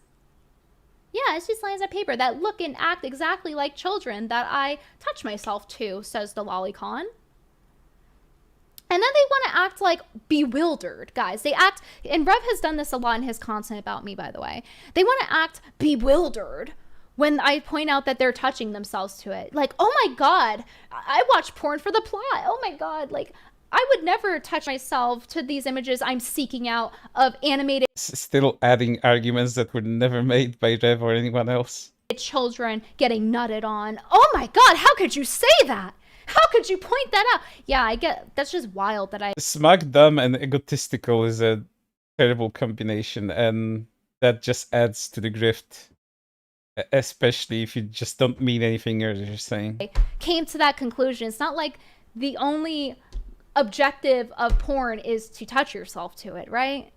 Yeah, it's just lines on paper that look and act exactly like children that I touch myself to, says the Lolicon. And then they want to act like bewildered, guys. They act, and Rev has done this a lot in his content about me, by the way. They want to act bewildered when I point out that they're touching themselves to it. Like, oh my God, I watch porn for the plot. Oh my God, like, I would never touch myself to these images I'm seeking out of animated... Still adding arguments that were never made by Rev or anyone else. ...children getting nutted on. Oh my God, how could you say that? How could you point that out? Yeah, I get... That's just wild that I... Smug, dumb, and egotistical is a terrible combination, and that just adds to the grift. Especially if you just don't mean anything you're saying. Came to that conclusion. It's not like the only objective of porn is to touch yourself to it, right?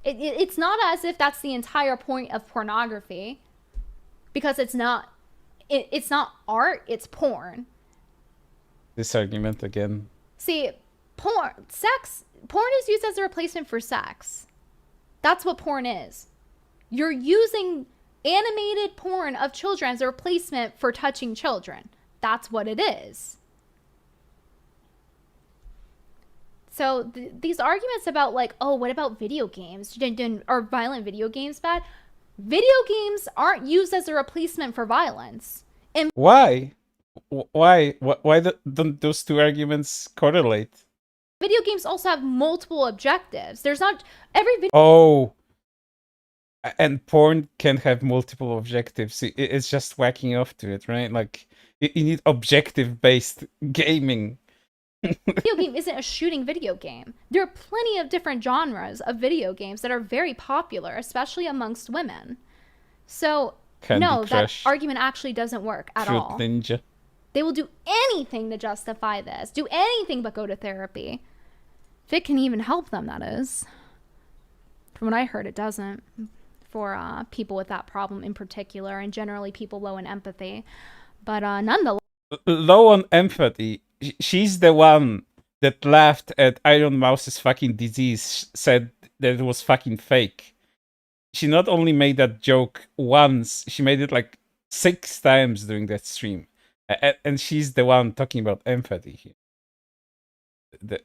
It's not as if that's the entire point of pornography, because it's not art, it's porn. This argument again. See, porn is used as a replacement for sex. That's what porn is. You're using animated porn of children as a replacement for touching children. That's what it is. So these arguments about like, oh, what about video games? Are violent video games bad? Video games aren't used as a replacement for violence. And why? Why don't those two arguments correlate? Video games also have multiple objectives. There's not every video. Oh, and porn can have multiple objectives. It's just whacking off to it, right? Like you need objective-based gaming. Video game isn't a shooting video game. There are plenty of different genres of video games that are very popular, especially amongst women. So no, that argument actually doesn't work at all. Ninja. They will do anything to justify this. Do anything but go to therapy. If it can even help them, that is. From what I heard, it doesn't. For people with that problem in particular, and generally people low in empathy. But nonetheless. Low on empathy. She's the one that laughed at Iron Mouse's fucking disease, said that it was fucking fake. She not only made that joke once, she made it like 6 times during that stream. And she's the one talking about empathy here.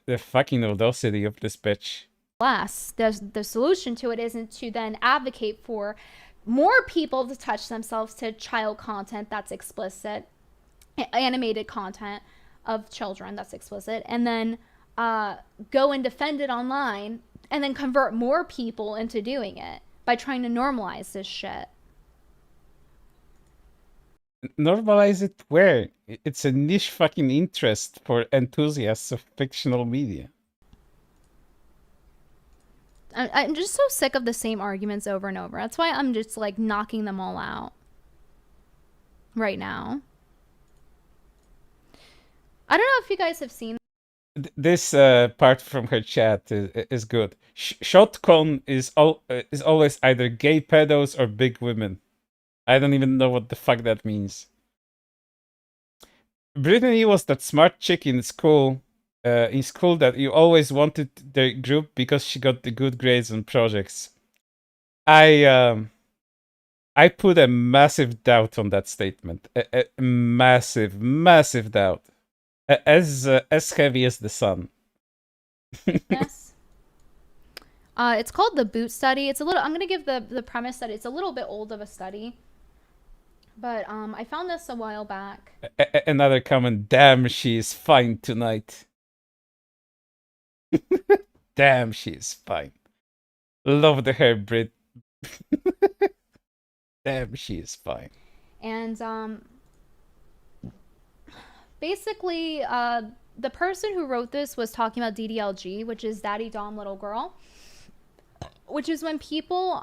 The fucking audacity of this bitch. The solution to it isn't to then advocate for more people to touch themselves to child content that's explicit, animated content of children that's explicit, and then go and defend it online, and then convert more people into doing it by trying to normalize this shit. Normalize it where? It's a niche fucking interest for enthusiasts of fictional media. I'm just so sick of the same arguments over and over. That's why I'm just like knocking them all out right now. I don't know if you guys have seen this part from her chat is good. Shotcon is always either gay pedos or big women. I don't even know what the fuck that means. Brittany was that smart chick in school that you always wanted their group because she got the good grades on projects. I put a massive doubt on that statement. A massive doubt. As heavy as the sun. Yes. It's called the Boot Study. It's a little. I'm gonna give the premise that it's a little bit old of a study, but I found this a while back. Another comment. Damn, she is fine tonight. Damn, she is fine. Love the hair, Brit. Damn, she is fine. And basically, the person who wrote this was talking about DDLG, which is Daddy Dom Little Girl, which is when people,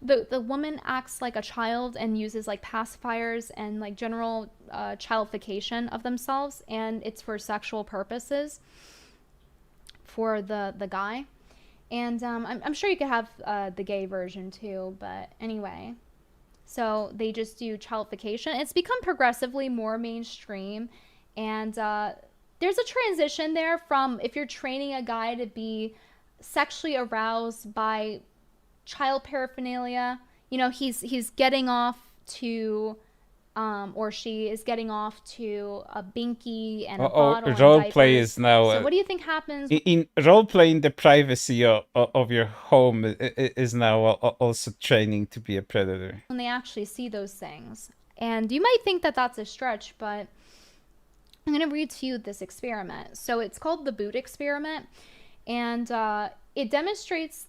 the woman acts like a child and uses like pacifiers and like general childification of themselves, and it's for sexual purposes for the guy. And I'm sure you could have the gay version too, but anyway. So they just do childification. It's become progressively more mainstream. And there's a transition there from if you're training a guy to be sexually aroused by child paraphernalia, you know, he's getting off to, or she is getting off to a binky and a bottle and roleplay is now... So what do you think happens? In roleplay in the privacy of your home is now also training to be a predator. When they actually see those things. And you might think that that's a stretch, but I'm going to read to you this experiment. So it's called the Boot Experiment. And it demonstrates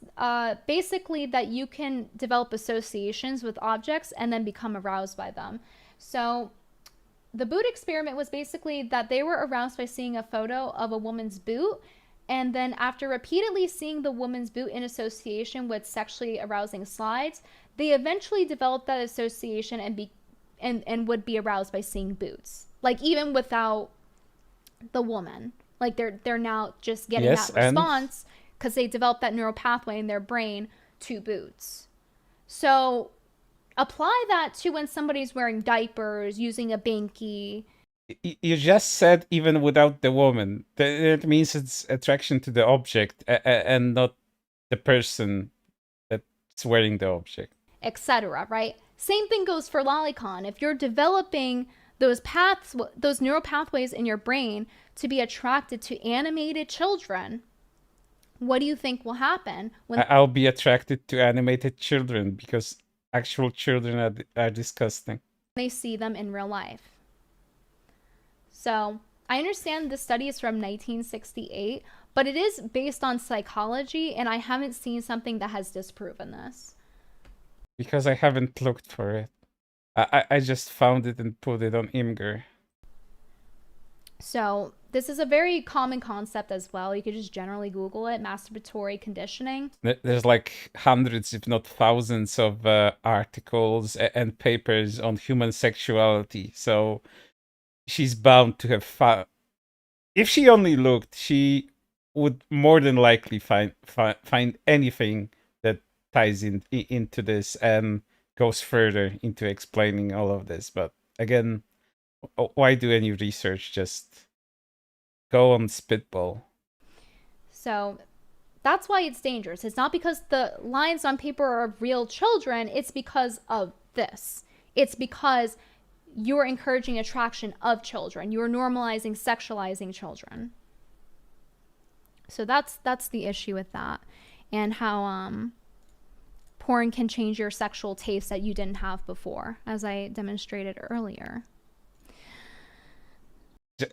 basically that you can develop associations with objects and then become aroused by them. So the boot experiment was basically that they were aroused by seeing a photo of a woman's boot. And then after repeatedly seeing the woman's boot in association with sexually arousing slides, they eventually developed that association and would be aroused by seeing boots. Like even without the woman. Like they're now just getting that response because they developed that neural pathway in their brain to boots. So apply that to when somebody's wearing diapers, using a binky, You just said even without the woman. That means it's attraction to the object and not the person that's wearing the object. Etc., right? Same thing goes for Lolicon. If you're developing those neural pathways in your brain to be attracted to animated children, what do you think will happen when I'll be attracted to animated children because actual children are disgusting. they see them in real life? So I understand the study is from 1968, but it is based on psychology, and I haven't seen something that has disproven this. Because I haven't looked for it. I just found it and put it on Imgur. So this is a very common concept as well. You could just generally Google it, masturbatory conditioning. There's like hundreds, if not thousands, of articles and papers on human sexuality. So she's bound to have found. If she only looked, she would more than likely find anything that ties into this and goes further into explaining all of this. But again, why do any research? Just go on spitball. So that's why it's dangerous. It's not because the lines on paper are of real children. It's because of this. It's because you're encouraging attraction of children. You're normalizing sexualizing children. So that's the issue with that, and how porn can change your sexual taste that you didn't have before, as I demonstrated earlier.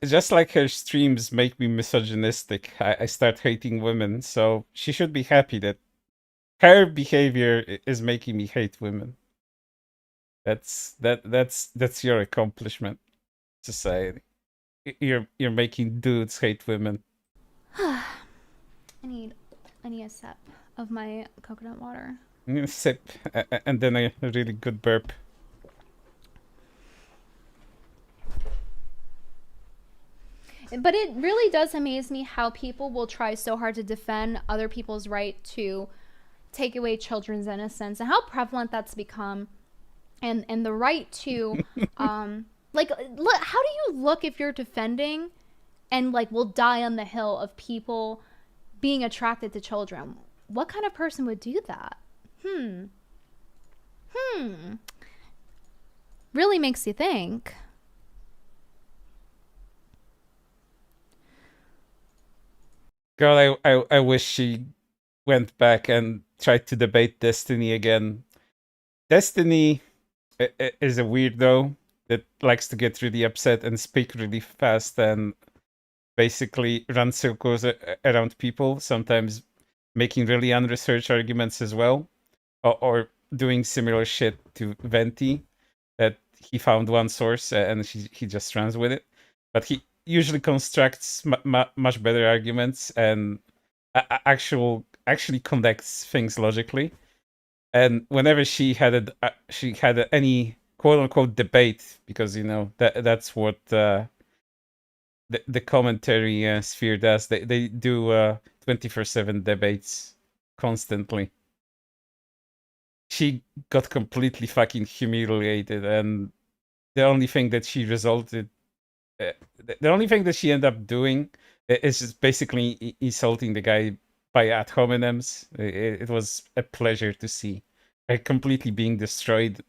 Just like her streams make me misogynistic, I start hating women. So she should be happy that her behavior is making me hate women. That's your accomplishment, society. You're making dudes hate women. I need a sip of my coconut water. I'm gonna sip and then a really good burp. But it really does amaze me how people will try so hard to defend other people's right to take away children's innocence, and how prevalent that's become. And the right to like, look, how do you look if you're defending and like will die on the hill of people being attracted to children? What kind of person would do that? Really makes you think. God, I wish she went back and tried to debate Destiny again. Destiny is a weirdo that likes to get really upset and speak really fast and basically run circles around people, sometimes making really unresearched arguments as well, or doing similar shit to Venti, that he found one source and he just runs with it. But he usually constructs much better arguments and actually connects things logically. And whenever she had any quote unquote debate, because you know that's what the commentary sphere does. They do 24/7 debates constantly. She got completely fucking humiliated, and the only thing that she resulted, the only thing that she ended up doing is just basically insulting the guy by ad hominems. It was a pleasure to see her completely being destroyed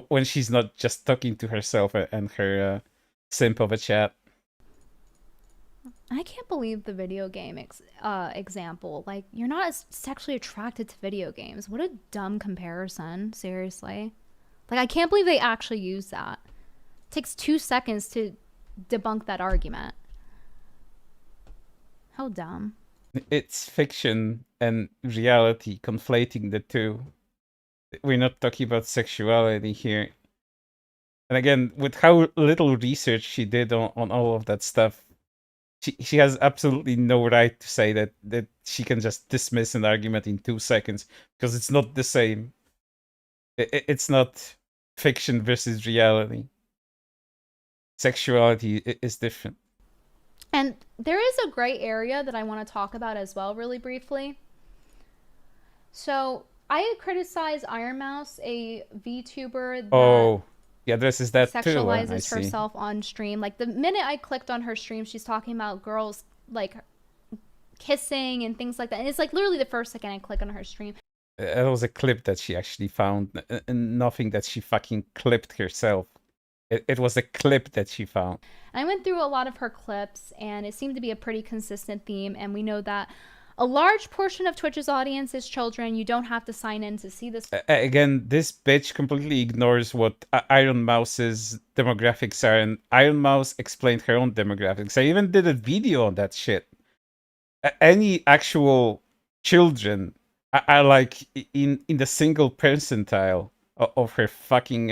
when she's not just talking to herself and her simp of a chat. I can't believe the video game example. Like, you're not as sexually attracted to video games. What a dumb comparison. Seriously. Like, I can't believe they actually use that. It takes 2 seconds to debunk that argument. How dumb. It's fiction and reality, conflating the two. We're not talking about sexuality here. And again, with how little research she did on all of that stuff, she has absolutely no right to say that she can just dismiss an argument in 2 seconds, because it's not the same. It's not fiction versus reality. Sexuality is different. And there is a gray area that I want to talk about as well, really briefly. So I criticize Iron Mouse, a VTuber that He addresses that too. I Sexualizes see. herself on stream. Like the minute I clicked on her stream, she's talking about girls like kissing and things like that. And it's like literally the first second I click on her stream. It was a clip that she actually found, and nothing that she fucking clipped herself. It was a clip that she found. I went through a lot of her clips, and it seemed to be a pretty consistent theme. And we know that a large portion of Twitch's audience is children. You don't have to sign in to see this. Again, this bitch completely ignores what Iron Mouse's demographics are, and Iron Mouse explained her own demographics. I even did a video on that shit. Any actual children are like in the single percentile of her fucking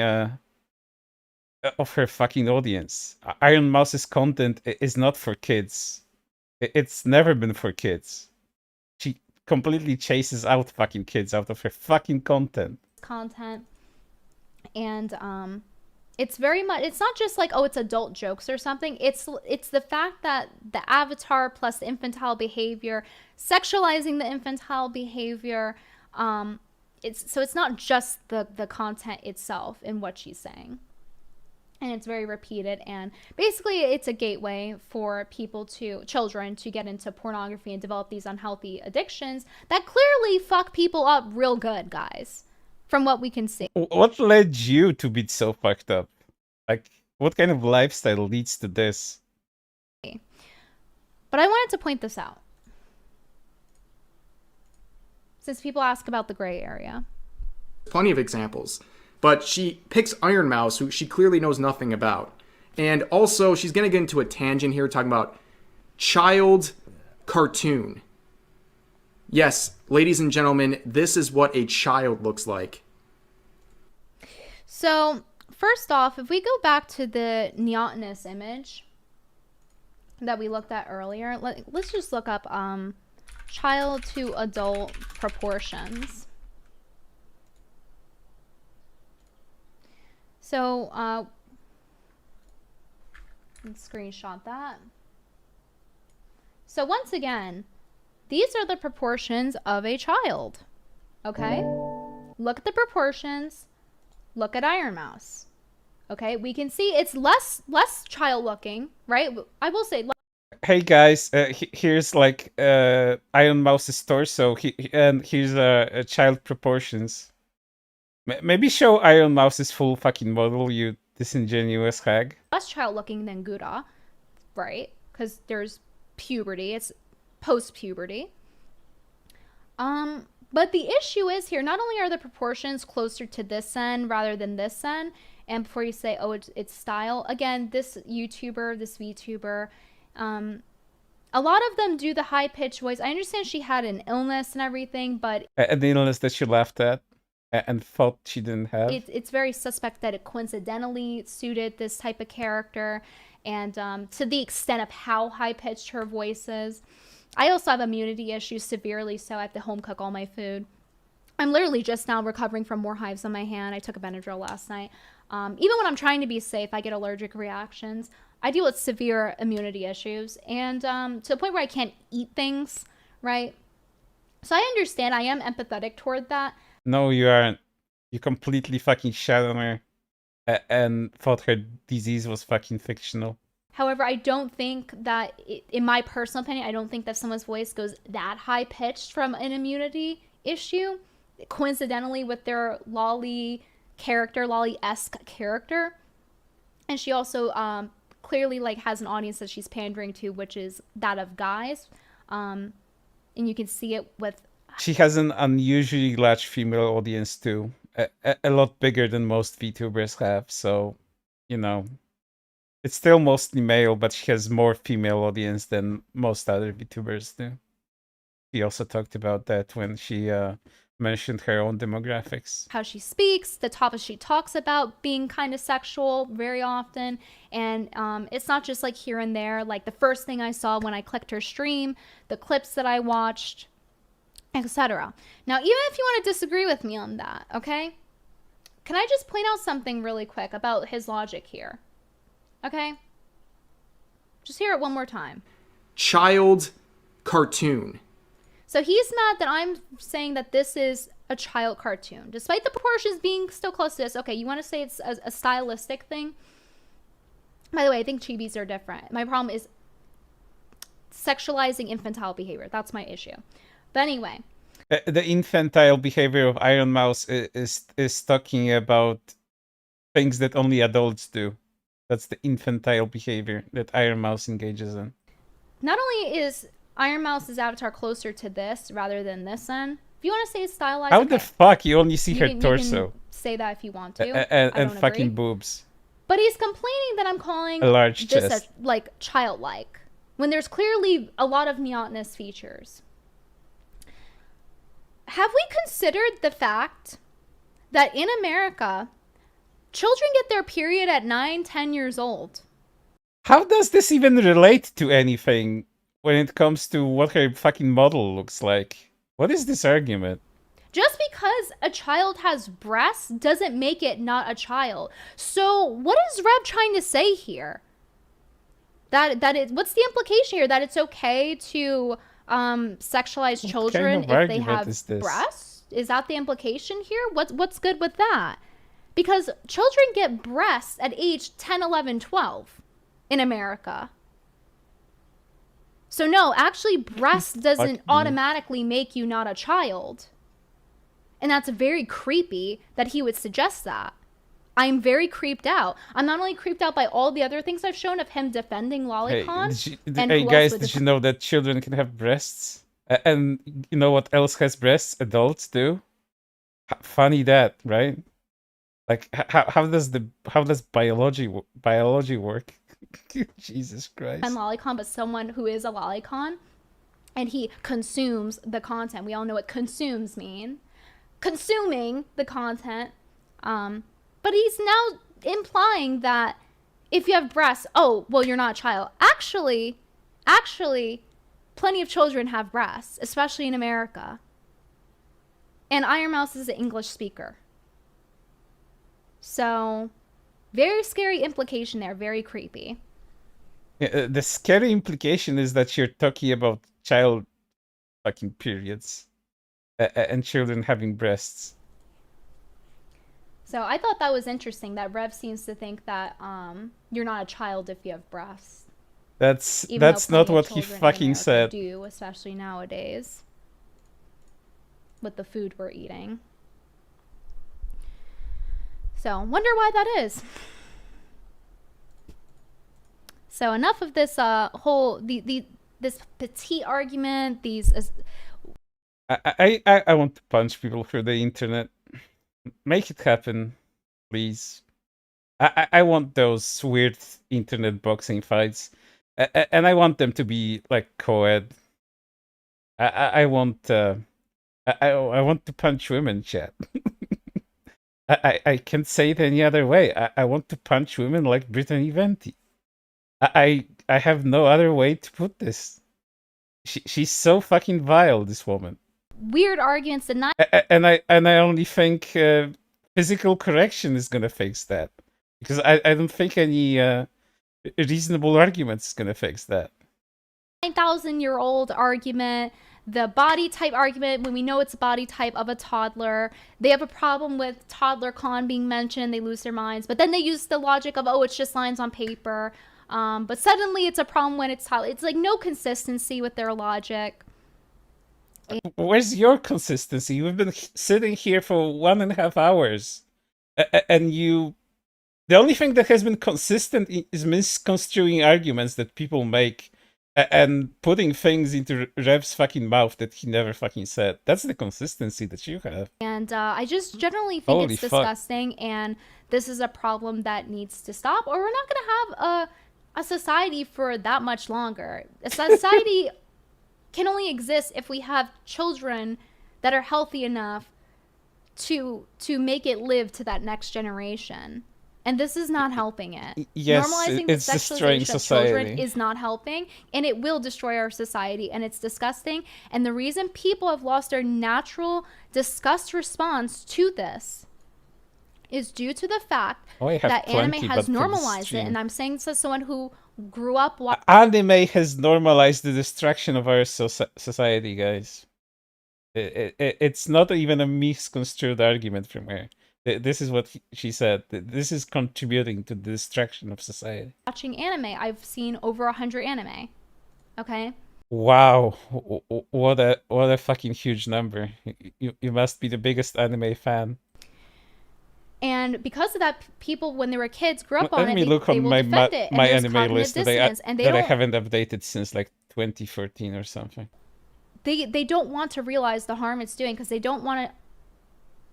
audience. Iron Mouse's content is not for kids. It's never been for kids. She completely chases out fucking kids out of her fucking content. And it's very much, it's not just like, oh, it's adult jokes or something. It's the fact that the avatar plus the infantile behavior, sexualizing the infantile behavior, it's not just the content itself in what she's saying. And it's very repeated, and basically it's a gateway for children to get into pornography and develop these unhealthy addictions that clearly fuck people up real good, guys, from what we can see. What led you to be so fucked up? Like, what kind of lifestyle leads to this? But I wanted to point this out, since people ask about the gray area. Plenty of examples. But she picks Iron Mouse, who she clearly knows nothing about. And also, she's going to get into a tangent here talking about child cartoon. Yes, ladies and gentlemen, this is what a child looks like. So, first off, if we go back to the neotenous image that we looked at earlier, let's just look up child to adult proportions. So, let's screenshot that. So once again, these are the proportions of a child. Okay? Look at the proportions. Look at Iron Mouse. Okay? We can see it's less child looking, right? I will say. Hey guys, here's like Iron Mouse's torso, and here's a child proportions. Maybe show Iron Mouse's full fucking model, you disingenuous hag. Less child looking than Gouda, right? Because there's puberty. It's post-puberty. But the issue is here, not only are the proportions closer to this end rather than this end, and before you say, oh, it's style, again, this YouTuber, this VTuber, a lot of them do the high-pitched voice. I understand she had an illness and everything, but... An illness that she laughed at and thought she didn't have. It's very suspect that it coincidentally suited this type of character, and to the extent of how high-pitched her voice is. I also have immunity issues, severely so. I have to home cook all my food. I'm literally just now recovering from more hives on my hand. I took a Benadryl last night. Even when I'm trying to be safe, I get allergic reactions. I deal with severe immunity issues, and to the point where I can't eat things, right? So I understand. I am empathetic toward that. No, you aren't. You completely fucking shat on her and thought her disease was fucking fictional. However, I don't think that, in my personal opinion, I don't think that someone's voice goes that high-pitched from an immunity issue, coincidentally with their Lolly-esque character. And she also clearly like has an audience that she's pandering to, which is that of guys. And you can see it with... She has an unusually large female audience too. A lot bigger than most VTubers have, so, you know. It's still mostly male, but she has more female audience than most other VTubers do. She also talked about that when she mentioned her own demographics. How she speaks, the topics she talks about being kind of sexual very often. And it's not just like here and there. Like the first thing I saw when I clicked her stream, the clips that I watched, etc. Now, even if you want to disagree with me on that, okay? Can I just point out something really quick about his logic here? Okay? Just hear it one more time. Child cartoon. So he's mad that I'm saying that this is a child cartoon, despite the proportions being still close to this. Okay, you want to say it's a stylistic thing? By the way, I think chibis are different. My problem is sexualizing infantile behavior. That's my issue. But anyway. The infantile behavior of Iron Mouse is talking about things that only adults do. That's the infantile behavior that Iron Mouse engages in. Not only is Iron Mouse's avatar closer to this rather than this end, if you want to say it's stylized, how okay. the fuck you only see her torso? You can say that if you want to. And fucking boobs. But he's complaining that I'm calling a large this chest. like childlike, when there's clearly a lot of neotenous features. Have we considered the fact that in America, children get their period at 9, 10 years old? How does this even relate to anything when it comes to what her fucking model looks like? What is this argument? Just because a child has breasts doesn't make it not a child. So what is Reb trying to say here? What's the implication here? That it's okay to sexualize children if they have breasts? Is that the implication here? What's good with that? Because children get breasts at age 10, 11, 12 in America. So no, actually breasts doesn't automatically make you not a child. And that's very creepy that he would suggest that. I'm very creeped out. I'm not only creeped out by all the other things I've shown of him defending Lolicon. Hey guys, did you know that children can have breasts? And you know what else has breasts? Adults do. Funny that, right? Like how does biology work? Jesus Christ. And Lolicon, but someone who is a Lolicon, and he consumes the content. We all know what consumes mean. Consuming the content. But he's now implying that if you have breasts, oh, well, you're not a child. Actually, plenty of children have breasts, especially in America. And Iron Mouse is an English speaker. So, very scary implication there, very creepy. Yeah, the scary implication is that you're talking about child fucking periods and children having breasts. So I thought that was interesting that Rev seems to think that you're not a child if you have breasts. That's not what he fucking said. Do, especially nowadays with the food we're eating. So wonder why that is. So enough of this whole this petite argument. I want to punch people through the internet. Make it happen, please. I want those weird internet boxing fights, and I want them to be like co-ed. I want to punch women, chat. I can't say it any other way. I want to punch women like Brittany Venti. I have no other way to put this. She's so fucking vile, this woman. Weird arguments and not. And I only think physical correction is gonna fix that, because I don't think any reasonable arguments is gonna fix that. 9,000-year-old argument. The body type argument, when we know it's a body type of a toddler. They have a problem with toddler con being mentioned. They lose their minds. But then they use the logic of, oh, it's just lines on paper. But suddenly it's a problem when it's toddler. It's like no consistency with their logic. Where's your consistency? We've been sitting here for 1.5 hours. And the only thing that has been consistent is misconstruing arguments that people make. And putting things into Rev's fucking mouth that he never fucking said. That's the consistency that you have. And I just generally think it's disgusting, and this is a problem that needs to stop, or we're not going to have a society for that much longer. A society can only exist if we have children that are healthy enough to make it live to that next generation. And this is not helping it. Yes, normalizing it's the destroying sexualization of society. children is not helping, and it will destroy our society, and it's disgusting. And the reason people have lost their natural disgust response to this is due to the fact that anime has normalized it. And I'm saying this as someone who grew up watching. Anime has normalized the destruction of our society, guys. It's not even a misconstrued argument from her. This is what she said. This is contributing to the destruction of society. Watching anime, I've seen over 100 anime. Okay. Wow, what a fucking huge number. You must be the biggest anime fan. And because of that, people when they were kids grew up Let on it. me look they on will my defend it. And my there's anime cognitive list that dissonance, and I haven't updated since like 2014 or something. They don't want to realize the harm it's doing because they don't want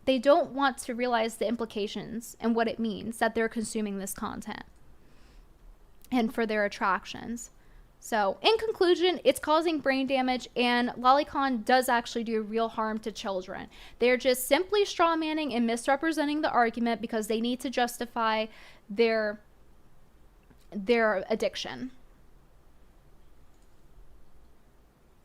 to realize the implications and what it means that they're consuming this content and for their attractions. So in conclusion, it's causing brain damage, and Lolicon does actually do real harm to children. They're just simply strawmanning and misrepresenting the argument because they need to justify their addiction.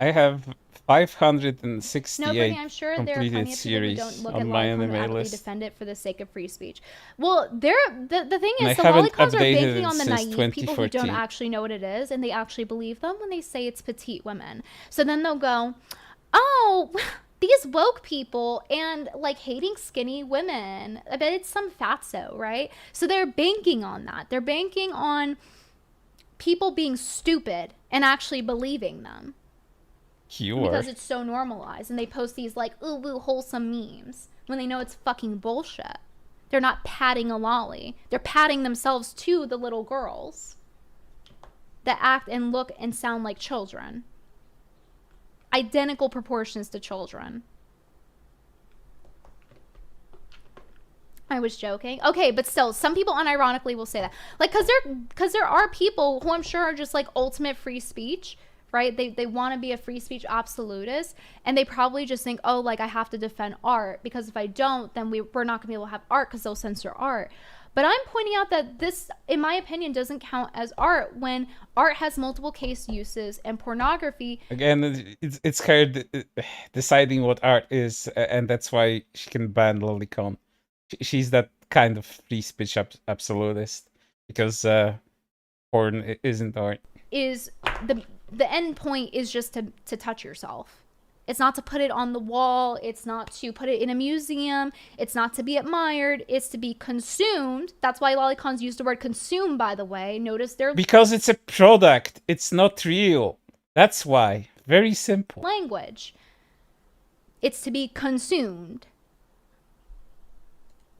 I have 568 no, Brittany, I'm sure there are completed plenty of people who series don't look on at my Lolicon and anime actively list. defend it for the sake of free speech. Well, the thing And is, I the haven't Lolicons are updated banking it on the since naive people who don't 2014. actually know what it is, and they actually believe them when they say it's petite women. So then they'll go, oh, these woke people and like hating skinny women. I bet it's some fatso, right? So they're banking on that. They're banking on people being stupid and actually believing them. Because it's so normalized, and they post these like ooh woo wholesome memes when they know it's fucking bullshit. They're not patting a lolly, they're patting themselves to the little girls that act and look and sound like children, identical proportions to children. I was joking. Okay, but still, some people unironically will say that, like, because there are people who I'm sure are just like ultimate free speech, right? They want to be a free speech absolutist, and they probably just think, oh, like I have to defend art because if I don't, then we're not gonna be able to have art because they'll censor art. But I'm pointing out that this, in my opinion, doesn't count as art when art has multiple case uses, and pornography. Again, it's her deciding what art is, and that's why she can ban Lolicon. She's that kind of free speech absolutist because porn isn't art. Is the end point is just to touch yourself. It's not to put it on the wall. It's not to put it in a museum. It's not to be admired. It's to be consumed. That's why Lolicons use the word consume, by the way. Notice their because it's a product. It's not real. That's why. Very simple. Language. It's to be consumed.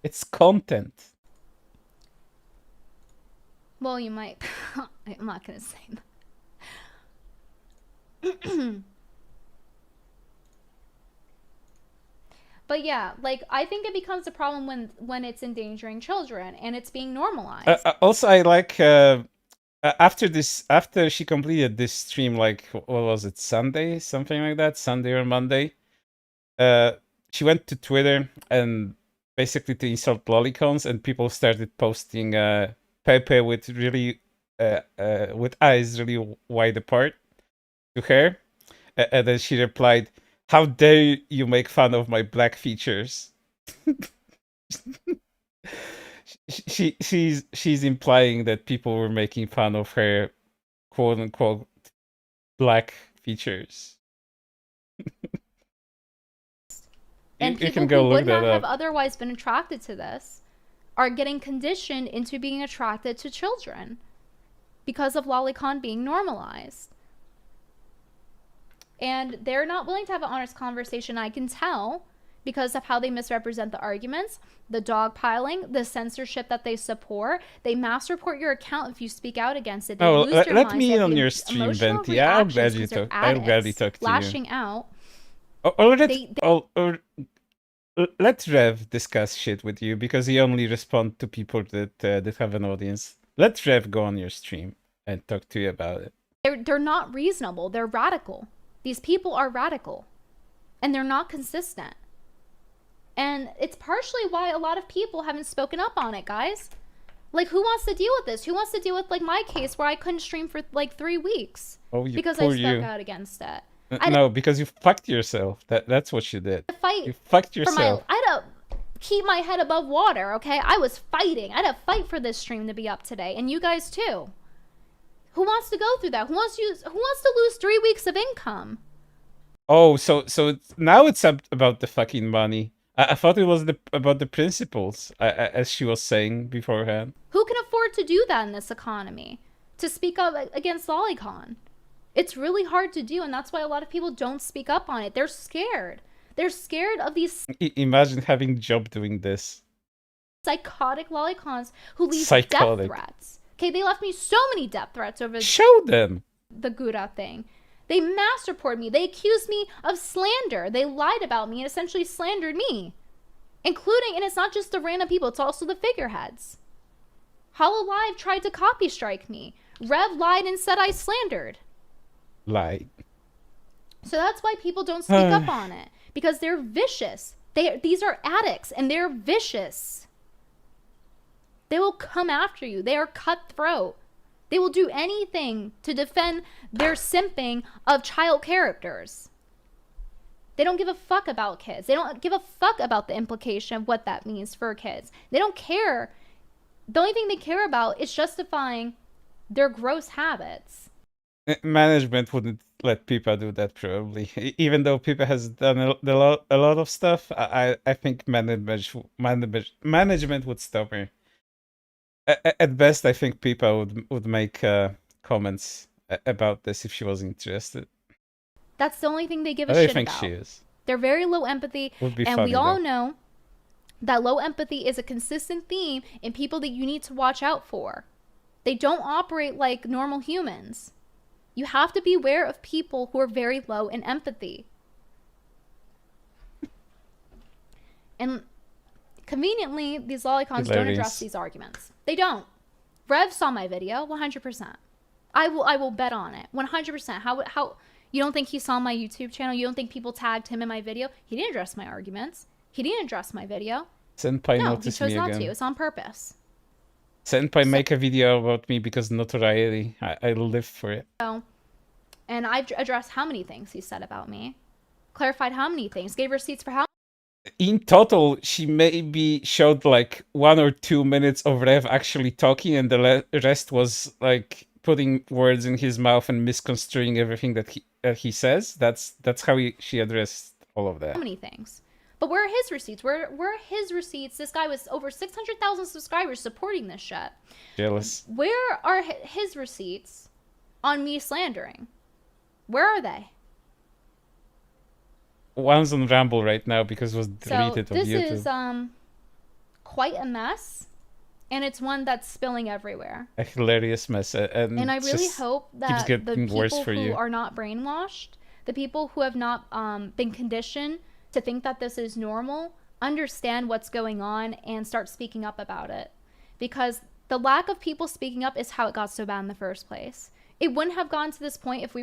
It's content. Well, you might. I'm not going to say that. But yeah, like I think it becomes a problem when it's endangering children and it's being normalized. Also, I like after she completed this stream, like what was it, Sunday, something like that, Sunday or Monday. She went to Twitter and basically to insult lolicons, and people started posting Pepe with really with eyes really wide apart to her, and then she replied, "How dare you make fun of my black features?" she's implying that people were making fun of her quote unquote black features. And you people can go who look would that not have up. otherwise been attracted to this are getting conditioned into being attracted to children because of Lolicon being normalized. And they're not willing to have an honest conversation, I can tell, because of how they misrepresent the arguments, the dogpiling, the censorship that they support. They mass report your account if you speak out against it. They lose your let minds. me They in have on the your stream, emotional Venti. I'll reactions gladly 'cause they're talk. I'll gladly addicts, talk to lashing you. out. Let Rev discuss shit with you because he only responds to people that have an audience. Let Rev go on your stream and talk to you about it. They're not reasonable. They're radical. These people are radical, and they're not consistent. And it's partially why a lot of people haven't spoken up on it, guys. Like, who wants to deal with this? Who wants to deal with like my case where I couldn't stream for like 3 weeks because I spoke out against it? No, because you fucked yourself. That's what you did. You fucked yourself. I had to keep my head above water, okay? I was fighting. I had to fight for this stream to be up today, and you guys too. Who wants to go through that? Who wants to lose 3 weeks of income? Oh, so now it's about the fucking money. I thought it was about the principles, as she was saying beforehand. Who can afford to do that in this economy? To speak up against Lolicon? It's really hard to do, and that's why a lot of people don't speak up on it. They're scared. They're scared of these Imagine having a job doing this. psychotic Lolicons who leave death threats. Okay, they left me so many death threats over Show them the Gura thing. They mass reported me. They accused me of slander. They lied about me and essentially slandered me. Including, and it's not just the random people, it's also the figureheads. Hololive tried to copy strike me. Rev lied and said I slandered. Lied. So that's why people don't speak up on it. Because they're vicious. These are addicts and they're vicious. They will come after you. They are cutthroat. They will do anything to defend their simping of child characters. They don't give a fuck about kids. They don't give a fuck about the implication of what that means for kids. They don't care. The only thing they care about is justifying their gross habits. Management wouldn't let Pipa do that, probably. Even though Pipa has done a lot of stuff, I think management would stop her. At best, I think Pipa would make comments about this if she was interested. That's the only thing they give a shit about. I think she is. They're very low empathy, and we all know that low empathy is a consistent theme in people that you need to watch out for. They don't operate like normal humans. You have to be aware of people who are very low in empathy. And conveniently, these Lolicons don't address these arguments. They don't. Rev saw my video, 100%. I will bet on it, 100%. How you don't think he saw my YouTube channel? You don't think people tagged him in my video? He didn't address my arguments. He didn't address my video. Senpai no, noticed he chose me not again. to. It's on purpose. Senpai make a video about me because notoriety. I live for it. So, and I've addressed how many things he said about me. Clarified how many things. Gave receipts for how. In total, she maybe showed like 1 or 2 minutes of Rev actually talking, and the rest was like putting words in his mouth and misconstruing everything that he says. That's how she addressed all of that. How many things? But where are his receipts? Where are his receipts? This guy was over 600,000 subscribers supporting this shit. Jealous. Where are his receipts on me slandering? Where are they? One's on Ramble right now because it was deleted on YouTube. This is quite a mess, and it's one that's spilling everywhere. A hilarious mess, and I really hope that the people who are not brainwashed, the people who have not been conditioned to think that this is normal, understand what's going on and start speaking up about it. Because the lack of people speaking up is how it got so bad in the first place. It wouldn't have gone to this point if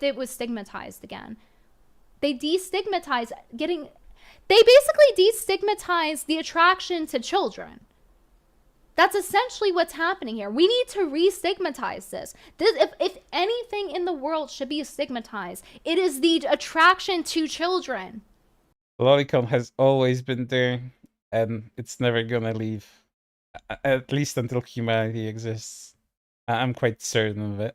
it was stigmatized again. They destigmatize they basically destigmatize the attraction to children. That's essentially what's happening here. We need to re-stigmatize this. If anything in the world should be stigmatized, it is the attraction to children. Lolicon has always been there, and it's never gonna leave. At least until humanity exists. I'm quite certain of it.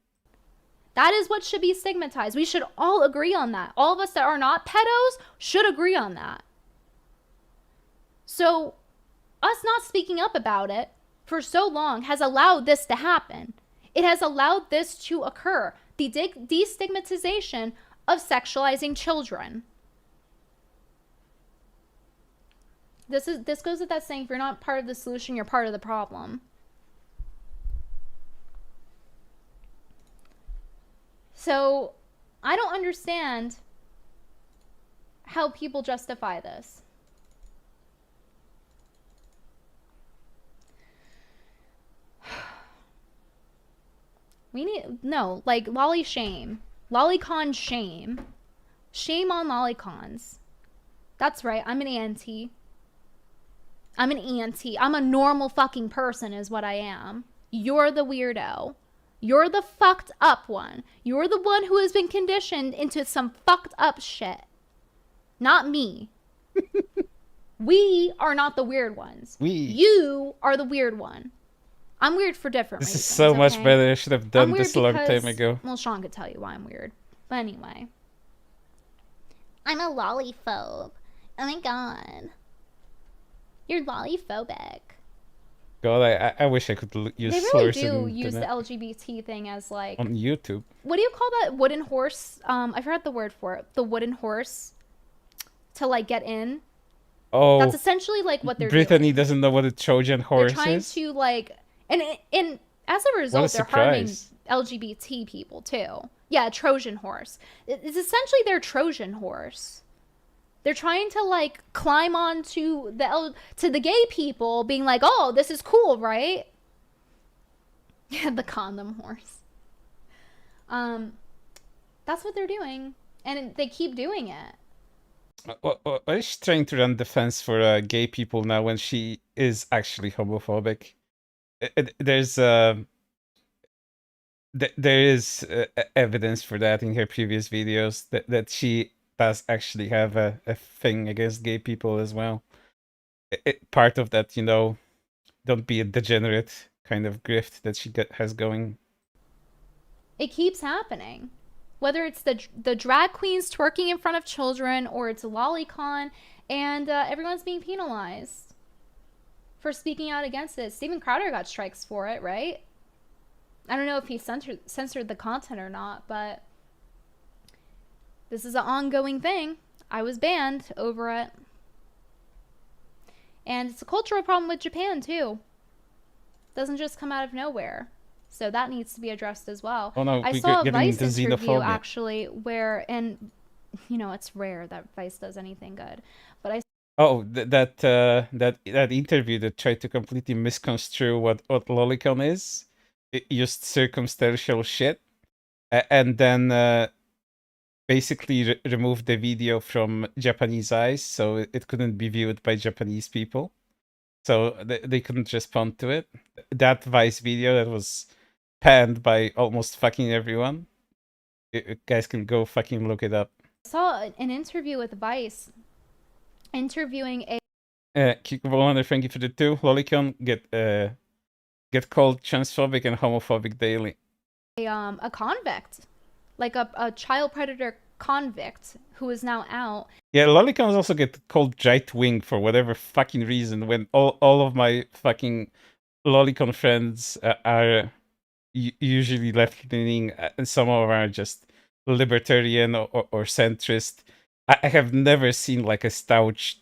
That is what should be stigmatized. We should all agree on that. All of us that are not pedos should agree on that. So, us not speaking up about it for so long has allowed this to happen. It has allowed this to occur. The destigmatization of sexualizing children. This goes with that saying, if you're not part of the solution, you're part of the problem. So, I don't understand how people justify this. Like lolly shame. Lolicon shame. Shame on lolicons. That's right, I'm an auntie. I'm a normal fucking person is what I am. You're the weirdo. You're the fucked up one. You're the one who has been conditioned into some fucked up shit. Not me. We are not the weird ones. You are the weird one. I'm weird for different reasons. This is so much better. I should have done this a long time ago. Well, Sean could tell you why I'm weird. But anyway. I'm a lolliphobe. Oh my god. You're lolliphobic. God, I wish I could use They really slurs do in use the internet LGBT thing as like on YouTube. what do you call that wooden horse? I forgot the word for it. The wooden horse to like get in. Oh, That's essentially like what they're Brittany doing. doesn't know what a Trojan They're horse trying is. to like and as a What a result they're harming surprise. LGBT people too. Yeah, Trojan horse. It's essentially their Trojan horse. They're trying to like climb on to the gay people, being like, "Oh, this is cool, right?" Yeah, the condom horse. That's what they're doing, and they keep doing it. Why is she trying to run defense for gay people now when she is actually homophobic? There's there is evidence for that in her previous videos that she does actually have a thing against gay people as well. Part of that, you know, don't be a degenerate kind of grift that she has going. It keeps happening. Whether it's the drag queens twerking in front of children or it's Lolicon, and everyone's being penalized for speaking out against it. Steven Crowder got strikes for it, right? I don't know if he censored the content or not, but this is an ongoing thing. I was banned over it. And it's a cultural problem with Japan, too. Doesn't just come out of nowhere. So that needs to be addressed as well. Oh no, I we're saw a getting Vice into interview, xenophobia. actually, where, and, you know, it's rare that Vice does anything good. But I Oh, that interview that tried to completely misconstrue what Lolicon is. It used circumstantial shit, and then basically removed the video from Japanese eyes, so it couldn't be viewed by Japanese people. So they couldn't respond to it. That Vice video that was panned by almost fucking everyone. You guys can go fucking look it up. saw an interview with Vice interviewing a Kick100, thank you for the 2. Lolicon, get called transphobic and homophobic daily. a convict, like a child predator convict who is now out. Yeah, Lolicons also get called right wing for whatever fucking reason. When all of my fucking Lolicon friends are usually left leaning, and some of them are just libertarian or centrist. I have never seen like a stouch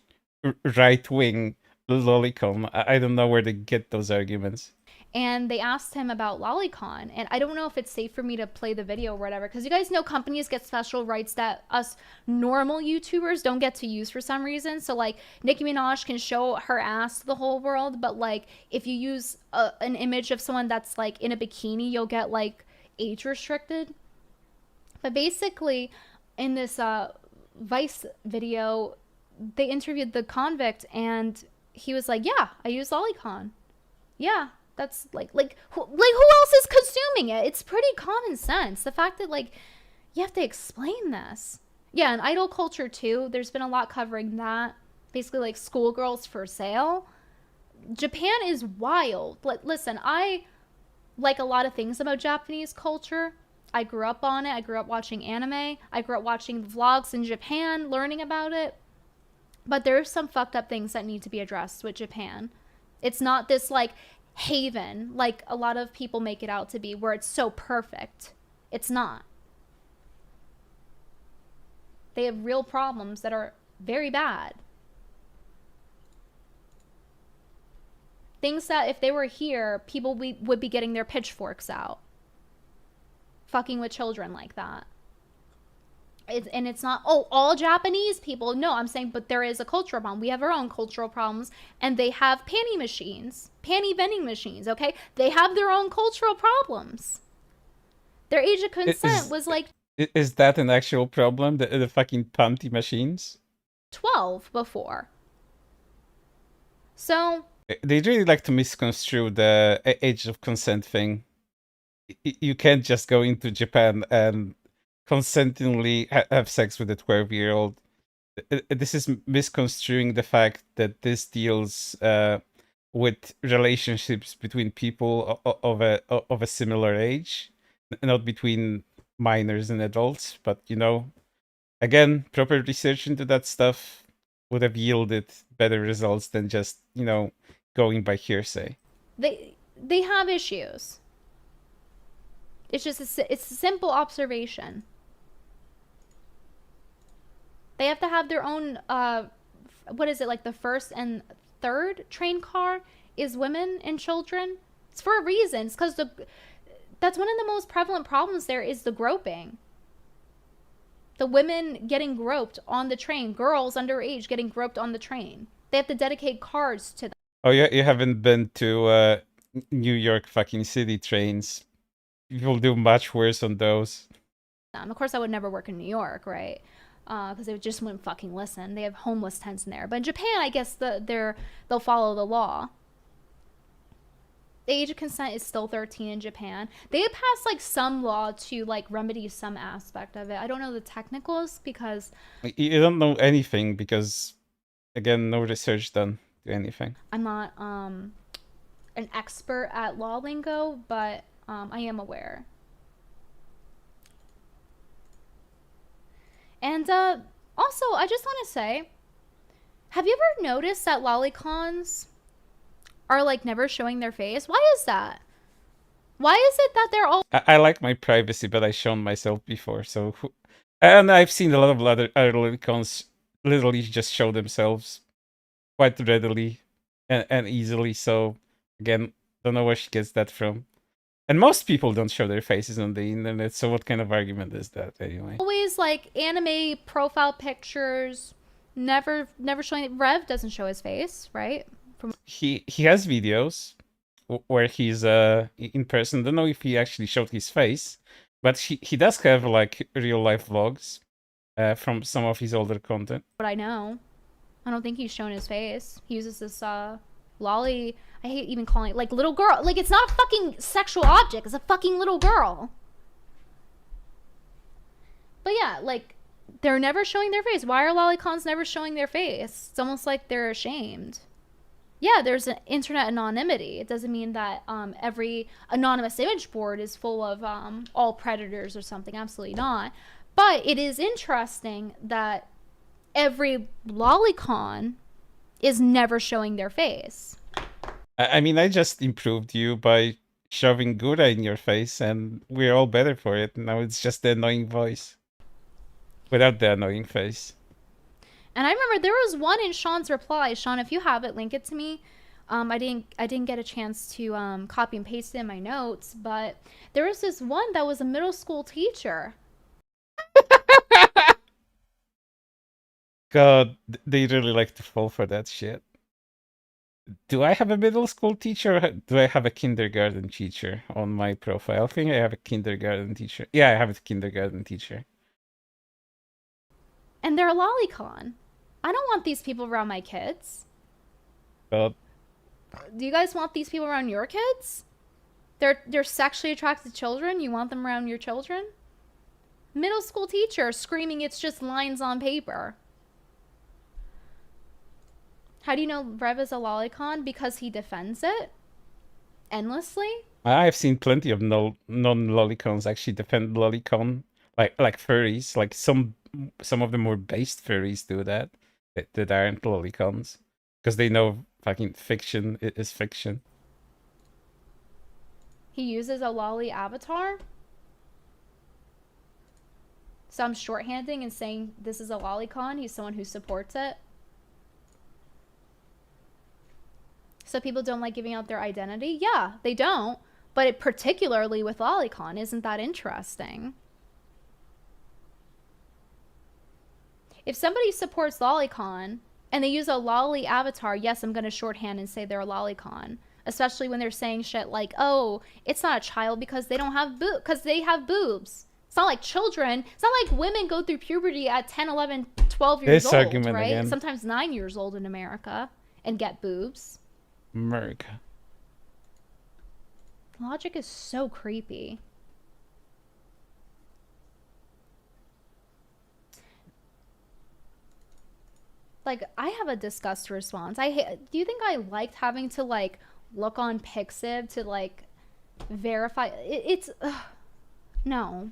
right wing Lolicon. I don't know where they get those arguments. And they asked him about Lolicon, and I don't know if it's safe for me to play the video or whatever, because you guys know companies get special rights that us normal YouTubers don't get to use for some reason. So like Nicki Minaj can show her ass to the whole world, but like if you use an image of someone that's like in a bikini, you'll get like age restricted. But basically, in this Vice video, they interviewed the convict, and he was like, "Yeah, I use Lolicon. Yeah." That's like who else is consuming it? It's pretty common sense. The fact that like you have to explain this. Yeah, and idol culture too. There's been a lot covering that. Basically like schoolgirls for sale. Japan is wild. Listen, I like a lot of things about Japanese culture. I grew up on it. I grew up watching anime. I grew up watching vlogs in Japan, learning about it. But there are some fucked up things that need to be addressed with Japan. It's not this like haven like a lot of people make it out to be, where it's so perfect. It's not. They have real problems that are very bad. Things that if they were here, people would be getting their pitchforks out. Fucking with children like that. And it's not, oh, all Japanese people. No, I'm saying, but there is a cultural problem. We have our own cultural problems, and they have panty machines, panty vending machines, okay? They have their own cultural problems. Their age of consent was like... Is that an actual problem, the fucking panty machines? 12 before. So... They really like to misconstrue the age of consent thing. You can't just go into Japan and consentingly have sex with a 12-year-old. This is misconstruing the fact that this deals with relationships between people of a similar age, not between minors and adults. But you know, again, proper research into that stuff would have yielded better results than just, going by hearsay. They have issues. It's just it's a simple observation. They have to have their own what is it, like the first and third train car is women and children. It's for a reason. It's because that's one of the most prevalent problems there is the groping. The women getting groped on the train, girls underage getting groped on the train. They have to dedicate cars to them. Oh yeah, you haven't been to New York fucking city trains. People do much worse on those. Of course, I would never work in New York, right? Because they just wouldn't fucking listen. They have homeless tents in there. But in Japan, I guess they'll follow the law. The age of consent is still 13 in Japan. They have passed like some law to like remedy some aspect of it. I don't know the technicals because you don't know anything because, again, no research done to anything. I'm not an expert at law lingo, but I am aware. And also, I just want to say, have you ever noticed that lolicons are like never showing their face? Why is that? Why is it that they're all... I like my privacy, but I've shown myself before, so... And I've seen a lot of other lolicons literally just show themselves quite readily and easily, so... Again, don't know where she gets that from. And most people don't show their faces on the internet, so what kind of argument is that anyway? Always like anime profile pictures, never showing... Rev doesn't show his face, right? He has videos where he's in person. Don't know if he actually showed his face, but he does have like real life vlogs from some of his older content. But I know, I don't think he's shown his face. He uses this lolly. I hate even calling it like little girl. Like it's not a fucking sexual object. It's a fucking little girl. But yeah, like they're never showing their face. Why are lolicons never showing their face? It's almost like they're ashamed. Yeah, there's an internet anonymity. It doesn't mean that every anonymous image board is full of all predators or something. Absolutely not. But it is interesting that every lolicon is never showing their face. I mean, I just improved you by shoving Gura in your face, and we're all better for it. Now it's just the annoying voice without the annoying face. And I remember there was one in Sean's reply. Sean, if you have it, link it to me. I didn't get a chance to copy and paste it in my notes, but there was this one that was a middle school teacher. God, they really like to fall for that shit. Do I have a middle school teacher, or do I have a kindergarten teacher on my profile? I think I have a kindergarten teacher. Yeah, I have a kindergarten teacher. And they're a lolicon. I don't want these people around my kids. God. Do you guys want these people around your kids? They're sexually attracted children. You want them around your children? Middle school teacher screaming it's just lines on paper. How do you know Rev is a lolicon? Because he defends it endlessly. I've seen plenty of non-lolicons actually defend lolicon, like furries. Like some of the more based furries do that aren't lolicons, because they know fucking fiction is fiction. He uses a lolly avatar. So I'm shorthanding and saying this is a lolicon. He's someone who supports it. So people don't like giving out their identity? Yeah, they don't. But it, particularly with lolicon, isn't that interesting? If somebody supports lolicon and they use a lolly avatar, yes, I'm going to shorthand and say they're a lolicon. Especially when they're saying shit like, oh, it's not a child because they don't have because they have boobs. It's not like children. It's not like women go through puberty at 10, 11, 12 years old, right? Again. Sometimes 9 years old in America and get boobs. America. Logic is so creepy. Like, I have a disgust response. Do you think I liked having to like look on Pixiv to like verify it's no.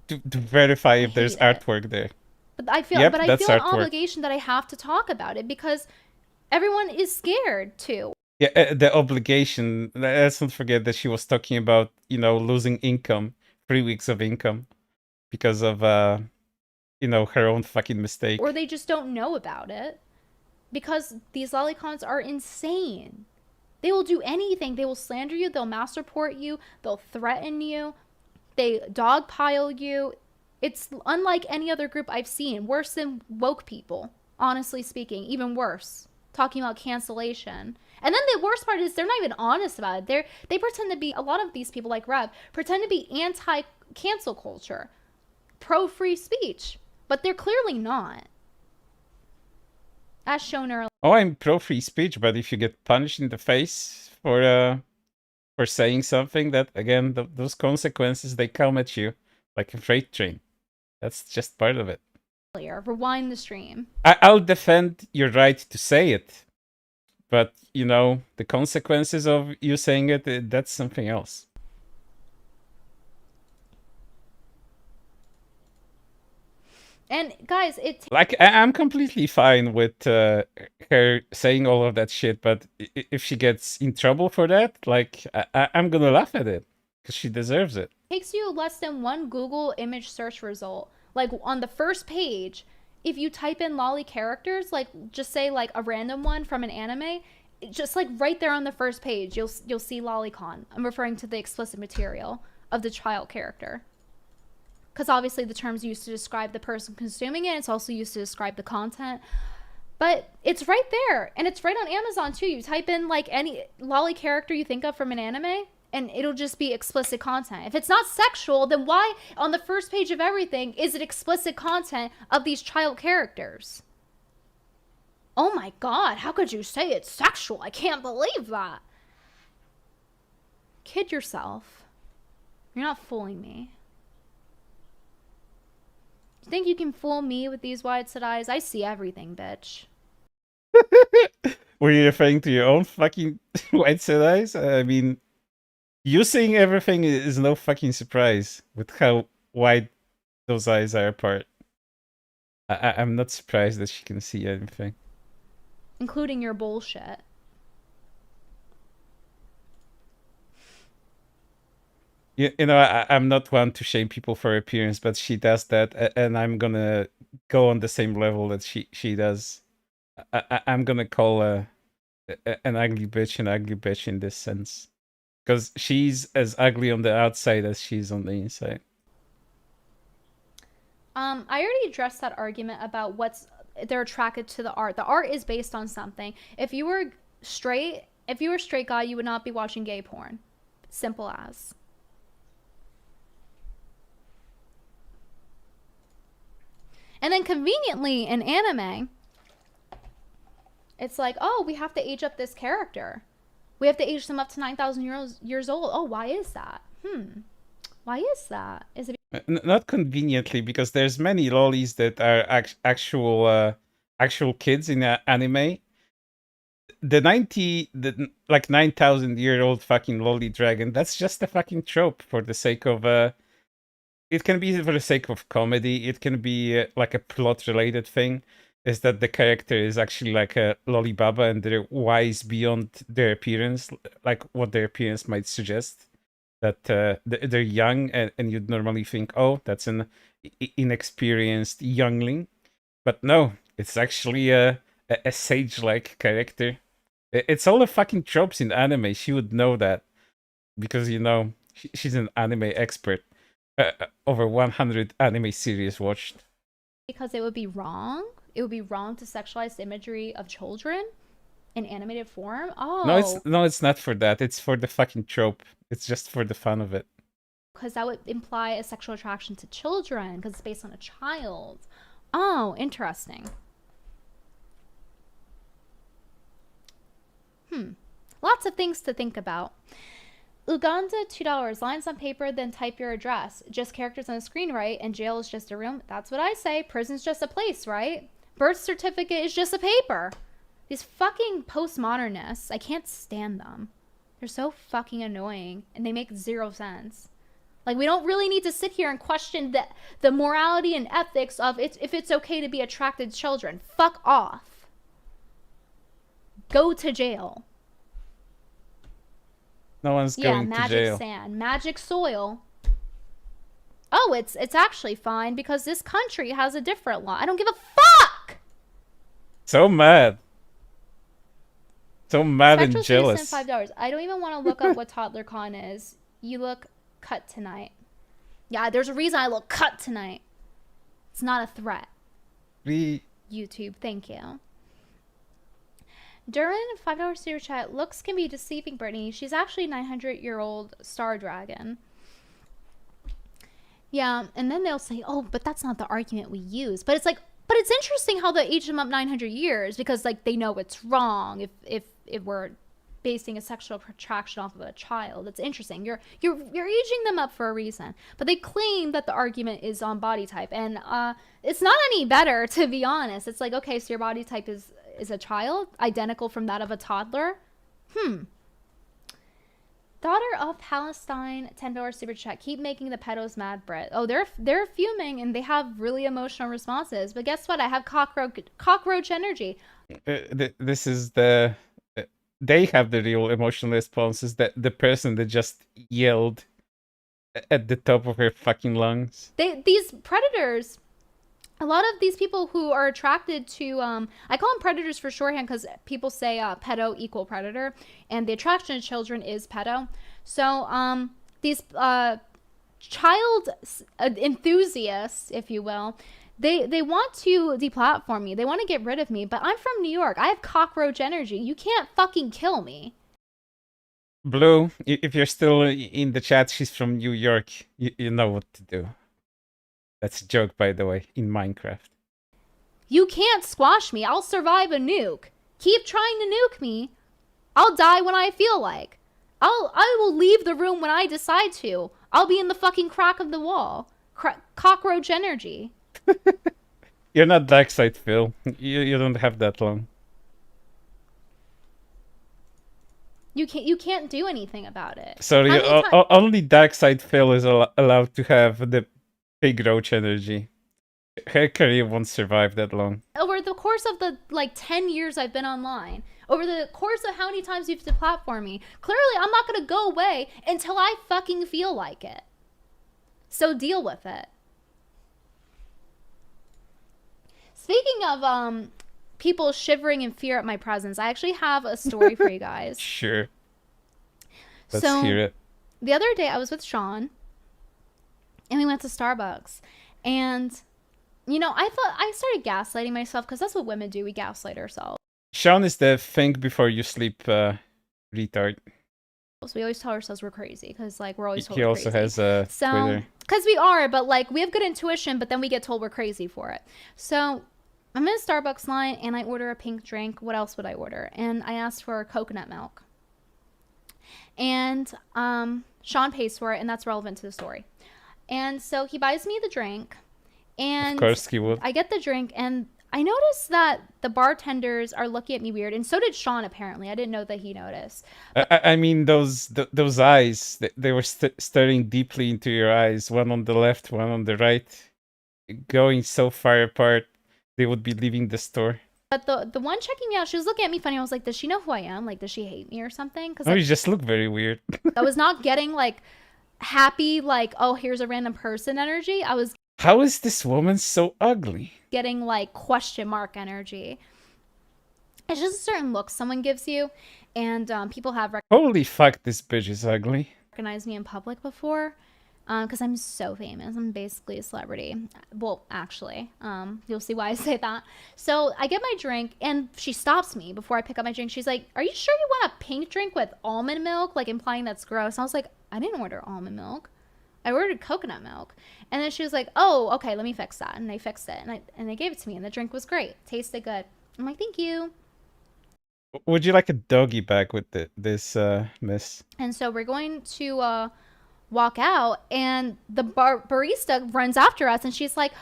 To verify if there's artwork there. But I feel Yep, but I that's feel an artwork. obligation that I have to talk about it because everyone is scared to. Yeah, the obligation. Let's not forget that she was talking about, losing income, 3 weeks of income, because of her own fucking mistake. Or they just don't know about it. Because these lolicons are insane. They will do anything. They will slander you, they'll mass report you, they'll threaten you, they dogpile you. It's unlike any other group I've seen. Worse than woke people, honestly speaking. Even worse. Talking about cancellation. And then the worst part is they're not even honest about it. They pretend to be, a lot of these people like Rev, pretend to be anti-cancel culture. Pro-free speech. But they're clearly not. As shown earlier. Oh, I'm pro free speech, but if you get punched in the face for saying something, that again, those consequences, they come at you like a freight train. That's just part of it. Rewind the stream. I'll defend your right to say it, but the consequences of you saying it, that's something else. And guys, like, I'm completely fine with her saying all of that shit, but if she gets in trouble for that, like, I'm gonna laugh at it because she deserves it. takes you less than one Google image search result. Like on the first page, if you type in lolly characters, like just say like a random one from an anime, just like right there on the first page, you'll see lolicon. I'm referring to the explicit material of the child character. Because obviously the term's used to describe the person consuming it. It's also used to describe the content. But it's right there. And it's right on Amazon too. You type in like any lolly character you think of from an anime, and it'll just be explicit content. If it's not sexual, then why on the first page of everything is it explicit content of these child characters? Oh my god, how could you say it's sexual? I can't believe that. Kid yourself. You're not fooling me. You think you can fool me with these wide-set eyes? I see everything, bitch. Were you referring to your own fucking white set eyes? I mean, you seeing everything is no fucking surprise with how wide those eyes are apart. I'm not surprised that she can see anything. Including your bullshit. I'm not one to shame people for appearance, but she does that, and I'm gonna go on the same level that she does. I'm gonna call an ugly bitch an ugly bitch in this sense, because she's as ugly on the outside as she's on the inside. I already addressed that argument about they're attracted to the art. The art is based on something. If you were straight guy, you would not be watching gay porn. Simple as. And then conveniently in anime, it's like, oh, we have to age up this character. We have to age them up to 9,000 years old. Oh, why is that? Why is that? Is it not conveniently, because there's many lollies that are actual kids in anime. The 9,000-year-old fucking lolly dragon, that's just a fucking trope for the sake of it can be for the sake of comedy. It can be like a plot-related thing. Is that the character is actually like a lollibaba and they're wise beyond their appearance, like what their appearance might suggest. That they're young and you'd normally think, oh, that's an inexperienced youngling. But no, it's actually a sage-like character. It's all the fucking tropes in anime. She would know that. Because, she's an anime expert. Over 100 anime series watched. Because it would be wrong? It would be wrong to sexualize the imagery of children in animated form? Oh. No, it's not for that. It's for the fucking trope. It's just for the fun of it. Because that would imply a sexual attraction to children, because it's based on a child. Oh, interesting. Lots of things to think about. Uganda, $2. Lines on paper, then type your address. Just characters on the screen, right? And jail is just a room. That's what I say. Prison's just a place, right? Birth certificate is just a paper. These fucking postmodernists, I can't stand them. They're so fucking annoying, and they make zero sense. Like, we don't really need to sit here and question the morality and ethics of if it's okay to be attracted to children. Fuck off. Go to jail. No one's going to jail. Magic sand, magic soil. Oh, it's actually fine because this country has a different law. I don't give a fuck. So mad. So mad and Spectral jealous. sent $5. I don't even want to look up what ToddlerCon is. You look cut tonight. Yeah, there's a reason I look cut tonight. It's not a threat. YouTube, thank you. During $5 super chat, looks can be deceiving, Brittany. She's actually a 900-year-old star dragon. Yeah, and then they'll say, oh, but that's not the argument we use. But it's like, but it's interesting how they age them up 900 years because, like, they know it's wrong if we're basing a sexual attraction off of a child. It's interesting. You're aging them up for a reason. But they claim that the argument is on body type. And it's not any better, to be honest. It's like, okay, so your body type is a child, identical from that of a toddler. Daughter of Palestine, $10 super chat. Keep making the pedos mad, Brit. Oh, they're fuming and they have really emotional responses. But guess what? I have cockroach energy. This is the... They have the real emotional responses. That the person that just yelled at the top of her fucking lungs. These predators... A lot of these people who are attracted to, I call them predators for shorthand because people say pedo equal predator, and the attraction to children is pedo. So these child enthusiasts, if you will, they want to deplatform me. They want to get rid of me, but I'm from New York. I have cockroach energy. You can't fucking kill me. Blue, if you're still in the chat, she's from New York. You know what to do. That's a joke, by the way, in Minecraft. You can't squash me. I'll survive a nuke. Keep trying to nuke me. I'll die when I feel like. I will leave the room when I decide to. I'll be in the fucking crack of the wall. Cockroach energy. You're not Darkseid, Phil. You don't have that long. You can't do anything about it. Sorry, only Darkseid Phil is allowed to have the big roach energy. Her career won't survive that long. Over the course of the 10 years I've been online, over the course of how many times you've deplatformed me, clearly I'm not gonna go away until I fucking feel like it. So deal with it. Speaking of people shivering in fear at my presence, I actually have a story for you guys. Sure. Let's hear it. The other day I was with Sean and we went to Starbucks, and you know, I thought I started gaslighting myself because that's what women do. We gaslight ourselves. Sean is the think before you sleep retard. So we always tell ourselves we're crazy because we're always told he we're also crazy. has a Twitter. Because we are, but we have good intuition, but then we get told we're crazy for it. So I'm in a Starbucks line and I order a pink drink. What else would I order? And I asked for coconut milk. And Sean pays for it, and that's relevant to the story. And so he buys me the drink, and of course he would. I get the drink, and I noticed that the bartenders are looking at me weird, and so did Sean, apparently. I didn't know that he noticed. I mean, those eyes, they were staring deeply into your eyes, one on the left, one on the right, going so far apart, they would be leaving the store. But the one checking me out, she was looking at me funny. I was like, does she know who I am? Does she hate me or something? No, you just look very weird. I was not getting, happy, oh, here's a random person energy. I was... How is this woman so ugly? Getting, question mark energy. It's just a certain look someone gives you, and people have... Holy fuck, this bitch is ugly. Recognized me in public before. Because I'm so famous. I'm basically a celebrity. Well, actually, you'll see why I say that. So I get my drink, and she stops me before I pick up my drink. She's like, are you sure you want a pink drink with almond milk? Implying that's gross. And I was like, I didn't order almond milk. I ordered coconut milk. And then she was like, oh, okay, let me fix that. And I fixed it, and they gave it to me, and the drink was great. Tasted good. I'm like, thank you. Would you like a doggy bag with this, miss? And so we're going to... walk out, and the barista runs after us, and she's like,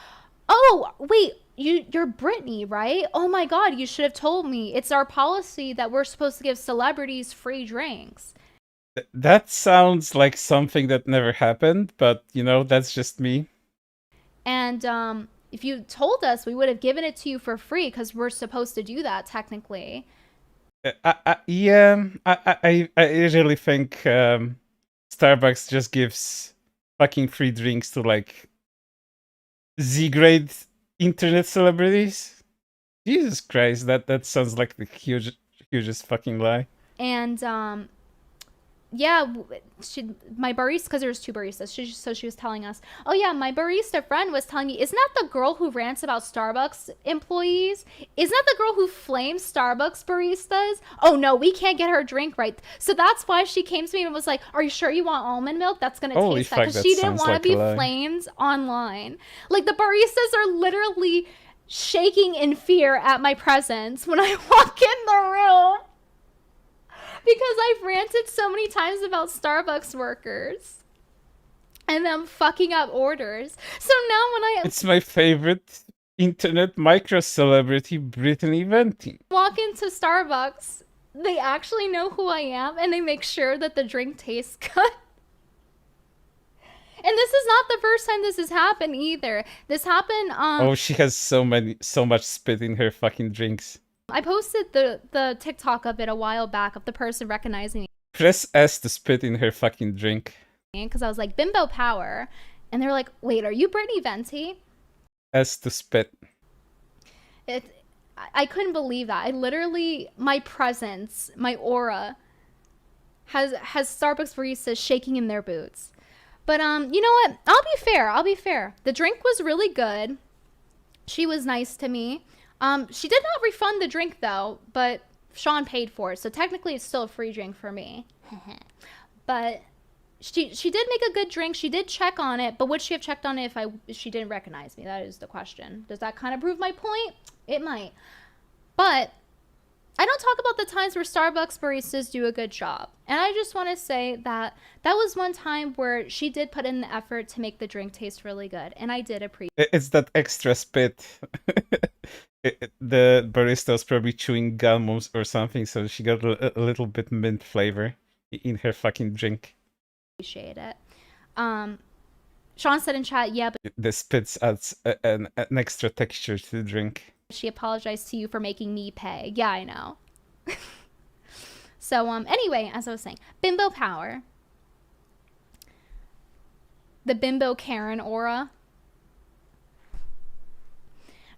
oh, wait, you're Brittany, right? Oh my god, you should have told me. It's our policy that we're supposed to give celebrities free drinks. That sounds like something that never happened, but you know, that's just me. And if you told us, we would have given it to you for free because we're supposed to do that technically. Yeah, I usually think Starbucks just gives fucking free drinks to like Z-grade internet celebrities. Jesus Christ, that sounds like the hugest fucking lie. And yeah, my barista, because there was two baristas, so she was telling us, oh yeah, my barista friend was telling me, isn't that the girl who rants about Starbucks employees? Isn't that the girl who flames Starbucks baristas? Oh no, we can't get her drink right. So that's why she came to me and was like, are you sure you want almond milk? That's gonna Holy taste that, fuck, because that she didn't sounds want like to a be lie. flamed online. Like, the baristas are literally shaking in fear at my presence when I walk in the room. Because I've ranted so many times about Starbucks workers and them fucking up orders. So now when It's my favorite internet micro celebrity, Brittany Venti. walk into Starbucks, they actually know who I am and they make sure that the drink tastes good. And this is not the first time this has happened either. This happened Oh, she has so much spit in her fucking drinks. I posted the TikTok of it a while back of the person recognizing me. Press S to spit in her fucking drink. Because I was like, bimbo power. And they were like, wait, are you Brittany Venti? S to spit. I couldn't believe that. I literally, my presence, my aura has Starbucks baristas shaking in their boots. But you know what? I'll be fair. The drink was really good. She was nice to me. She did not refund the drink though, but Sean paid for it, so technically it's still a free drink for me. But she did make a good drink. She did check on it, but would she have checked on it if she didn't recognize me? That is the question. Does that kind of prove my point? It might. But I don't talk about the times where Starbucks baristas do a good job. And I just want to say that that was one time where she did put in the effort to make the drink taste really good. And I did appreciate it. It's that extra spit. The barista was probably chewing gum or something, so she got a little bit mint flavor in her fucking drink. Appreciate it. Sean said in chat, yeah, but The spits adds an extra texture to the drink. she apologized to you for making me pay. Yeah, I know. So, anyway, as I was saying, bimbo power. The bimbo Karen aura.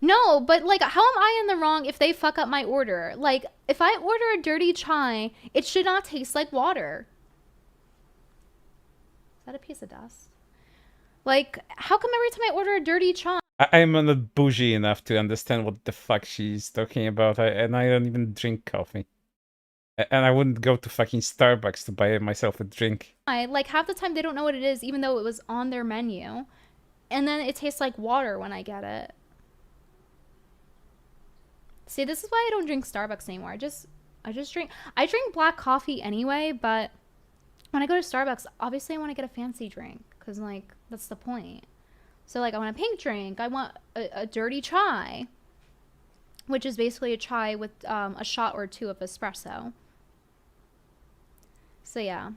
No, but like, how am I in the wrong if they fuck up my order? Like, if I order a dirty chai, it should not taste like water. Is that a piece of dust? Like, how come every time I order a dirty chai? I'm not bougie enough to understand what the fuck she's talking about, and I don't even drink coffee. And I wouldn't go to fucking Starbucks to buy myself a drink. Like, half the time they don't know what it is, even though it was on their menu. And then it tastes like water when I get it. See, this is why I don't drink Starbucks anymore. I just drink black coffee anyway, but when I go to Starbucks, obviously I want to get a fancy drink, because, like, that's the point. So, like, I want a pink drink. I want a dirty chai, which is basically a chai with a shot or two of espresso. So, yeah.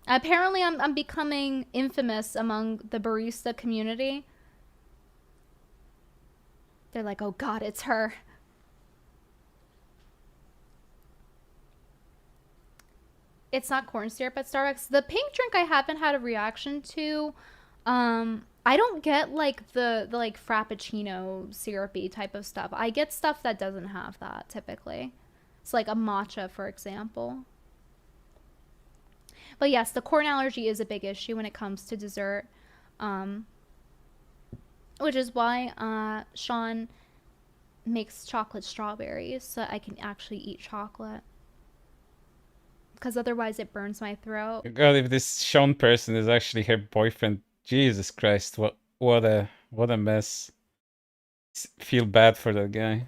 Apparently, I'm becoming infamous among the barista community. They're like, oh, God, it's her. It's not corn syrup at Starbucks. The pink drink I haven't had a reaction to. I don't get like the like frappuccino syrupy type of stuff. I get stuff that doesn't have that typically. It's like a matcha, for example. But yes, the corn allergy is a big issue when it comes to dessert. Which is why Sean makes chocolate strawberries so I can actually eat chocolate. Because otherwise it burns my throat. God, if this Sean person is actually her boyfriend, Jesus Christ, what a mess. Feel bad for that guy.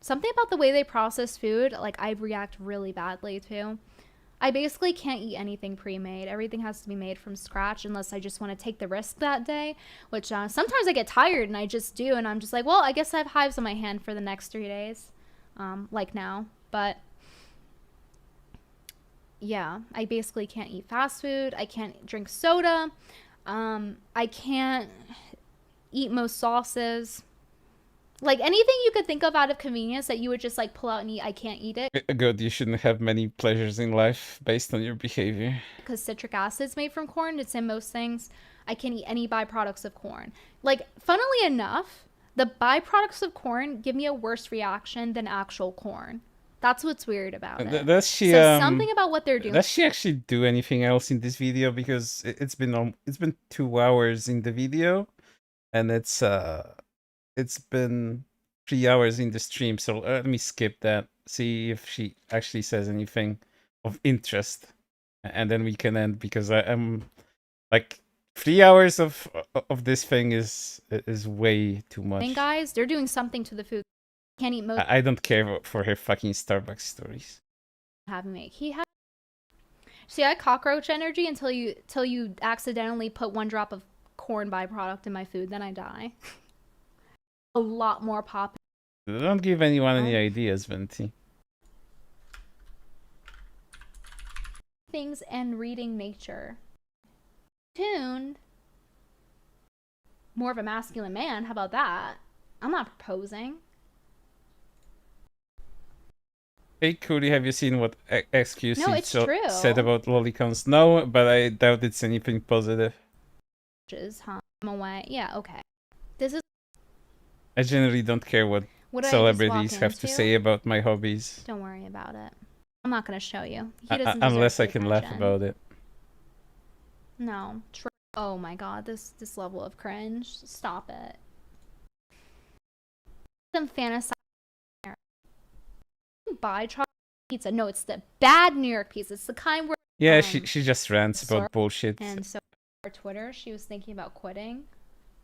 Something about the way they process food, like, I react really badly to. I basically can't eat anything pre-made. Everything has to be made from scratch unless I just want to take the risk that day, which sometimes I get tired and I just do, and I'm just like, well, I guess I have hives on my hand for the next 3 days, like now. But yeah, I basically can't eat fast food. I can't drink soda. I can't eat most sauces. Like anything you could think of out of convenience that you would just like pull out and eat, I can't eat it. Good, you shouldn't have many pleasures in life based on your behavior. Because citric acid's made from corn, it's in most things. I can't eat any byproducts of corn. Like, funnily enough, the byproducts of corn give me a worse reaction than actual corn. That's what's weird about it. Does she So something about what they're doing. Does she actually do anything else in this video? Because it's been 2 hours in the video, and it's been 3 hours in the stream. So let me skip that. See if she actually says anything of interest, and then we can end, because I'm like 3 hours of this thing is way too much. And guys, they're doing something to the food. Can't eat most. I don't care for her fucking Starbucks stories. Have him make. He had. See, I cockroach energy until you accidentally put 1 drop of corn byproduct in my food, then I die. A lot more pop. Don't give anyone any ideas, Venti. Things and reading nature. Tuned. More of a masculine man. How about that? I'm not proposing. Hey, Kuri, have you seen what XQC No, it's true. said about Lolicons? No, but I doubt it's anything positive. I'm away. Yeah, okay. This is. I generally don't care what celebrities have to say about my hobbies. Don't worry about it. I'm not going to show you. Unless I can laugh about it. No. Oh my god, this level of cringe. Stop it. Some fantasize. Buy chocolate pizza. No, it's the bad New York pizza. It's the kind where yeah, she just rants about bullshit. And so on Twitter, she was thinking about quitting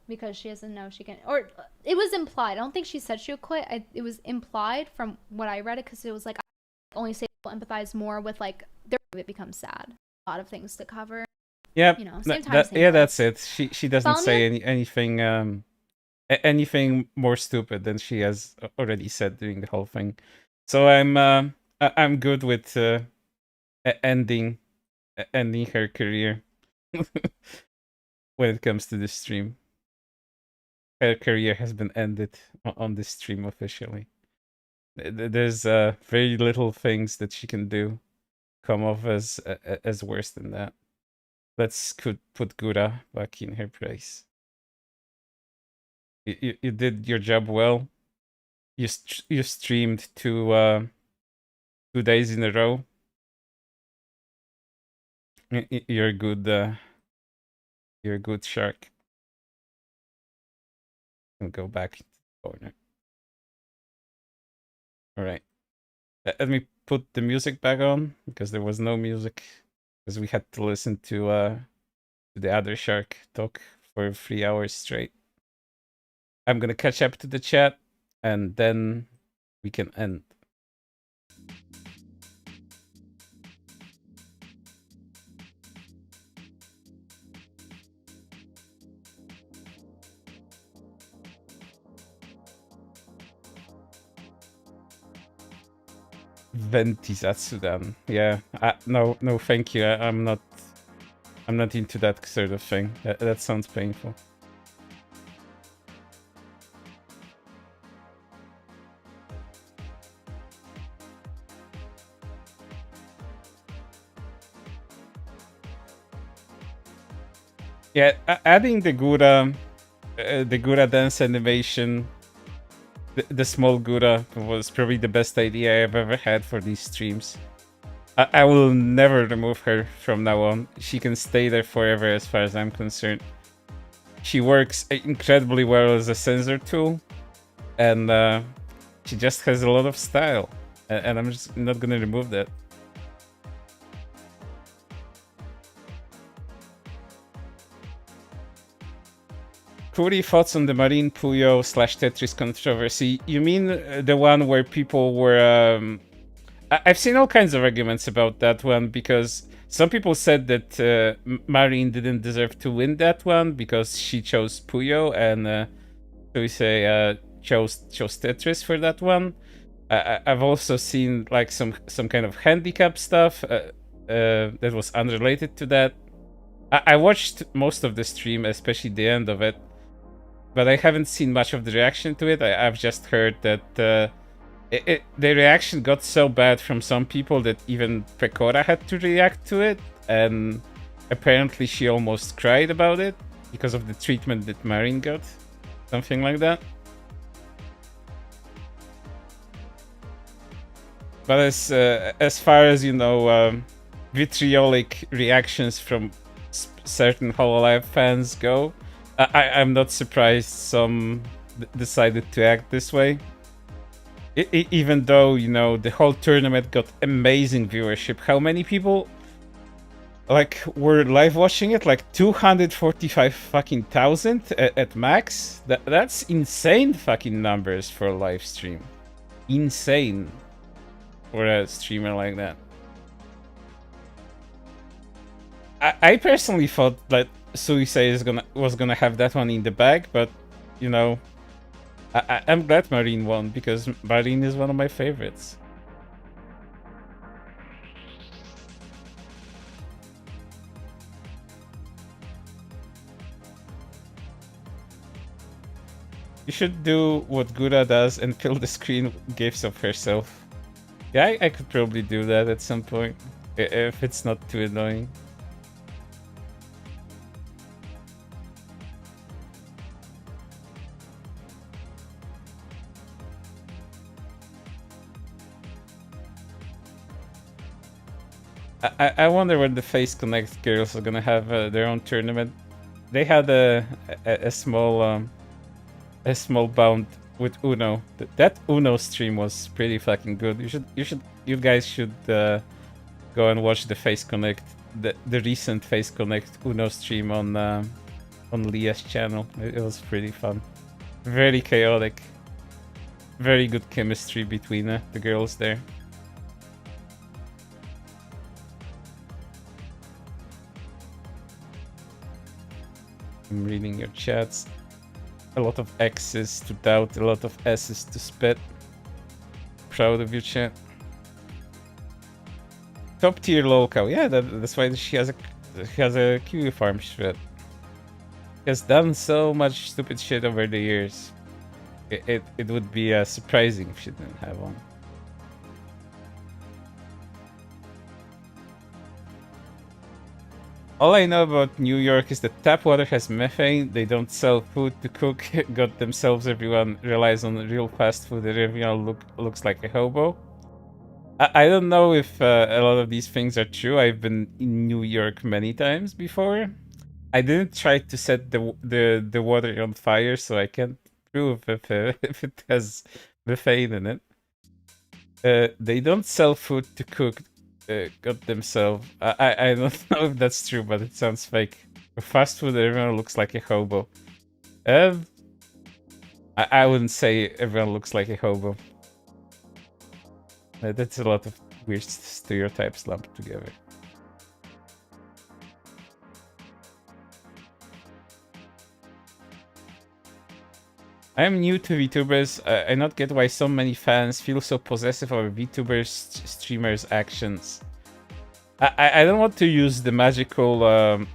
because she doesn't know she can, or it was implied. I don't think she said she would quit. It was implied from what I read it, because it was like, I only say people empathize more with like their, it becomes sad. A lot of things to cover. Yeah, you know, same time, same yeah, place. that's it. She doesn't say anything anything more stupid than she has already said during the whole thing. So I'm good with ending her career when it comes to this stream. Her career has been ended on this stream officially. There's very little things that she can do come off as worse than that. Let's put Gura back in her place. You did your job well. You streamed 2 days in a row. You're a good shark. And go back to the corner. All right. Let me put the music back on, because there was no music, because we had to listen to the other shark talk for 3 hours straight. I'm gonna catch up to the chat, and then we can end. Venti Zatsudan. Yeah, no, thank you. I'm not into that sort of thing. That sounds painful. Yeah, adding the Gura dance animation, the small Gura, was probably the best idea I've ever had for these streams. I will never remove her from now on. She can stay there forever as far as I'm concerned. She works incredibly well as a censor tool, and she just has a lot of style, and I'm just not gonna remove that. Kuri, thoughts on the Marine Puyo / Tetris controversy? You mean the one where people were... I've seen all kinds of arguments about that one, because some people said that Marine didn't deserve to win that one because she chose Puyo, and so we say chose Tetris for that one. I've also seen like some kind of handicap stuff. that was unrelated to that. I watched most of the stream, especially the end of it, but I haven't seen much of the reaction to it. I've just heard that the reaction got so bad from some people that even Pecora had to react to it, and apparently she almost cried about it because of the treatment that Marine got. Something like that. But as far as, you know, vitriolic reactions from certain Hololive fans go, I'm not surprised some decided to act this way. Even though, you know, the whole tournament got amazing viewership. How many people like were live watching it? Like 245 fucking thousand at max. That's insane fucking numbers for a live stream. Insane for a streamer like that. I personally thought that Suicide was gonna have that one in the bag, but you know, I'm glad Marine won because Marine is one of my favorites. You should do what Gura does and fill the screen with gifs of herself. Yeah, I could probably do that at some point, if it's not too annoying. I wonder when the Face Connect girls are gonna have their own tournament. They had a small bound with Uno. That Uno stream was pretty fucking good. You guys should go and watch the Face Connect, the recent Face Connect Uno stream on Leah's channel. It was pretty fun, very chaotic, very good chemistry between the girls there. I'm reading your chats. A lot of X's to doubt, a lot of S's to spit. Proud of you, chat. Top tier Lolicon. Yeah, that's why she has a Kiwi farm shred. She has done so much stupid shit over the years. It would be surprising if she didn't have one. All I know about New York is that tap water has methane, they don't sell food to cook, got themselves, everyone relies on real fast food, and everyone looks like a hobo. I don't know if a lot of these things are true. I've been in New York many times before. I didn't try to set the water on fire, so I can't prove if it has methane in it. They don't sell food to cook. Got themselves. I don't know if that's true, but it sounds fake. For fast food, everyone looks like a hobo. I wouldn't say everyone looks like a hobo. That's a lot of weird stereotypes lumped together. I am new to VTubers. I not get why so many fans feel so possessive over VTubers streamers' actions. I don't want to use the magical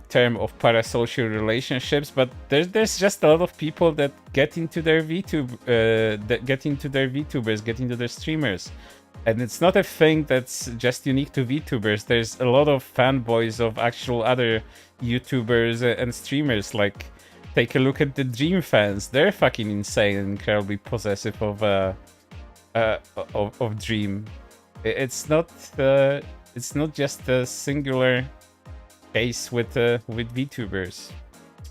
term of parasocial relationships, but there's just a lot of people that get into their VTubers, get into their streamers, and it's not a thing that's just unique to VTubers. There's a lot of fanboys of actual other YouTubers and streamers. Like, take a look at the Dream fans. They're fucking insane and incredibly possessive of Dream. It's not just a singular case with VTubers.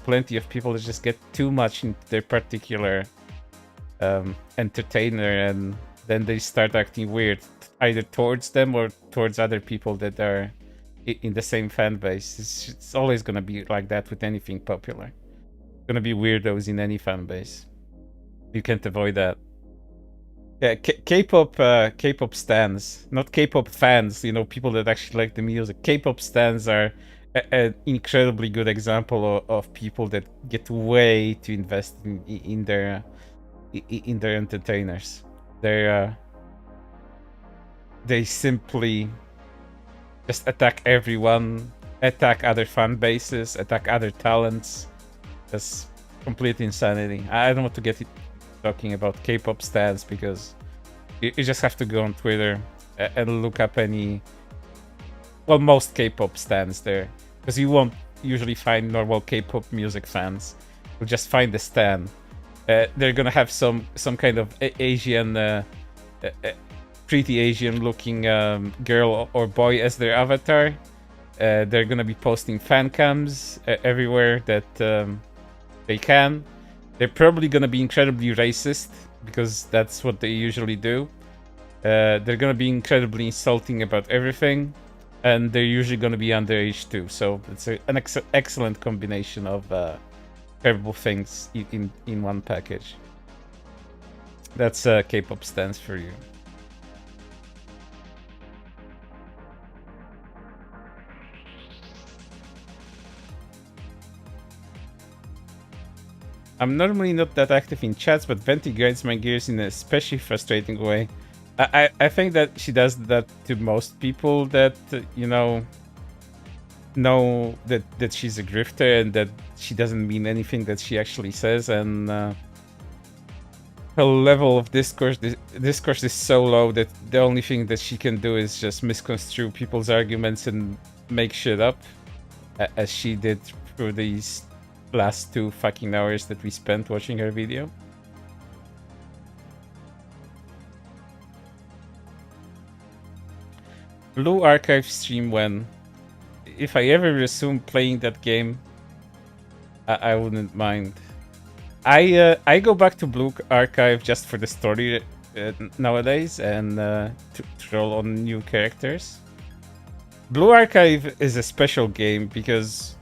Plenty of people that just get too much into their particular entertainer, and then they start acting weird, either towards them or towards other people that are in the same fan base. It's always gonna be like that with anything popular. Gonna be weirdos in any fan base. You can't avoid that. Yeah, K-pop stans, not K-pop fans. You know, people that actually like the music. K-pop stans are an incredibly good example of people that get way too invested in their entertainers. They simply just attack everyone, attack other fan bases, attack other talents. That's complete insanity. I don't want to get talking about K-pop stans because you just have to go on Twitter and look up most K-pop stans there, because you won't usually find normal K-pop music fans. You'll just find the stan. They're gonna have some kind of Asian, pretty Asian-looking girl or boy as their avatar. They're gonna be posting fan cams everywhere that they can. They're probably gonna be incredibly racist because that's what they usually do. They're gonna be incredibly insulting about everything, and they're usually gonna be underage too. So it's an excellent combination of terrible things in one package. That's K-pop stands for you. I'm normally not that active in chats, but Venti grinds my gears in an especially frustrating way. I think that she does that to most people that, you know that she's a grifter and that she doesn't mean anything that she actually says, and her level of discourse is so low that the only thing that she can do is just misconstrue people's arguments and make shit up, as she did through these last 2 fucking hours that we spent watching her video. Blue Archive stream when, if I ever resume playing that game, I wouldn't mind. I go back to Blue Archive just for the story nowadays and to roll on new characters. Blue Archive is a special game because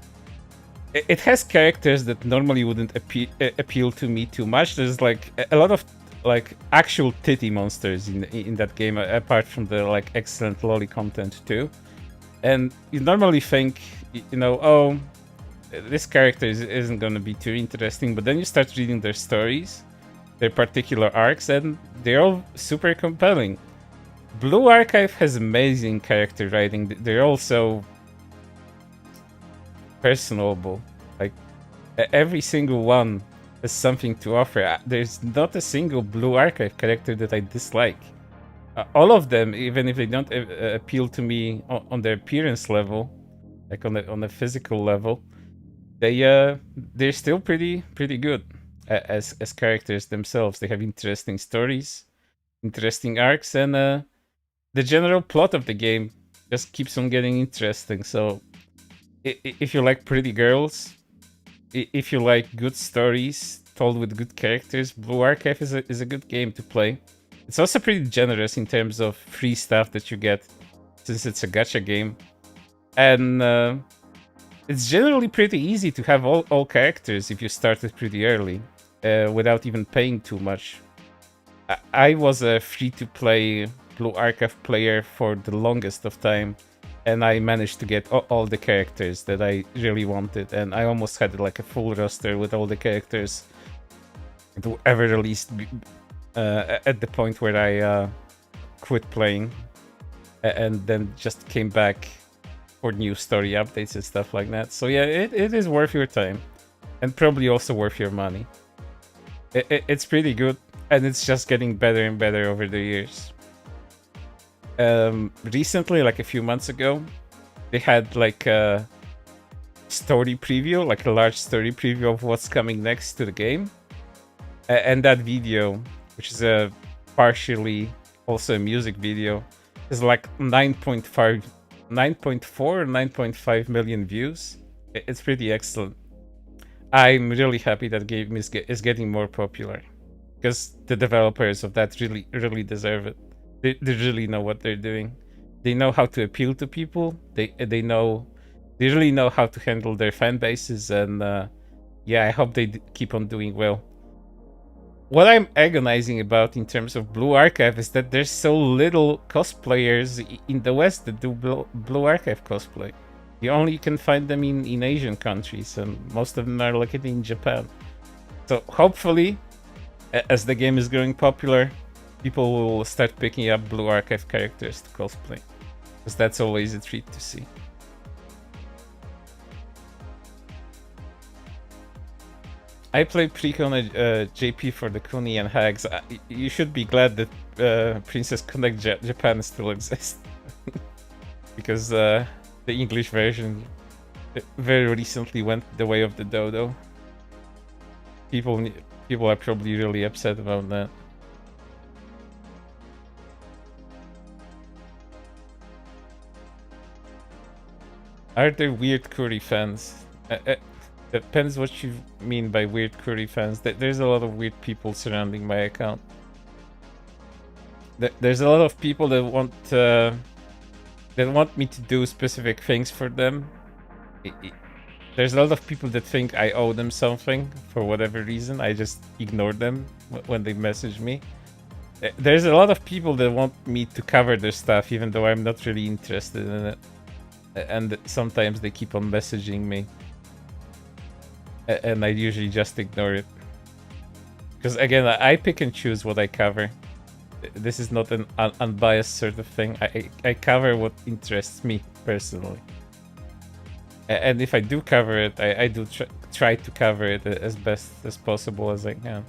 it has characters that normally wouldn't appeal to me too much. There's like a lot of like actual titty monsters in that game, apart from the like excellent loli content too. And you normally think, you know, oh, this character isn't going to be too interesting, but then you start reading their stories, their particular arcs, and they're all super compelling. Blue Archive has amazing character writing. They're also personable. Like every single one has something to offer. There's not a single Blue Archive character that I dislike. All of them, even if they don't appeal to me on their appearance level, like on the physical level, they're still pretty good as characters themselves. They have interesting stories, interesting arcs, and the general plot of the game just keeps on getting interesting. So if you like pretty girls, if you like good stories told with good characters, Blue Archive is a good game to play. It's also pretty generous in terms of free stuff that you get, since it's a gacha game. And it's generally pretty easy to have all characters if you started pretty early, without even paying too much. I was a free-to-play Blue Archive player for the longest of time, and I managed to get all the characters that I really wanted, and I almost had like a full roster with all the characters ever released at the point where I quit playing and then just came back for new story updates and stuff like that. So yeah, it is worth your time, and probably also worth your money. It's pretty good, and it's just getting better and better over the years. Recently, like a few months ago, they had like a story preview, like a large story preview of what's coming next to the game. And that video, which is a partially also a music video, is like 9.4 or 9.5 million views. It's pretty excellent. I'm really happy that game is getting more popular, because the developers of that really deserve it. They really know what they're doing. They know how to appeal to people. They really know how to handle their fan bases, and yeah, I hope they keep on doing well. What I'm agonizing about in terms of Blue Archive is that there's so little cosplayers in the West that do Blue Archive cosplay. You only can find them in Asian countries, and most of them are located in Japan. So hopefully, as the game is growing popular, people will start picking up Blue Archive characters to cosplay. because that's always a treat to see. I play Precon JP for the Kuni and Hags. You should be glad that Princess Connect Japan still exists. Because the English version very recently went the way of the dodo. People are probably really upset about that. Are there weird Kuri fans? Depends what you mean by weird Kuri fans. There's a lot of weird people surrounding my account. There's a lot of people that want me to do specific things for them. There's a lot of people that think I owe them something for whatever reason. I just ignore them when they message me. There's a lot of people that want me to cover their stuff even though I'm not really interested in it. And sometimes they keep on messaging me. And I usually just ignore it. Because again, I pick and choose what I cover. This is not an unbiased sort of thing. I cover what interests me personally. And if I do cover it, I do try to cover it as best as possible as I can.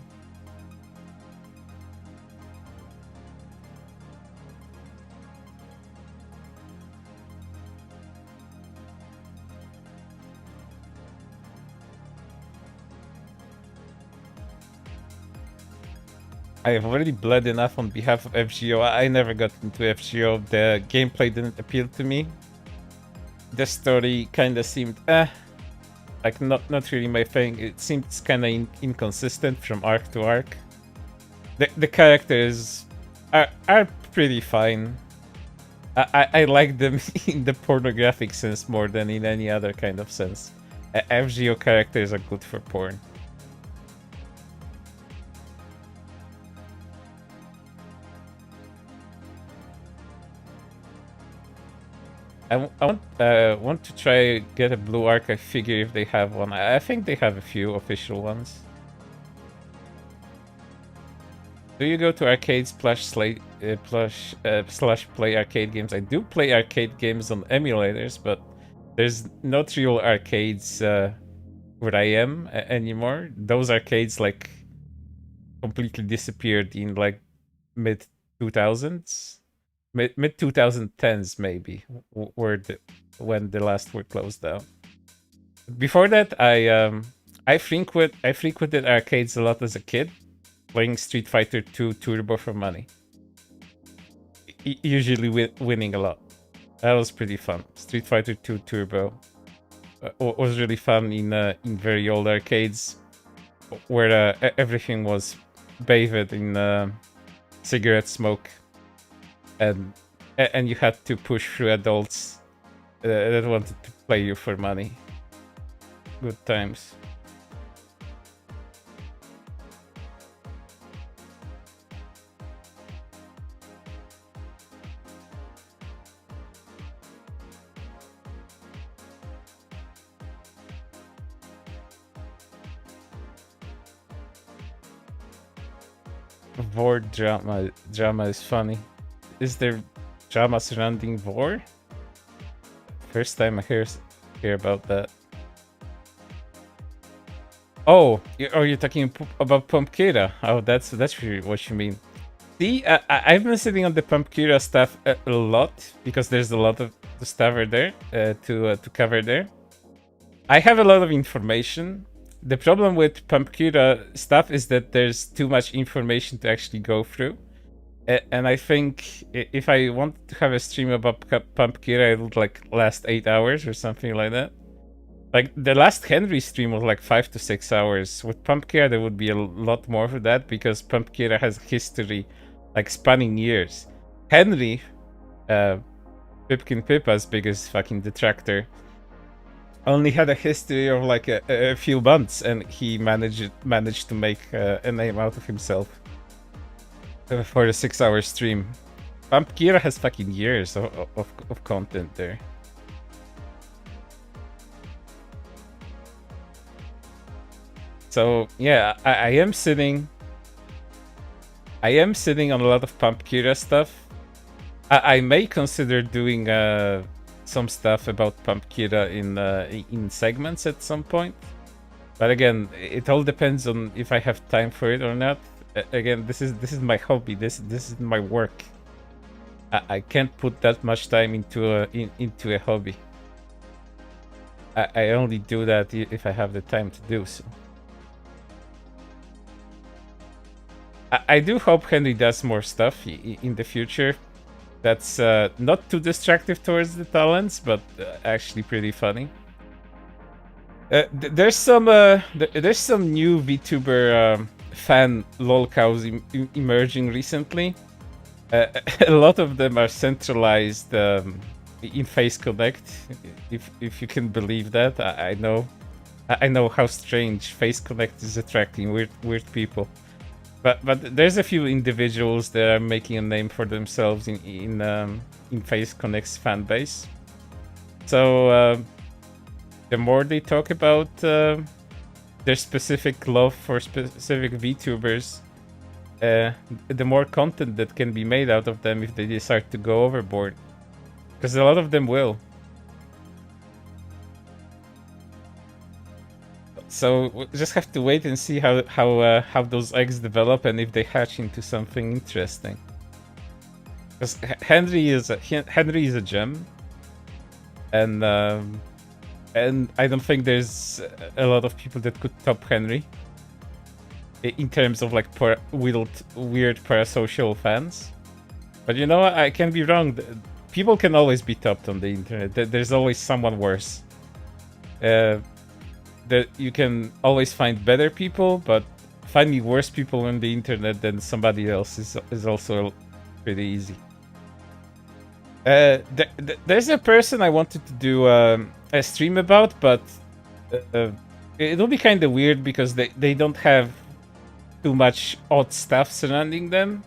I have already bled enough on behalf of FGO. I never got into FGO. The gameplay didn't appeal to me. The story kind of seemed like not really my thing. It seemed kind of inconsistent from arc to arc. The characters are pretty fine. I like them in the pornographic sense more than in any other kind of sense. FGO characters are good for porn. I want to try get a blue archive figure if they have one. I think they have a few official ones. Do you go to arcades slash play arcade games? I do play arcade games on emulators, but there's not real arcades where I am anymore. Those arcades like completely disappeared in like mid 2000s. Mid 2010s maybe when the last were closed down. Before that, I frequented arcades a lot as a kid, playing Street Fighter 2 Turbo for money. Usually winning a lot. That was pretty fun. Street Fighter 2 Turbo was really fun in very old arcades where everything was bathed in cigarette smoke. And you had to push through adults that wanted to play you for money. Good times. Vor drama is funny. Is there drama surrounding Vor? First time I hear about that. Oh, are you talking about Pumpkira? Oh, that's really what you mean. See, I've been sitting on the Pumpkira stuff a lot because there's a lot of stuff there to cover there. I have a lot of information. The problem with Pumpkira stuff is that there's too much information to actually go through. And I think if I want to have a stream about Pumpkira, it would like last 8 hours or something like that. Like the last Henry stream was like 5 to 6 hours. With Pumpkira, there would be a lot more for that because Pumpkira has history like spanning years. Henry, Pipkin Pippa's biggest fucking detractor, only had a history of like a few months, and he managed to make a name out of himself for a 6-hour stream. Pumpkira has fucking years of content there. So yeah, I am sitting on a lot of Pumpkira stuff, I may consider doing some stuff about Pumpkira in segments at some point. But again, it all depends on if I have time for it or not. Again, this is my hobby. This is my work. I can't put that much time into a hobby. I only do that if I have the time to do so. I do hope Henry does more stuff in the future. That's not too destructive towards the talents, but actually pretty funny. There's some new VTuber fan lolcows emerging recently. A lot of them are centralized in Face Connect, if you can believe that. I know how strange Face Connect is attracting weird people. But there's a few individuals that are making a name for themselves in Face Connect's fan base. So the more they talk about their specific love for specific VTubers, the more content that can be made out of them if they decide to go overboard. Because a lot of them will. So we'll just have to wait and see how those eggs develop and if they hatch into something interesting. Because Henry is a gem, and I don't think there's a lot of people that could top Henry in terms of like weird parasocial fans. But you know, I can be wrong. People can always be topped on the internet. There's always someone worse. That you can always find better people, but finding worse people on the internet than somebody else is also pretty easy. There's a person I wanted to do a stream about, but it'll be kind of weird because they don't have too much odd stuff surrounding them.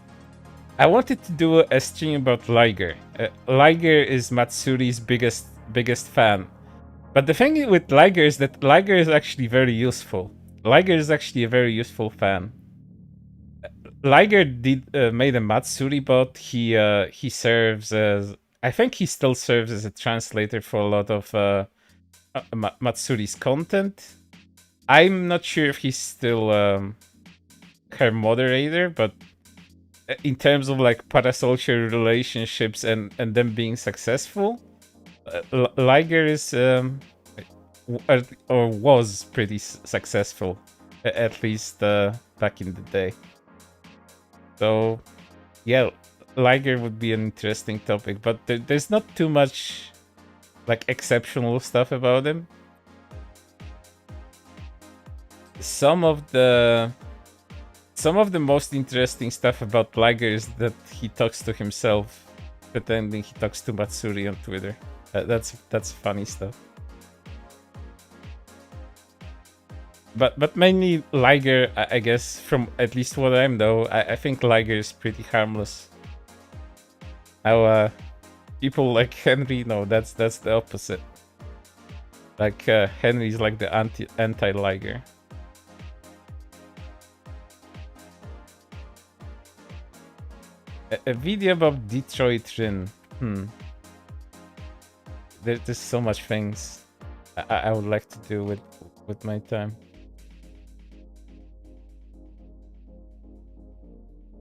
I wanted to do a stream about Liger. Liger is Matsuri's biggest fan. But the thing with Liger is that Liger is actually very useful. Liger is actually a very useful fan. Liger made a Matsuri bot. He serves as, I think he still serves as a translator for a lot of Matsuri's content. I'm not sure if he's still her moderator, but in terms of like parasocial relationships and them being successful, Liger is or was pretty successful, at least back in the day. So yeah, Liger would be an interesting topic, but there's not too much like exceptional stuff about him. Some of the most interesting stuff about Liger is that he talks to himself, pretending he talks to Matsuri on Twitter. That's funny stuff. But mainly Liger, I guess, from at least what I know, I think Liger is pretty harmless. How people like Henry, no, that's the opposite. Like Henry's like the anti-Liger. A video about Detroit Rin. There's so much things I would like to do with my time.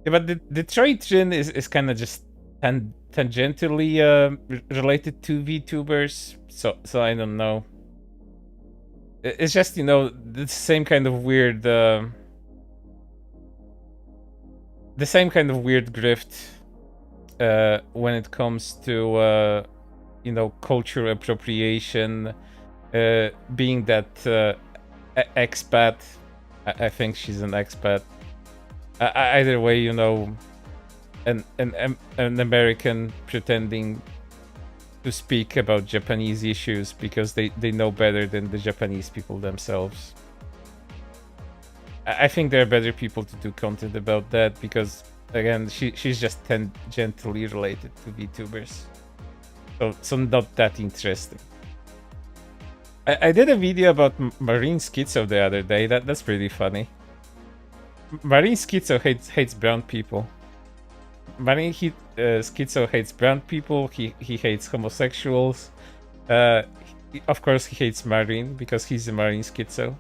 Yeah, but the Detroit Rin is kind of just tangentially related to VTubers, so I don't know. It's just, you know, the same kind of weird grift when it comes to you know, culture appropriation, being that expat. I think she's an expat. Either way, you know, an American pretending to speak about Japanese issues because they know better than the Japanese people themselves. I think there are better people to do content about that because, again, she's just tangentially related to VTubers. So not that interesting. I did a video about Marine Schizo the other day. That's pretty funny. Marine Schizo hates brown people. Schizo hates brown people. He hates homosexuals. Of course, he hates Marine because he's a Marine Schizo.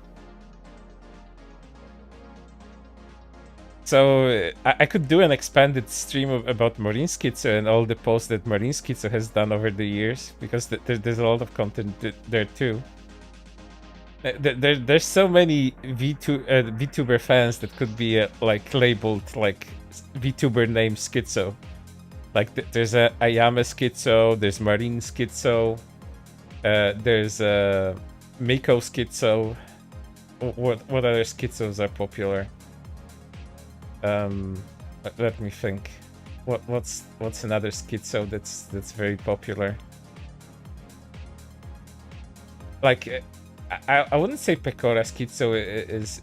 So I could do an expanded stream about Marine Schizo and all the posts that Marine Schizo has done over the years, because there's a lot of content there too. There's so many VTuber fans that could be like labeled like VTuber name Schizo. Like there's a Ayame Schizo, there's Marine Schizo, there's Miko Schizo. What other schizos are popular? Let me think. What's another schizo that's very popular? Like I wouldn't say Pecora Schizo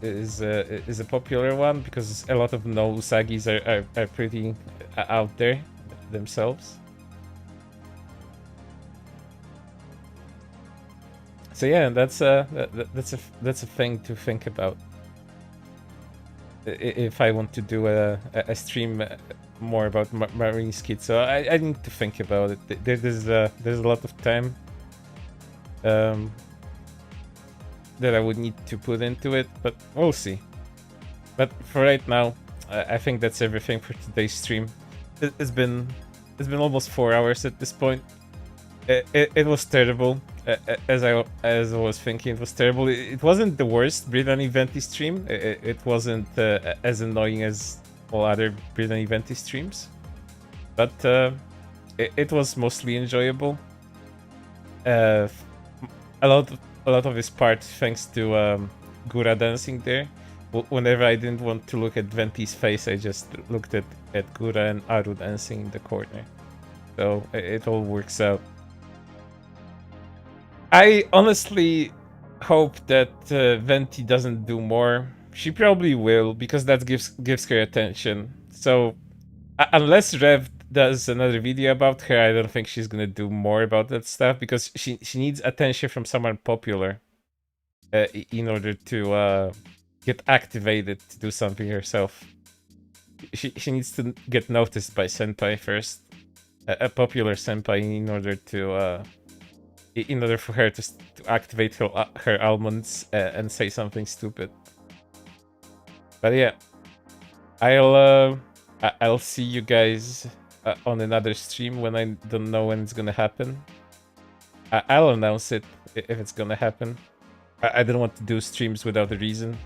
is a popular one, because a lot of no Usagis are pretty out there themselves. So yeah, that's a thing to think about. If I want to do a stream more about Marine Schizo, I need to think about it. There's a lot of time that I would need to put into it, but we'll see. But for right now, I think that's everything for today's stream. It's been almost 4 hours at this point. It was terrible. As I was thinking, it was terrible. It wasn't the worst Brittany Venti stream. It wasn't as annoying as all other Brittany Venti streams, but it was mostly enjoyable. A lot of his part thanks to Gura dancing there. Whenever I didn't want to look at Venti's face, I just looked at Gura and Aru dancing in the corner. So it all works out. I honestly hope that Venti doesn't do more. She probably will, because that gives her attention. So unless Rev does another video about her, I don't think she's gonna do more about that stuff, because she needs attention from someone popular in order to get activated to do something herself. She needs to get noticed by senpai first, a popular senpai, in order for her to activate her almonds and say something stupid. But yeah, I'll see you guys on another stream when I don't know when it's gonna happen. I'll announce it if it's gonna happen. I don't want to do streams without a reason,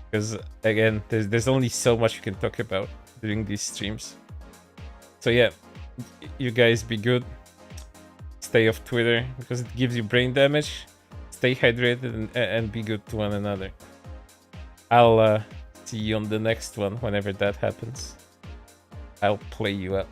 because again, there's only so much you can talk about during these streams. So yeah, you guys be good. Stay off Twitter, because it gives you brain damage. Stay hydrated and be good to one another. I'll see you on the next one whenever that happens. I'll play you up.